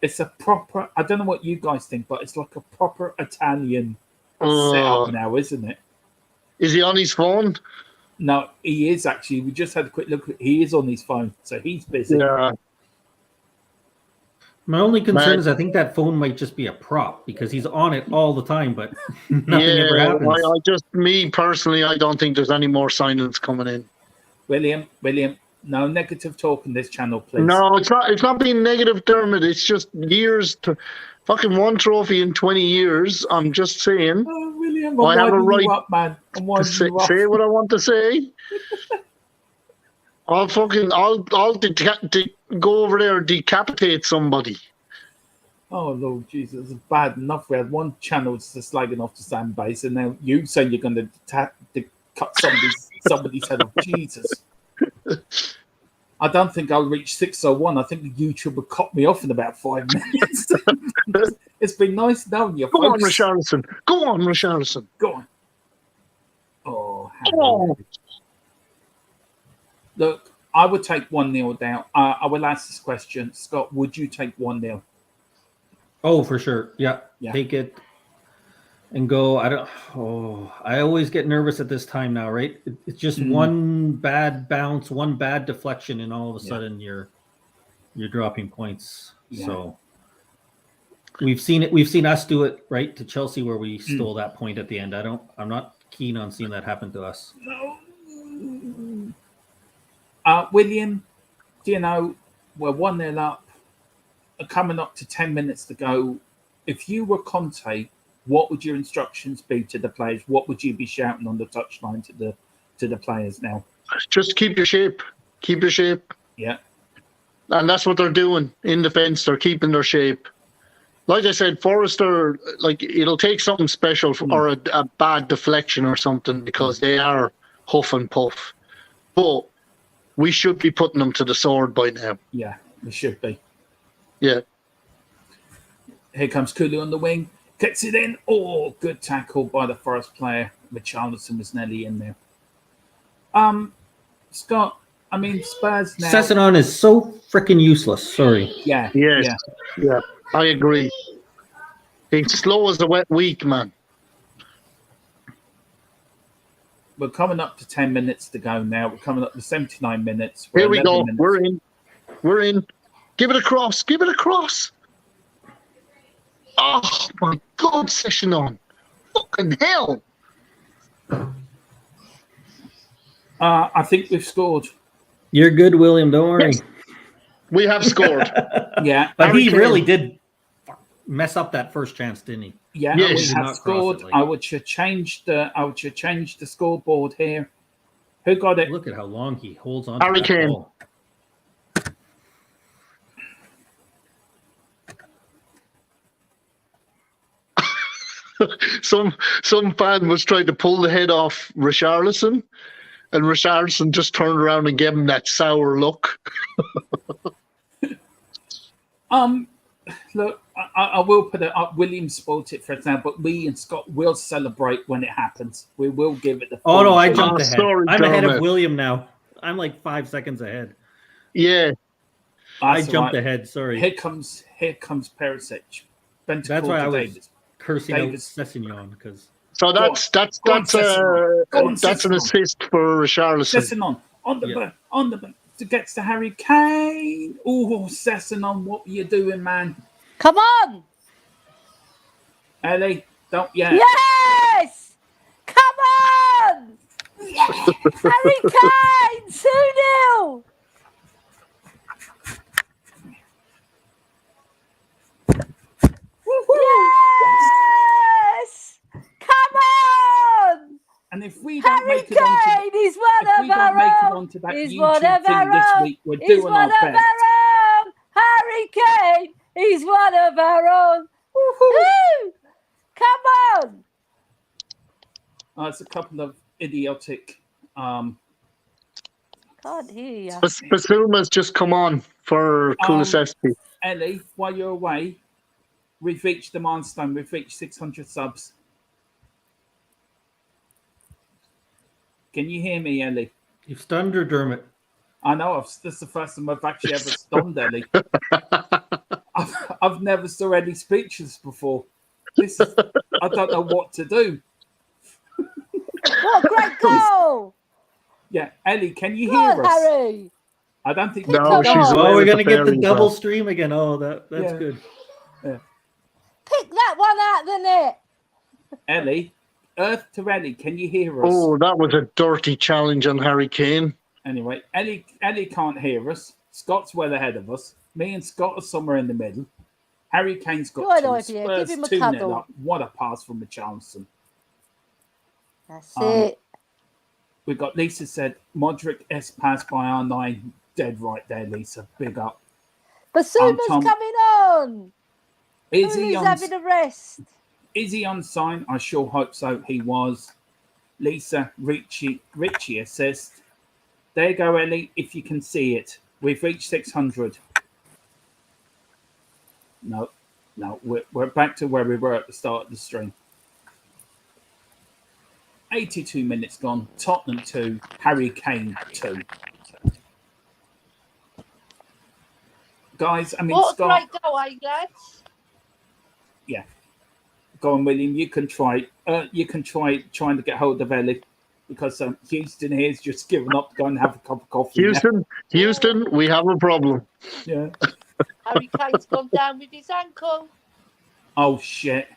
A: It's a proper, I don't know what you guys think, but it's like a proper Italian setup now, isn't it?
E: Is he on his phone?
A: No, he is actually. We just had a quick look. He is on his phone, so he's busy. Yeah.
D: My only concern is I think that phone might just be a prop because he's on it all the time, but nothing ever happens.
E: Me personally, I don't think there's any more signings coming in.
A: William, no negative talk on this channel, please.
E: No, it's not. It's not being negative, Dermot. It's just years to fucking one trophy in 20 years. I'm just saying.
A: Oh, William,
E: I have a right
A: you up, man.
E: to say what I want to say. I'll go over there and decapitate somebody.
A: Oh, Lord Jesus, it's bad enough. We had one channel just slagging off the sand base, and now you say you're going to cut somebody's head off. Jesus. I don't think I'll reach 601. I think YouTube will cut me off in about 5 minutes. It's been nice knowing you,
E: Go on,
A: folks.
E: Richarlison. Go on, Richarlison.
A: Go on. Oh,
E: Oh.
A: Look, I would take 1-0 down. I will ask this question. Scott, would you take 1-0?
D: Oh, for sure. Yeah.
A: Yeah.
D: Take it and go. I always get nervous at this time now, right? It's just one bad bounce, one bad deflection, and all of a sudden you're dropping points. Yeah. So we've seen it. We've seen us do it, right, to Chelsea, where we stole that point at the end. I'm not keen on seeing that happen to us.
A: No. William, do you know, we're 1-0 up, coming up to 10 minutes to go. If you were Conte, what would your instructions be to the players? What would you be shouting on the touchline to the players now?
E: Just keep your shape. Keep your shape.
A: Yeah.
E: And that's what they're doing in defence. They're keeping their shape. Like I said, Forrester, it'll take something special or a bad deflection or something, because they are huff and puff. But we should be putting them to the sword by now.
A: Yeah, we should be.
E: Yeah.
A: Here comes Kulu on the wing. Gets it in. Oh, good tackle by the Forest player. Richarlison was nearly in there. Scott, I mean, Spurs now.
D: Sessignon is so freaking useless. Sorry.
A: Yeah.
E: Yes. Yeah. I agree. He's slow as a wet week, man.
A: We're coming up to 10 minutes to go now. We're coming up to 79 minutes.
E: Here we go. Minutes. We're in. Give it a cross. Give it a cross. Oh, my God, Sessignon. Fucking hell.
A: I think we've scored.
D: You're good, William. Don't worry.
E: Yes. We have scored.
A: Yeah.
D: But he really did mess up that first chance, didn't he?
A: Yeah,
E: yes.
A: We have scored. I would change the scoreboard here. Who got it?
D: Look at how long he holds on
E: Harry
D: to that
E: Kane.
D: ball.
E: Some fan was trying to pull the head off Richarlison, and Richarlison just turned around and gave him that sour look.
A: Look, I will put it up. William spoiled it for example, but me and Scott will celebrate when it happens. We will give it the.
D: Oh no, I jumped ahead.
E: Sorry,
D: I'm ahead
E: Dermot.
D: of William now. I'm like 5 seconds ahead.
E: Yeah.
D: I jumped ahead. Sorry.
A: Here comes Perisic.
D: That's why I was
A: Davis.
D: cursing
A: Davis.
D: out Sessignon because.
E: So that's an assist for Richarlison.
A: Sessignon on the back. Gets to Harry Kane. Oh, Sessignon, what are you doing, man?
B: Come on.
A: Ellie, don't yet.
B: Yes. Come on. Yes. Harry Kane, 2-0. Yes. Come on.
A: And if we don't
B: Harry
A: make it onto
B: Kane is one of our own.
A: He's one of our
B: this
A: own.
B: week,
A: we're doing our best.
B: Harry Kane, he's one of our own. Woo-hoo. Come on.
A: It's a couple of idiotic.
B: Can't hear you.
E: Basuma's just come on for Kulusevski.
A: Ellie, while you're away, we've reached the milestone. We've reached 600 subs. Can you hear me, Ellie?
D: You've stunned her, Dermot.
A: I know. This is the first time I've actually ever stunned Ellie. I've never saw Ellie speechless before. I don't know what to do.
B: What a great goal!
A: Yeah, Ellie, can you
B: Come
A: hear
B: on,
A: us?
B: Harry.
A: I don't think
E: No,
B: she's
E: she's
B: away
D: Oh, we're
E: with
D: gonna get the
E: fairies,
D: double
E: man.
D: stream again. Oh, that's
A: Yeah.
D: good.
B: Pick that one out the net.
A: Ellie, Earth to Ellie, can you hear us?
E: Oh, that was a dirty challenge on Harry Kane.
A: Anyway, Ellie can't hear us. Scott's well ahead of us. Me and Scott are somewhere in the middle. Harry Kane's got
B: Good
A: 2.
B: idea.
A: Spurs
B: Give him a
A: 2-0
B: cuddle.
A: up. What a pass from Richarlison.
B: That's it.
A: We've got Lisa said, Modric S pass by R9. Dead right there, Lisa. Big up.
B: Basuma's
A: Tom,
B: coming on.
A: Is he
B: He's
A: on,
B: having a rest.
A: is he on sign? I sure hope so. He was. Lisa, Richie assist. There you go, Ellie, if you can see it. We've reached 600. No, we're back to where we were at the start of the stream. 82 minutes gone. Tottenham 2, Harry Kane 2. Guys, I mean,
B: What
A: Scott.
B: a great goal, lads?
A: Yeah. Go on, William. You can try. Trying to get hold of Ellie, because Houston here's just given up to go and have a cup of coffee.
E: Houston, we have a problem.
A: Yeah.
B: Harry Kane's gone down with his ankle.
A: Oh shit.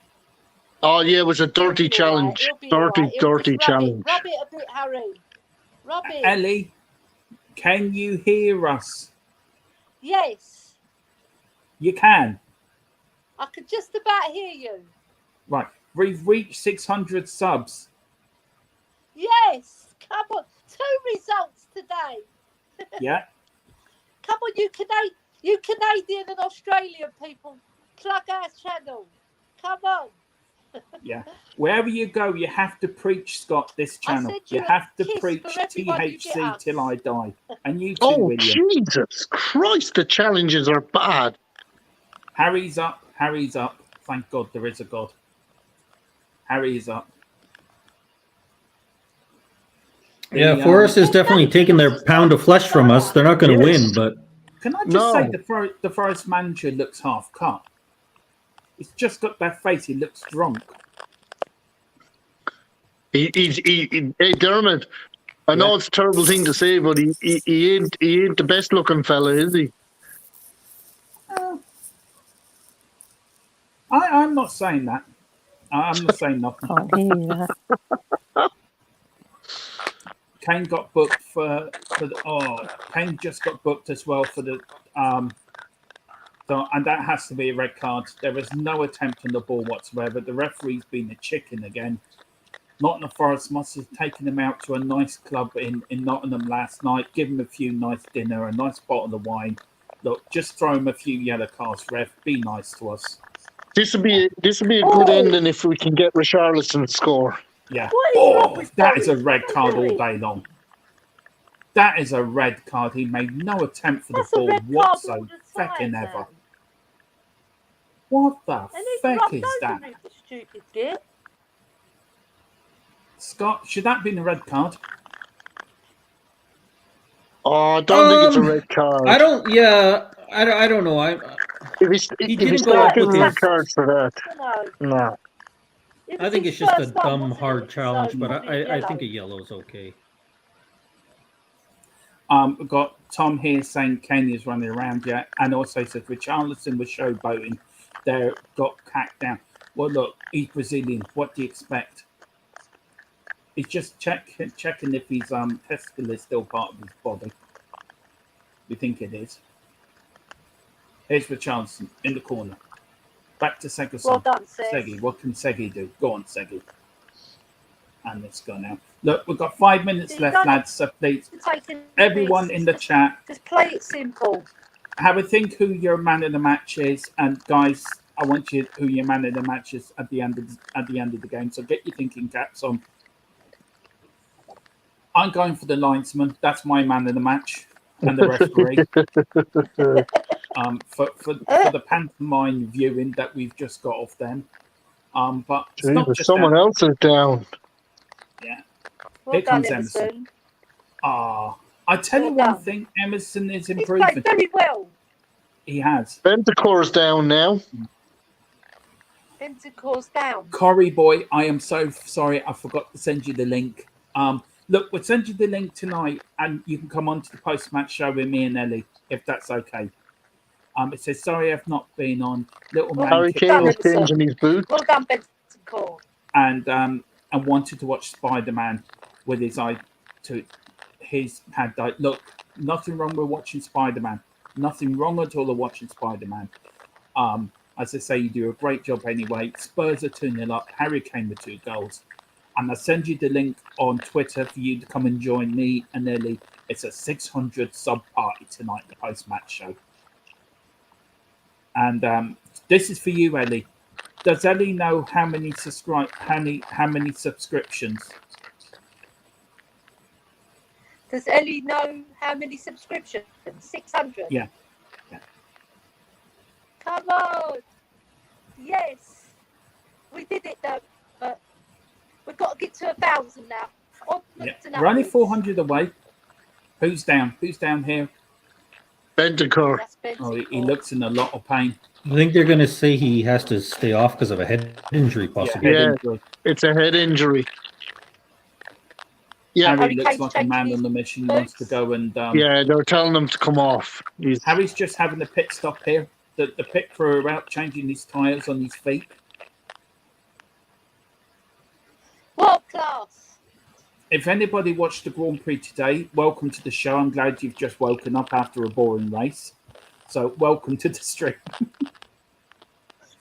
E: Oh yeah, it was a dirty challenge. Dirty challenge.
B: Rub it a bit, Harry. Rub it.
A: Ellie, can you hear us?
B: Yes.
A: You can.
B: I could just about hear you.
A: Right. We've reached 600 subs.
B: Yes. Come on. 2 results today.
A: Yeah.
B: Come on, you Canadian and Australian people. Plug our channel. Come on.
A: Yeah. Wherever you go, you have to preach, Scott, this channel. You have to preach THC till I die. And you too, William.
E: Jesus Christ, the challenges are bad.
A: Harry's up. Thank God there is a God. Harry is up.
D: Yeah, Forest is definitely taking their pound of flesh from us. They're not going to win, but...
A: Can I just say the Forest manager looks half cut? He's just got that face. He looks drunk.
E: Hey, Dermot, I know it's a terrible thing to say, but he ain't the best looking fella, is he?
A: I'm not saying that. I'm not saying nothing.
B: Can't hear that.
A: Kane got booked for Kane just got booked as well for the and that has to be a red card. There is no attempt on the ball whatsoever. The referee's been a chicken again. Nottingham Forest must have taken him out to a nice club in Nottingham last night, give him a few nice dinner, a nice bottle of wine. Look, just throw him a few yellow cards, ref. Be nice to us.
E: This will be a good ending if we can get Richarlison score.
A: Yeah. Oh, that is a red card all day long. That is a red card. He made no attempt for the ball whatsoever. Fecking ever. What the feck is that?
B: Stupid git.
A: Scott, should that be a red card?
E: Oh, I don't think it's a red card.
D: I don't. Yeah, I don't know.
E: He didn't go up with red cards for that. No.
D: I think it's just a dumb, hard challenge, but I think a yellow is okay.
A: We've got Tom here saying Kane is running around, yeah, and also says Richarlison was showboating. They got hacked down. Well, look, he's Brazilian. What do you expect? He's just checking if his testicle is still part of his body. We think it is. Here's Richarlison in the corner. Back to Segi.
B: Well done,
A: Segi. What can Segi do? Go on, Segi. And let's go now. Look, we've got 5 minutes left, lads. So please, everyone in the chat,
B: just play it simple.
A: have a think who your man of the match is, and guys, I want you who your man of the match is at the end of the game. So get your thinking caps on. I'm going for the linesman. That's my man of the match, and the referee. For the pantomime viewing that we've just got off them. But it's not just
E: someone else is down.
A: Yeah.
B: Well
A: Here
B: done,
A: comes Emerson.
B: Emerson.
A: I tell you one thing, Emerson is improving.
B: He's played very well.
A: He has.
E: Bentacore's down now.
B: Bentacore's down.
A: Corey boy, I am so sorry. I forgot to send you the link. Look, we'll send you the link tonight, and you can come on to the post-match show with me and Ellie, if that's okay. It says, sorry, I've not been on. Little man.
E: Harry Kane was changing his boots.
B: Well done, Bentacore.
A: And wanted to watch Spider-Man with his eye to his pad died. Look, nothing wrong with watching Spider-Man. Nothing wrong at all with watching Spider-Man. As I say, you do a great job anyway. Spurs are 2-0 up. Harry Kane with 2 goals. And I'll send you the link on Twitter for you to come and join me and Ellie. It's a 600 sub party tonight, the post-match show. And this is for you, Ellie. Does Ellie know how many subscriptions?
B: Does Ellie know how many subscriptions? 600.
A: Yeah.
B: Come on. Yes. We did it though. But we've got to get to 1,000 now.
A: We're only 400 away. Who's down? Who's down here?
E: Bentancur.
A: Oh, he looks in a lot of pain.
D: I think they're going to say he has to stay off because of a head injury, possibly.
E: Yeah, it's a head injury. Yeah,
A: Harry looks like a man on the mission. He wants to go and...
E: yeah, they're telling him to come off.
A: Harry's just having a pit stop here. The pit crew are out changing his tyres on his feet.
B: World class.
A: If anybody watched the Grand Prix today, welcome to the show. I'm glad you've just woken up after a boring race. So welcome to the stream.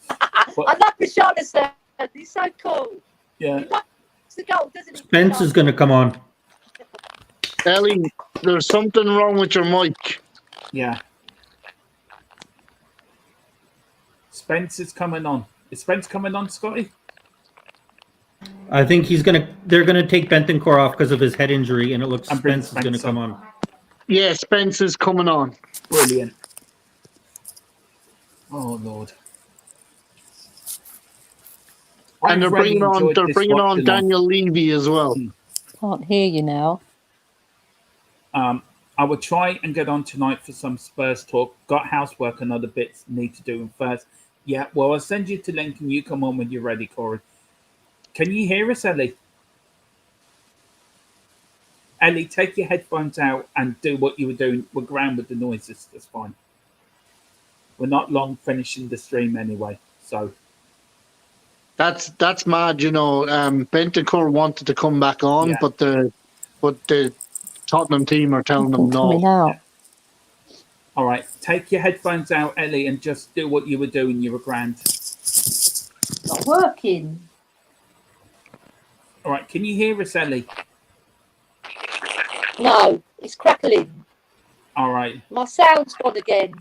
B: I love Richarlison. He's so cool.
A: Yeah.
B: He loves the goal, doesn't he?
D: Spence is going to come on.
E: Ellie, there's something wrong with your mic.
A: Yeah. Spence is coming on. Is Spence coming on, Scotty?
D: I think they're going to take Bentancur off because of his head injury, and it looks Spence is going to come on.
E: Yeah, Spence is coming on.
A: Brilliant. Oh, Lord.
E: And they're bringing on Daniel Levy as well.
B: Can't hear you now.
A: I will try and get on tonight for some Spurs talk. Got housework and other bits need to do first. Yeah, well, I'll send you to link and you come on when you're ready, Corey. Can you hear us, Ellie? Ellie, take your headphones out and do what you were doing. We're grand with the noises. That's fine. We're not long finishing the stream anyway, so...
E: That's mad, you know. Bentancur wanted to come back on, but the Tottenham team are telling them no.
B: Out.
A: All right, take your headphones out, Ellie, and just do what you were doing. You were grand.
B: Not working.
A: All right, can you hear us, Ellie?
B: No, it's crackling.
A: All right.
B: My sound's gone again.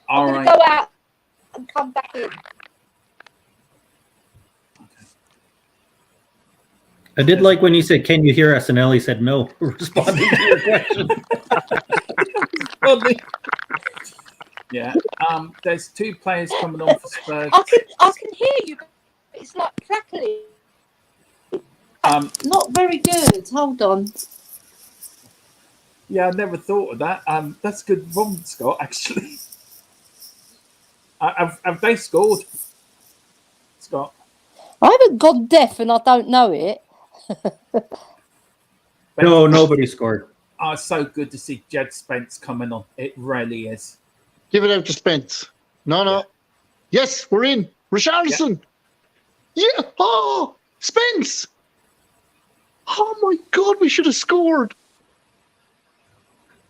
A: All
B: I'm
A: right.
B: going to go out and come back in.
D: I did like when you said, "Can you hear us?" and Ellie said, "No," responding to your question.
A: Yeah. There's 2 players coming on for Spurs.
B: I can hear you. It's like crackling. Not very good. Hold on.
A: Yeah, I never thought of that. That's a good one, Scott, actually. Have they scored, Scott?
B: I haven't gone deaf and I don't know it.
D: No, nobody scored.
A: Oh, it's so good to see Jed Spence coming on. It really is.
E: Give it out to Spence. No. Yeah. Yes, we're in. Richarlison. Yeah. Oh, Spence. Oh, my God. We should have scored.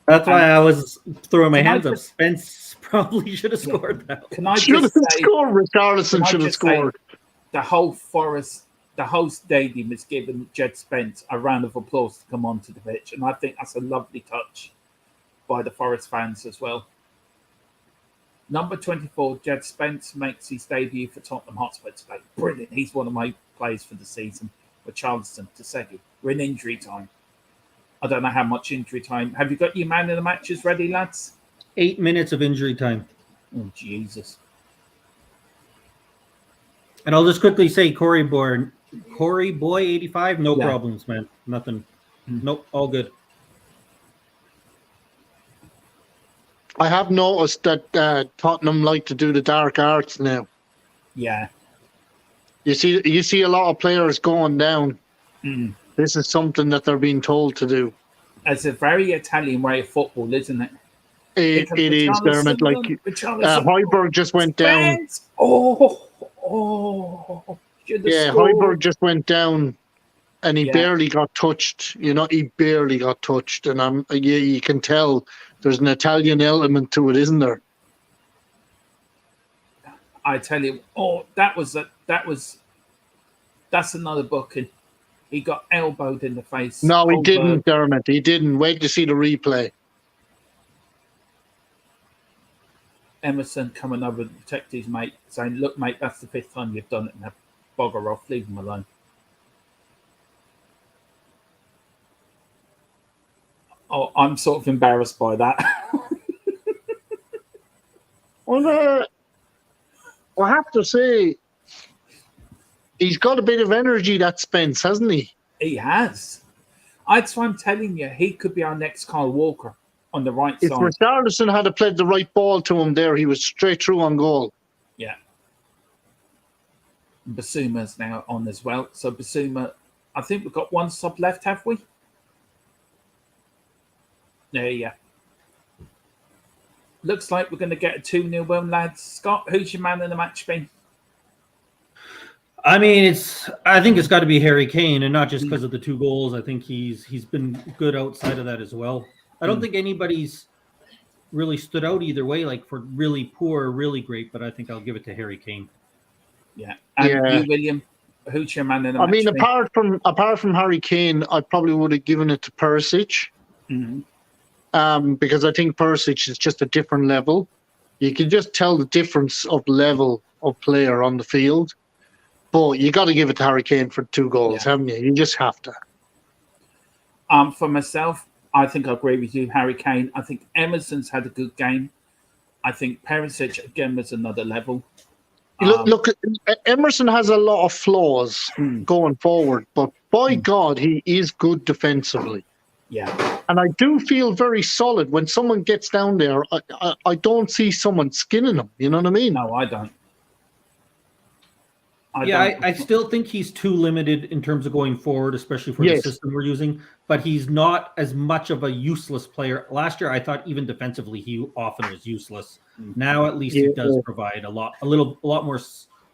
D: That's why I was throwing my hands up. Spence probably should have scored that.
A: Can I
E: should have
A: just say,
E: scored. Richarlison should have scored.
A: The whole stadium is giving Jed Spence a round of applause to come onto the pitch, and I think that's a lovely touch by the Forest fans as well. Number 24, Jed Spence makes his debut for Tottenham Hotspur today. Brilliant. He's one of my players for the season. With Charleston to Segi. We're in injury time. I don't know how much injury time. Have you got your man of the matches ready, lads?
D: 8 minutes of injury time.
A: Oh, Jesus.
D: And I'll just quickly say, Corey Boy 85, no problems, man. Nothing. Nope, all good.
E: I have noticed that Tottenham like to do the dark arts now.
A: Yeah.
E: You see a lot of players going down.
A: Mm.
E: This is something that they're being told to do.
A: It's a very Italian way of football, isn't it?
E: It is, Dermot. Like Højbjerg just went down.
A: Oh.
E: Yeah, Højbjerg just went down. and he barely got touched. He barely got touched, and you can tell there's an Italian element to it, isn't there?
A: I tell you, that's another booking. He got elbowed in the face.
E: No, he didn't, Dermot. He didn't. Wait to see the replay.
A: Emerson coming over to protect his mate, saying, "Look, mate, that's the 5th time you've done it. Now, bugger off, leave him alone." Oh, I'm sort of embarrassed by that.
E: Well, I have to say, he's got a bit of energy, that Spence, hasn't he?
A: He has. That's why I'm telling you, he could be our next Kyle Walker on the right
E: If
A: side.
E: Richarlison had played the right ball to him there, he was straight through on goal.
A: Yeah. Basuma's now on as well. So Basuma, I think we've got one sub left, have we? Yeah. Looks like we're going to get a 2-0 win, lads. Scott, who's your man in the match been?
D: I mean, I think it's got to be Harry Kane, and not just because of the 2 goals. I think he's been good outside of that as well. I don't think anybody's really stood out either way, like for really poor or really great, but I think I'll give it to Harry Kane.
A: Yeah. And you, William, who's your man in the match?
E: I mean, apart from Harry Kane, I probably would have given it to Perisic.
A: Mm-hmm.
E: Because I think Perisic is just a different level. You can just tell the difference of level of player on the field. But you got to give it to Harry Kane for 2 goals, haven't you? You just have to.
A: For myself, I think I agree with you, Harry Kane. I think Emerson's had a good game. I think Perisic, again, was another level.
E: Look, Emerson has a lot of flaws going forward, but by God, he is good defensively.
A: Yeah.
E: And I do feel very solid when someone gets down there. I don't see someone skinning him. You know what I mean?
A: No, I don't.
D: I still think he's too limited in terms of going forward, especially for the system we're using. But he's not as much of a useless player. Last year, I thought even defensively, he often was useless. Now, at least, he does provide a lot more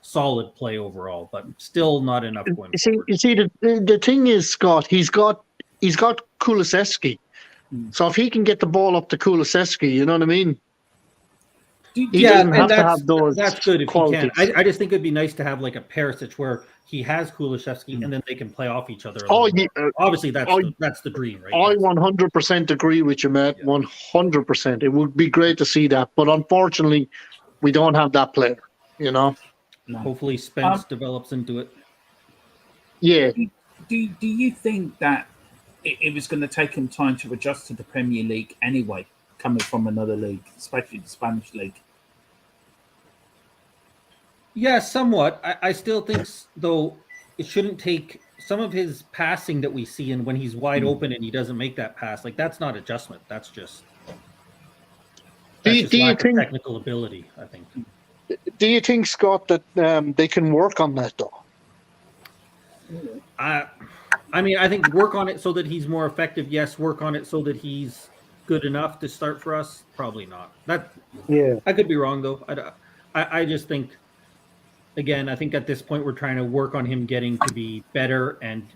D: solid play overall, but still not enough going forward.
E: You see, the thing is, Scott, he's got Kulusevski. So if he can get the ball up to Kulusevski, you know what I mean? He doesn't have to have those.
D: That's good if
E: qualities.
D: he can. I just think it'd be nice to have like a Perisic where he has Kulusevski and then they can play off each other. Obviously, that's the dream, right?
E: I 100% agree with you, Matt. 100%. It would be great to see that, but unfortunately, we don't have that player. You know.
A: No.
D: Hopefully, Spence develops into it.
E: Yeah.
A: Do you think that it was going to take him time to adjust to the Premier League anyway, coming from another league, especially the Spanish league?
D: Yeah, somewhat. I still think, though, it shouldn't take some of his passing that we see, and when he's wide open and he doesn't make that pass, like that's not adjustment. That's just
E: do you think
D: technical ability? I think.
E: Do you think, Scott, that they can work on that though?
D: I mean, I think work on it so that he's more effective. Yes, work on it so that he's good enough to start for us. Probably not. I could be wrong though. I just think. Again, I think at this point we're trying to work on him getting to be better and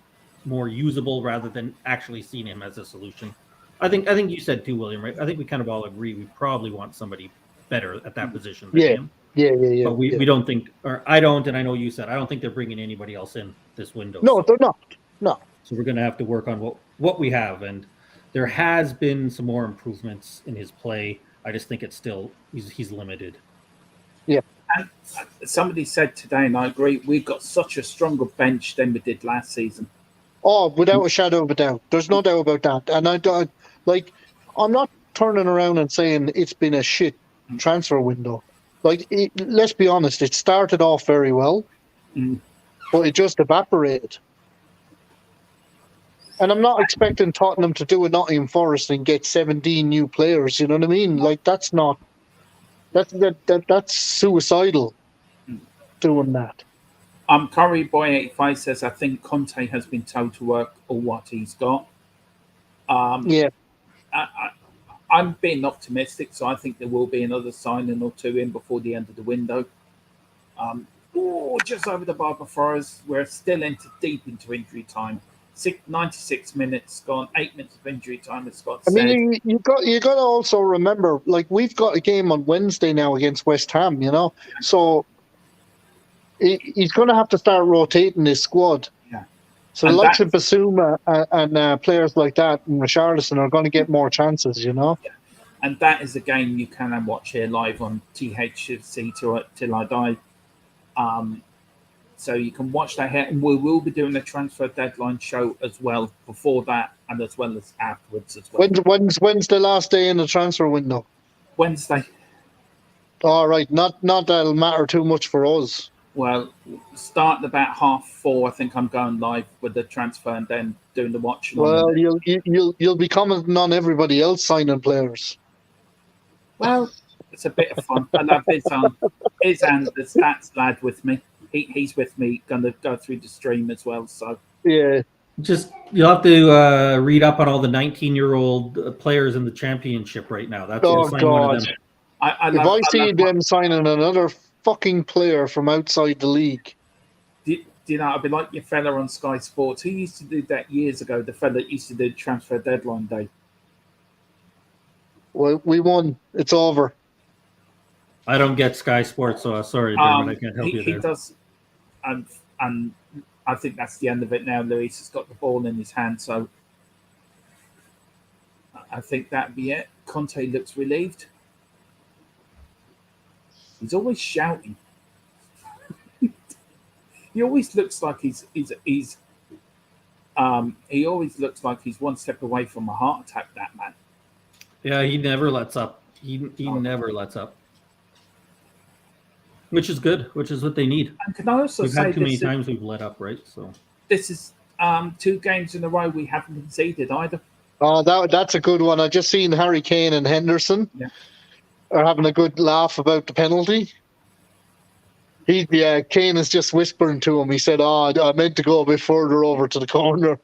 D: more usable rather than actually seeing him as a solution. I think you said too, William, right? I think we kind of all agree we probably want somebody better at that position than him.
E: Yeah.
D: But we don't think, or I don't, and I know you said, I don't think they're bringing anybody else in this window.
E: No, they're not. No.
D: So we're going to have to work on what we have. And there has been some more improvements in his play. I just think it's still, he's limited.
E: Yeah.
A: And somebody said today, and I agree, we've got such a stronger bench than we did last season.
E: Oh, without a shadow of a doubt. There's no doubt about that. And I'm not turning around and saying it's been a shit transfer window. Let's be honest, it started off very well, but it just evaporated. And I'm not expecting Tottenham to do a Nottingham Forest and get 17 new players. You know what I mean? That's not. That's suicidal doing that.
A: Curry Boy 85 says, I think Conte has been told to work all what he's got. I'm being optimistic, so I think there will be another signing or two in before the end of the window. Just over the bar before us. We're still deep into injury time. 96 minutes gone, 8 minutes of injury time has got
E: I
A: said.
E: mean, you got to also remember, like, we've got a game on Wednesday now against West Ham, so he's going to have to start rotating his squad.
A: Yeah.
E: So the likes of Basuma and players like that and Richarlison are going to get more chances,
A: Yeah. And that is a game you can watch here live on Thfc till I die. So you can watch that here, and we will be doing a transfer deadline show as well before that, and as well as afterwards as well.
E: When's the last day in the transfer window?
A: Wednesday.
E: All right, not that'll matter too much for us.
A: Well, starting about 4:30, I think I'm going live with the transfer, and then doing the watch.
E: Well, you'll be commenting on everybody else signing players.
A: Well, it's a bit of fun. I love his and the stats lad with me. He's with me, going to go through the stream as well. So
E: yeah,
D: you'll have to read up on all the 19-year-old players in the championship right now. That's
E: God.
D: one of them.
E: I see them signing another fucking player from outside the league.
A: Do you know, I'd be like your fella on Sky Sports. Who used to do that years ago? The fella that used to do transfer deadline day.
E: Well, we won. It's over.
D: I don't get Sky Sports, so sorry, Dermot, I can't help you there.
A: He does, and I think that's the end of it now. Luis has got the ball in his hand, so I think that'd be it. Conte looks relieved. He's always shouting. He always looks like he always looks like he's one step away from a heart attack. That man.
D: Yeah, he never lets up. He never lets up. Which is good, which is what they need.
A: And can I also
D: we've
A: say
D: had too many times we've let up, right? So
A: this is 2 games in a row we haven't conceded either.
E: Oh, that's a good one. I just seen Harry Kane and Henderson are having a good laugh about the penalty. Kane is just whispering to him. He said, "Oh, I meant to go a bit further over to the corner."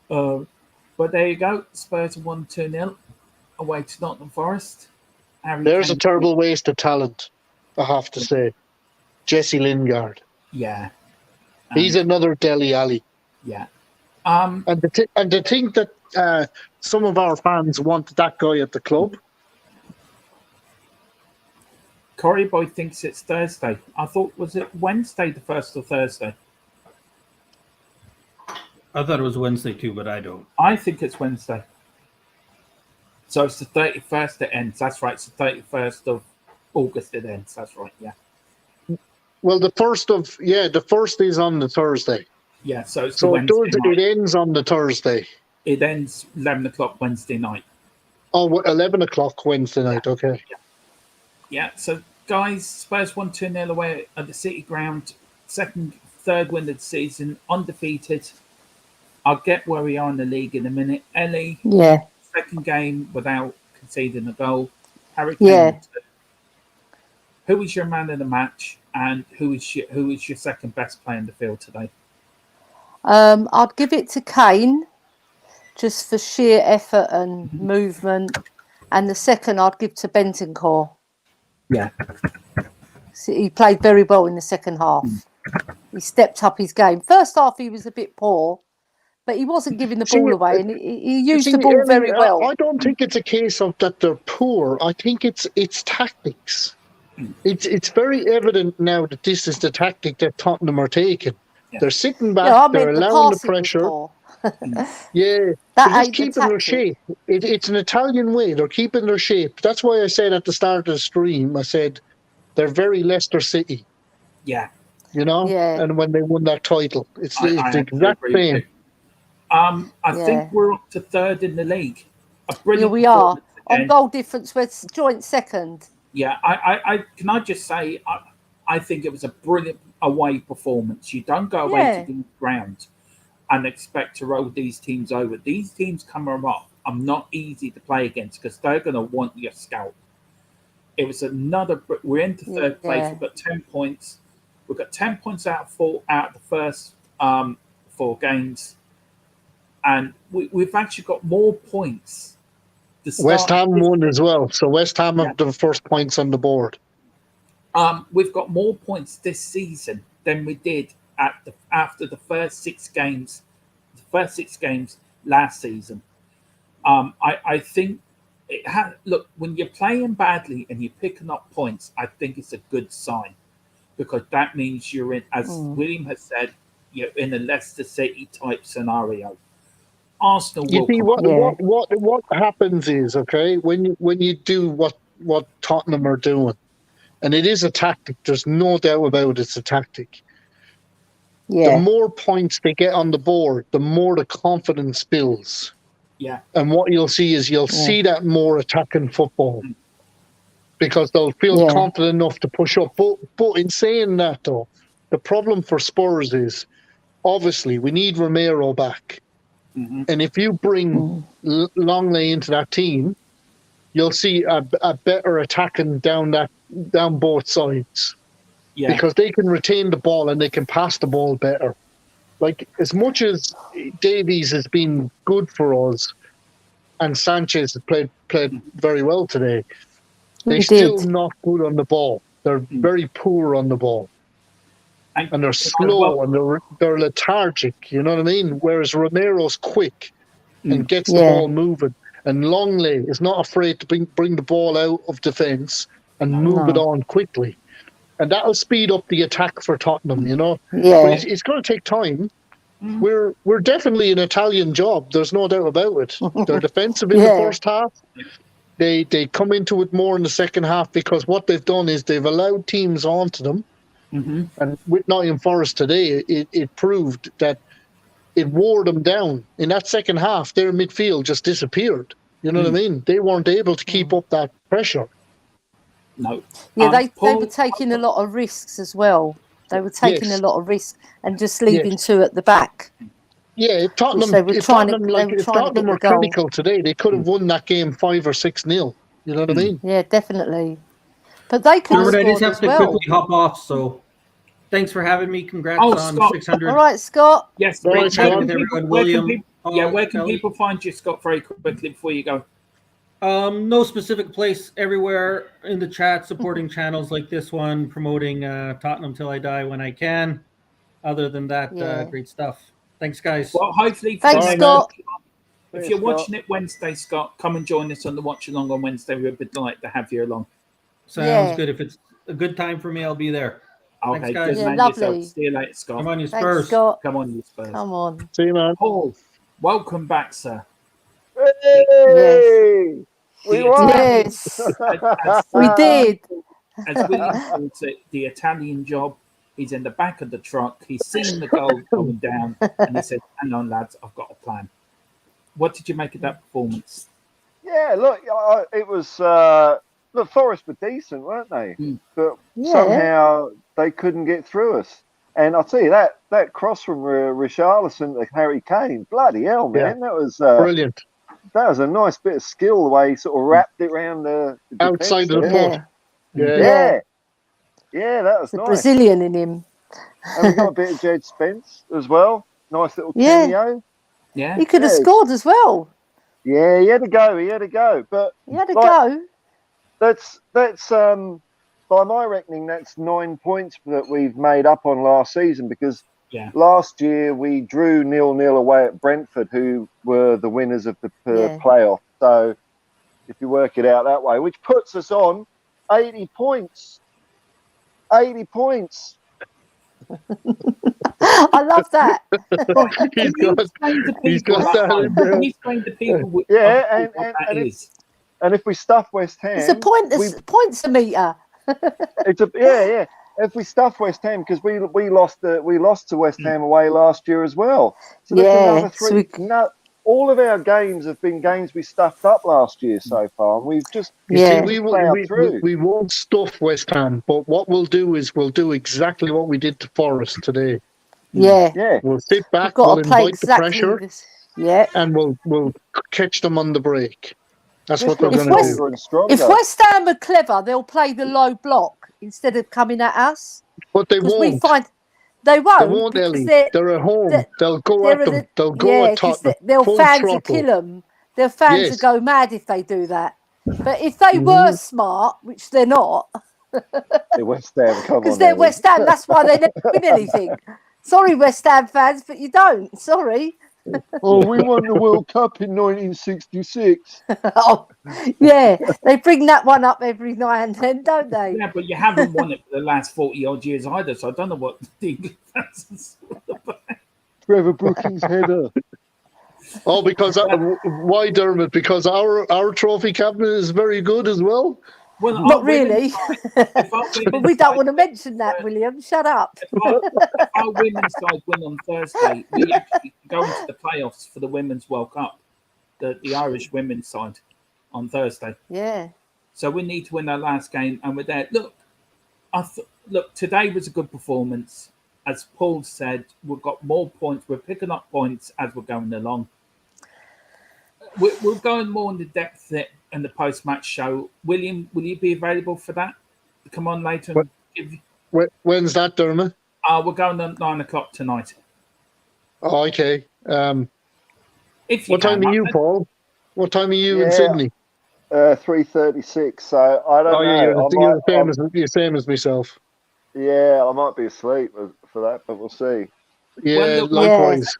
A: But there you go. Spurs won 2-0 away to Nottingham Forest.
E: There's a terrible waste of talent, I have to say. Jesse Lingard.
A: Yeah.
E: He's another Dele Alli.
A: Yeah.
E: And to think that some of our fans want that guy at the club.
A: Corey Boy thinks it's Thursday. I thought, was it Wednesday the 1st or Thursday?
D: I thought it was Wednesday too, but I don't.
A: I think it's Wednesday. So it's the 31st it ends. That's right. It's the 31st of August it ends. That's right. Yeah.
E: Well, the first is on the Thursday.
A: Yeah. So it's
E: it ends on the Thursday.
A: It ends 11 o'clock Wednesday night.
E: Oh, 11 o'clock Wednesday night. Okay.
A: Yeah. So guys, Spurs won 2-0 away at the City ground. Third win of the season, undefeated. I'll get where we are in the league in a minute. Ellie.
B: Yeah.
A: Second game without conceding a goal. Harry Kane. Who is your man of the match, and who is your second best player in the field today?
B: I'd give it to Kane, just for sheer effort and movement, and the second I'd give to Bentancur.
A: Yeah,
B: so he played very well in the second half. He stepped up his game. First half he was a bit poor. But he wasn't giving the ball away, and he used the ball very well.
E: I don't think it's a case of that they're poor. I think it's tactics. It's very evident now that this is the tactic that Tottenham are taking. Yeah. They're sitting back, they're allowing the pressure. They're just keeping their shape. It's an Italian way. They're keeping their shape. That's why I said at the start of the stream, I said they're very Leicester City.
A: Yeah.
E: And when they won that title, it's the exact same.
A: I think we're up to third in the league.
B: We are. On goal difference, we're joint second.
A: Yeah, I can I just say, I think it was a brilliant away performance. You don't go away to the ground and expect to roll these teams over. These teams coming up are not easy to play against because they're going to want your scalp. It was we're into third place. We've got 10 points. We've got 10 points out of the first 4 games. And we've actually got more points.
E: West Ham won as well. So West Ham have the first points on the board.
A: We've got more points this season than we did after the first 6 games last season. I think look, when you're playing badly and you're picking up points, I think it's a good sign, because that means you're in, as William has said, you're in a Leicester City type scenario. Arsenal
E: You
A: will
E: see,
A: come.
E: what happens is, okay, when you do what Tottenham are doing, and it is a tactic. There's no doubt about it's a tactic.
B: Yeah.
E: The more points they get on the board, the more the confidence builds.
A: Yeah.
E: And what you'll see is see that more attacking football, because they'll feel confident enough to push up. But in saying that, though, the problem for Spurs is, obviously, we need Romero back. And if you bring Longley into that team, you'll see a better attacking down both sides. Yeah. Because they can retain the ball and they can pass the ball better. Like, as much as Davies has been good for us and Sanchez has played very well today, they're still not good on the ball. They're very poor on the ball. And they're slow and they're lethargic, you know what I mean? Whereas Romero's quick and gets the ball moving. And Longley is not afraid to bring the ball out of defence and move it on quickly. And that'll speed up the attack for Tottenham, you know?
B: Yeah.
E: But it's going to take time. We're definitely an Italian job. There's no doubt about it. They're defensive in the first half. They come into it more in the second half, because what they've done is they've allowed teams onto them. And with Nottingham Forest today, it proved that it wore them down. In that second half, their midfield just disappeared. You know what I mean? They weren't able to keep up that pressure.
A: No.
B: Yeah, they were taking a lot of risks as well. They were taking a lot of risks and just leaving 2 at the back.
E: Yeah, if Tottenham were clinical today, they could have won that game 5 or 6-0. You know what I mean?
B: Yeah, definitely. But they could have scored
D: I just have
B: as
D: to
B: well.
D: quickly hop off, so thanks for having me. Congrats on
A: Scott.
D: 600.
B: All right, Scott.
A: Yes,
E: Scott.
A: Where can people find you, Scott, very quickly before you go?
D: No specific place, everywhere in the chat, supporting channels like this one, promoting Tottenham Till I Die when I can. Other than that, great stuff. Thanks, guys.
A: Well, hopefully,
B: thanks, Scott.
A: If you're watching it Wednesday, Scott, come and join us on the Watch Along on Wednesday. We'd be delighted to have you along.
D: Sounds good. If it's a good time for me, I'll be there.
A: Okay,
D: thanks, guys.
A: good man yourself. See you later, Scott.
D: Come on, you Spurs.
B: Thanks, Scott.
A: Come on, you Spurs.
B: Come on.
E: See you, man.
A: Paul, welcome back, sir.
C: Hey! We won!
B: Yes, we did.
A: As William calls it, the Italian job. He's in the back of the truck. He's seen the goal going down, and he said, "Hang on, lads, I've got a plan." What did you make of that performance?
C: Yeah, look, it was. Look, Forest were decent, weren't they? But somehow they couldn't get through us. And I'll tell you that cross from Richarlison to Harry Kane, bloody hell, man, that was
E: brilliant.
C: That was a nice bit of skill, the way he sort of wrapped it around the
E: outside of the foot.
C: Yeah, that was
B: the
C: nice.
B: Brazilian in him.
C: And we got a bit of Jed Spence as well. Nice little cameo.
A: Yeah,
B: he could have scored as well.
C: Yeah, he had to go. But
B: he had to go.
C: That's by my reckoning, that's 9 points that we've made up on last season, because last year we drew 0-0 away at Brentford, who were the winners of the playoff. So if you work it out that way, which puts us on 80 points. 80 points.
B: I love that.
E: He's got that.
A: He's going to people.
C: And if we stuff West Ham,
B: it's a points-a-meter.
C: It's If we stuff West Ham, because we lost to West Ham away last year as well. So that's another 3. All of our games have been games we stuffed up last year so far, and we've just
E: we won't stuff West Ham, but what we'll do is we'll do exactly what we did to Forest today.
B: Yeah.
E: We'll sit back, we'll invite the pressure, and we'll catch them on the break. That's what they're going to do.
B: If West Ham are clever, they'll play the low block instead of coming at us.
E: But they won't.
B: They won't.
E: They won't, Ellie. They're at home. They'll go at them. They'll go at Tottenham.
B: Their fans will kill them. Their fans will go mad if they do that. But if they were smart, which they're not,
C: West Ham, come on,
B: because they're West Ham, that's why they never win anything. Sorry, West Ham fans, but you don't. Sorry.
C: Oh, we won the World Cup in 1966.
B: Oh, yeah, they bring that one up every now and then, don't they?
A: Yeah, but you haven't won it for the last 40-odd years either, so I don't know what the English fans are about.
C: Trevor Brookings' header.
E: Oh, because why, Dermot? Because our trophy cabinet is very good as well.
A: Well,
B: Not really.
A: But
B: But we don't want to mention that, William. Shut up.
A: If our women's side win on Thursday, we actually go into the playoffs for the Women's World Cup, the Irish women's side on Thursday.
B: Yeah.
A: So we need to win our last game, and we're there. Look, look, today was a good performance. As Paul said, we've got more points. We're picking up points as we're going along. We're going more into depth in the post-match show. William, will you be available for that? Come on later. And
E: When's that, Dermot?
A: We're going at 9 o'clock tonight.
E: Oh, okay. What time are you, Paul? What time are you in Sydney?
C: 3:36. So I don't know.
E: You're same as myself.
C: Yeah, I might be asleep for that, but we'll see.
E: Yeah,
A: Well, look,
E: likewise.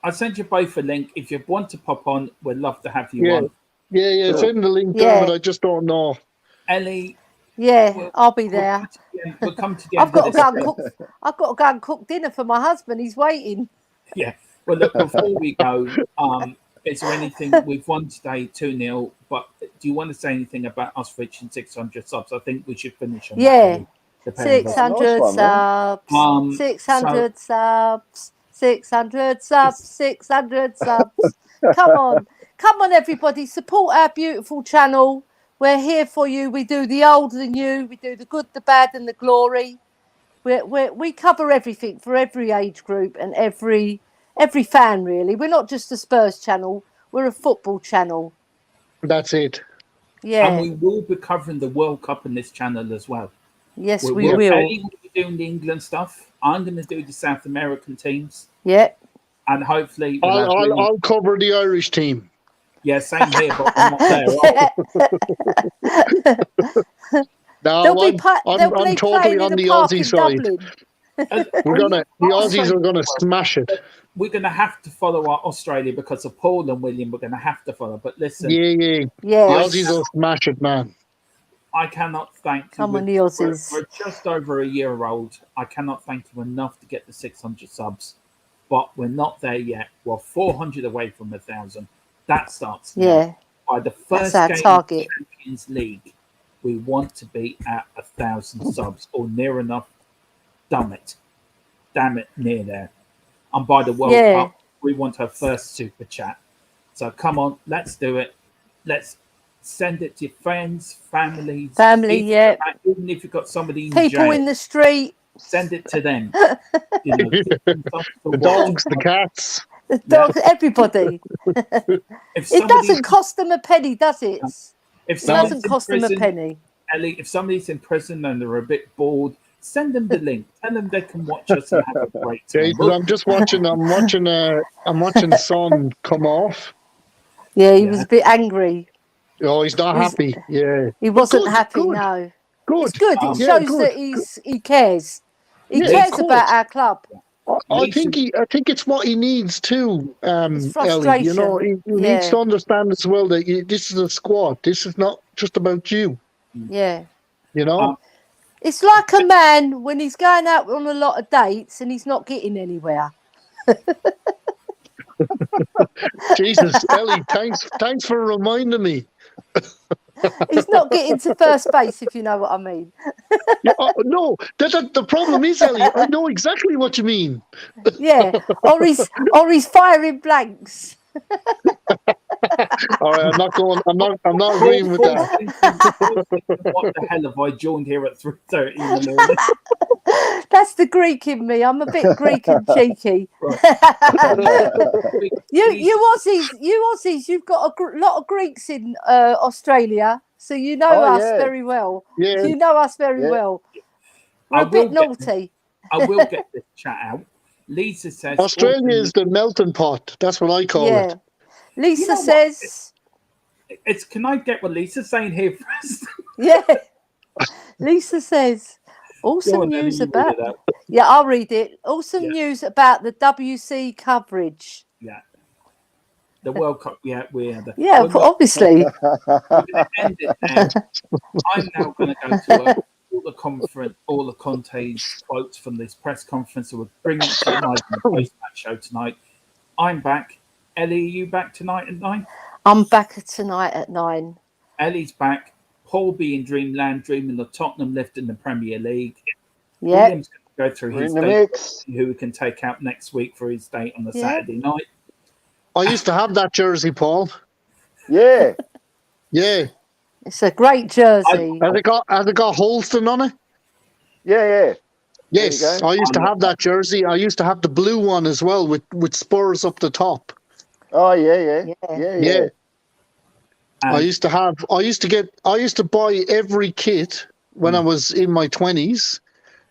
A: I'll send you both a link. If you want to pop on, we'd love to have you on.
E: Yeah.
C: Sure.
E: Send the link,
B: Yeah.
E: Dermot. I just don't know.
A: Ellie.
B: Yeah, I'll be there.
A: We'll come to the
B: I've
A: end
B: got
A: of
B: to
A: this.
B: go and cook. I've got to go and cook dinner for my husband. He's waiting.
A: Yeah. Well, look, before we go, is there anything we've won today 2-0? But do you want to say anything about us reaching 600 subs? I think we should finish on
B: Yeah.
A: that.
B: 600
C: Nice one,
B: subs. 600 subs. 600 subs. 600 subs. Come on, everybody! Support our beautiful channel. We're here for you. We do the old and new. We do the good, the bad, and the glory. We cover everything for every age group and every fan, really. We're not just a Spurs channel. We're a football channel.
E: That's it.
B: Yeah.
A: And we will be covering the World Cup in this channel as well.
B: Yes, we
A: will.
B: will.
A: Ellie will be doing the England stuff. I'm going to do the South American teams.
B: Yeah.
A: And hopefully...
E: I'll cover the Irish team.
A: Yeah, same here, but I'm not there.
E: No, I'm totally on the Aussie side. The Aussies are gonna smash it.
A: We're gonna have to follow Australia because of Paul and William. We're gonna have to follow. But listen,
E: yeah. The Aussies will smash it, man.
A: I cannot thank you.
B: Come on, the Aussies.
A: We're just over a year old. I cannot thank you enough to get the 600 subs, but we're not there yet. We're 400 away from 1,000. That starts now.
B: Yeah.
A: By the first
B: That's our
A: game
B: target.
A: of the Champions League, we want to be at 1,000 subs or near enough. Damn it, near there. And by the World Cup, we want our first super chat. So come on, let's do it. Let's send it to your friends, families. Even if you've got somebody in
B: people
A: jail,
B: in the street,
A: send it to them.
E: The dogs, the cats.
B: The dogs, everybody. It doesn't cost them a penny, does it? It doesn't cost them a penny.
A: Ellie, if somebody's in prison and they're a bit bored, send them the link. Tell them they can watch us and have a great time.
E: Yeah, I'm just watching. I'm watching Son come off.
B: Yeah, he was a bit angry.
E: Oh, he's not happy. Yeah,
B: he wasn't happy. Good. No,
E: good.
B: It's good. It shows that he cares. He cares about our club.
E: I think it's what he needs too, Ellie. You know, he needs to understand as well that this is a squad. This is not just about you.
B: Yeah.
E: You know?
B: It's like a man when he's going out on a lot of dates and he's not getting anywhere.
E: Jesus, Ellie, thanks for reminding me.
B: He's not getting to first base, if you know what I mean.
E: No, the problem is, Ellie, I know exactly what you mean.
B: Yeah, or he's firing blanks.
E: All right, I'm not agreeing with that.
A: What the hell have I joined here at 3:30 in the morning?
B: That's the Greek in me. I'm a bit Greek and cheeky. You Aussies, you've got a lot of Greeks in Australia, so you know us very well.
E: Yeah.
B: You know us very well. We're a bit naughty.
A: I will get this chat out. Lisa says
E: Australia is the melting pot. That's what I call it.
B: Lisa says...
A: Can I get what Lisa's saying here first?
B: Yeah. Lisa says, Awesome
A: on, Ellie,
B: news
A: you read
B: about.
A: it out.
B: Yeah, I'll read it. Awesome
A: Yeah.
B: news about the WC coverage.
A: Yeah. The World Cup, yeah, we had.
B: Yeah,
A: We're not-
B: obviously.
A: We're going to end it now. I'm now going to go to all the Conte's quotes from this press conference. So we'll bring it to live in the post-match show tonight. I'm back. Ellie, are you back tonight at 9?
B: I'm back tonight at 9.
A: Ellie's back. Paul be in dreamland, dreaming of Tottenham lifting the Premier League.
B: Yeah.
A: William's going to go through
C: We're
A: his
C: in the
A: date,
C: mix.
A: who we can take out next week for his date on the
B: Yeah.
A: Saturday night.
E: I used to have that jersey, Paul.
C: Yeah.
E: Yeah.
B: It's a great jersey.
E: Has it got Holston on it?
C: Yeah.
E: Yes,
C: There you go.
E: I used to have that jersey. I used to have the blue one as well with Spurs up the top.
C: Oh yeah.
E: Yeah. I used to buy every kit when I was in my 20s.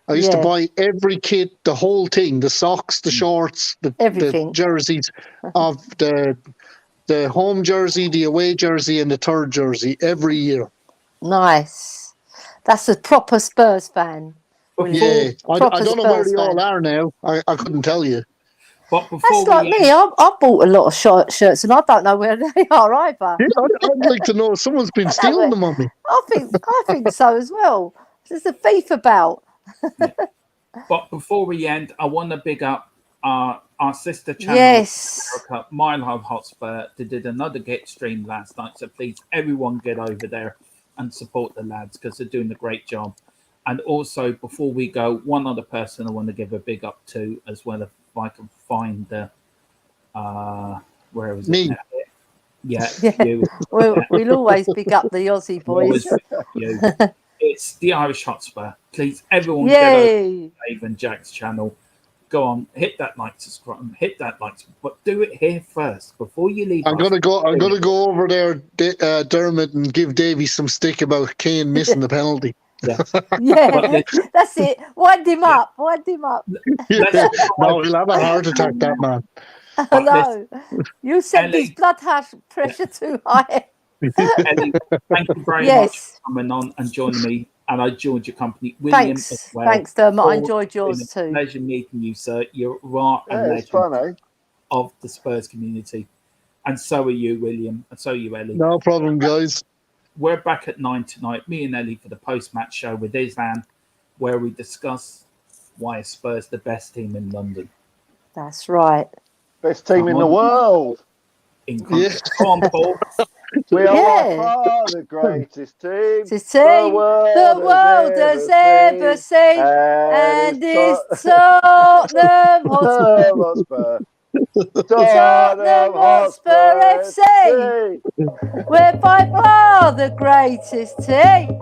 E: I used to buy every kit, the whole thing, the socks, the shorts, the jerseys of the home jersey, the away jersey, and the third jersey every year.
B: Nice. That's a proper Spurs fan.
E: Yeah, I don't know where they all are now. I couldn't tell you.
A: But
B: That's like me. I bought a lot of shirts and I don't know where they are either.
E: Yeah, I'd like to know. Someone's been stealing them on me.
B: I think so as well. There's a thief about.
A: But before we end, I want to big up our sister channel,
B: Yes.
A: America, Mile Hotspur. They did another Get stream last night, so please, everyone, get over there and support the lads because they're doing a great job. And also, before we go, one other person I want to give a big up to as well, if I can find the where was it?
E: Me.
A: Yeah,
B: Yeah.
A: you.
B: We'll always big up the Aussie boys.
A: You. It's the Irish Hotspur. Please, everyone,
B: Yay.
A: get over Dave and Jack's channel. Go on, hit that like, subscribe, but do it here first before you leave.
E: I'm gonna go over there, Dermot, and give Davey some stick about Kane missing the penalty.
A: Yeah,
B: That's it. Wind him up. No,
A: Let's-
E: he'll have a heart attack, that man.
B: You set
A: Ellie.
B: his blood pressure too high.
A: Ellie, thank you very much for coming on and joining me, and I enjoyed your company. William as well.
B: Thanks, Dermot. I
A: Paul,
B: enjoyed yours
A: it's been a
B: too.
A: Pleasure meeting you, sir. You're right a
C: It's fun,
A: legend of the Spurs community, and so are you, William, and so are you, Ellie.
E: No problem, guys.
A: We're back at 9 tonight, me and Ellie, for the post-match show with Islam, where we discuss why Spurs the best team in London.
B: That's right.
C: Best team in the world.
A: Come on, Paul.
C: We are by far the greatest team
B: the world has ever seen, and it's Tottenham Hotspur. Tottenham Hotspur FC. We're by far the greatest team.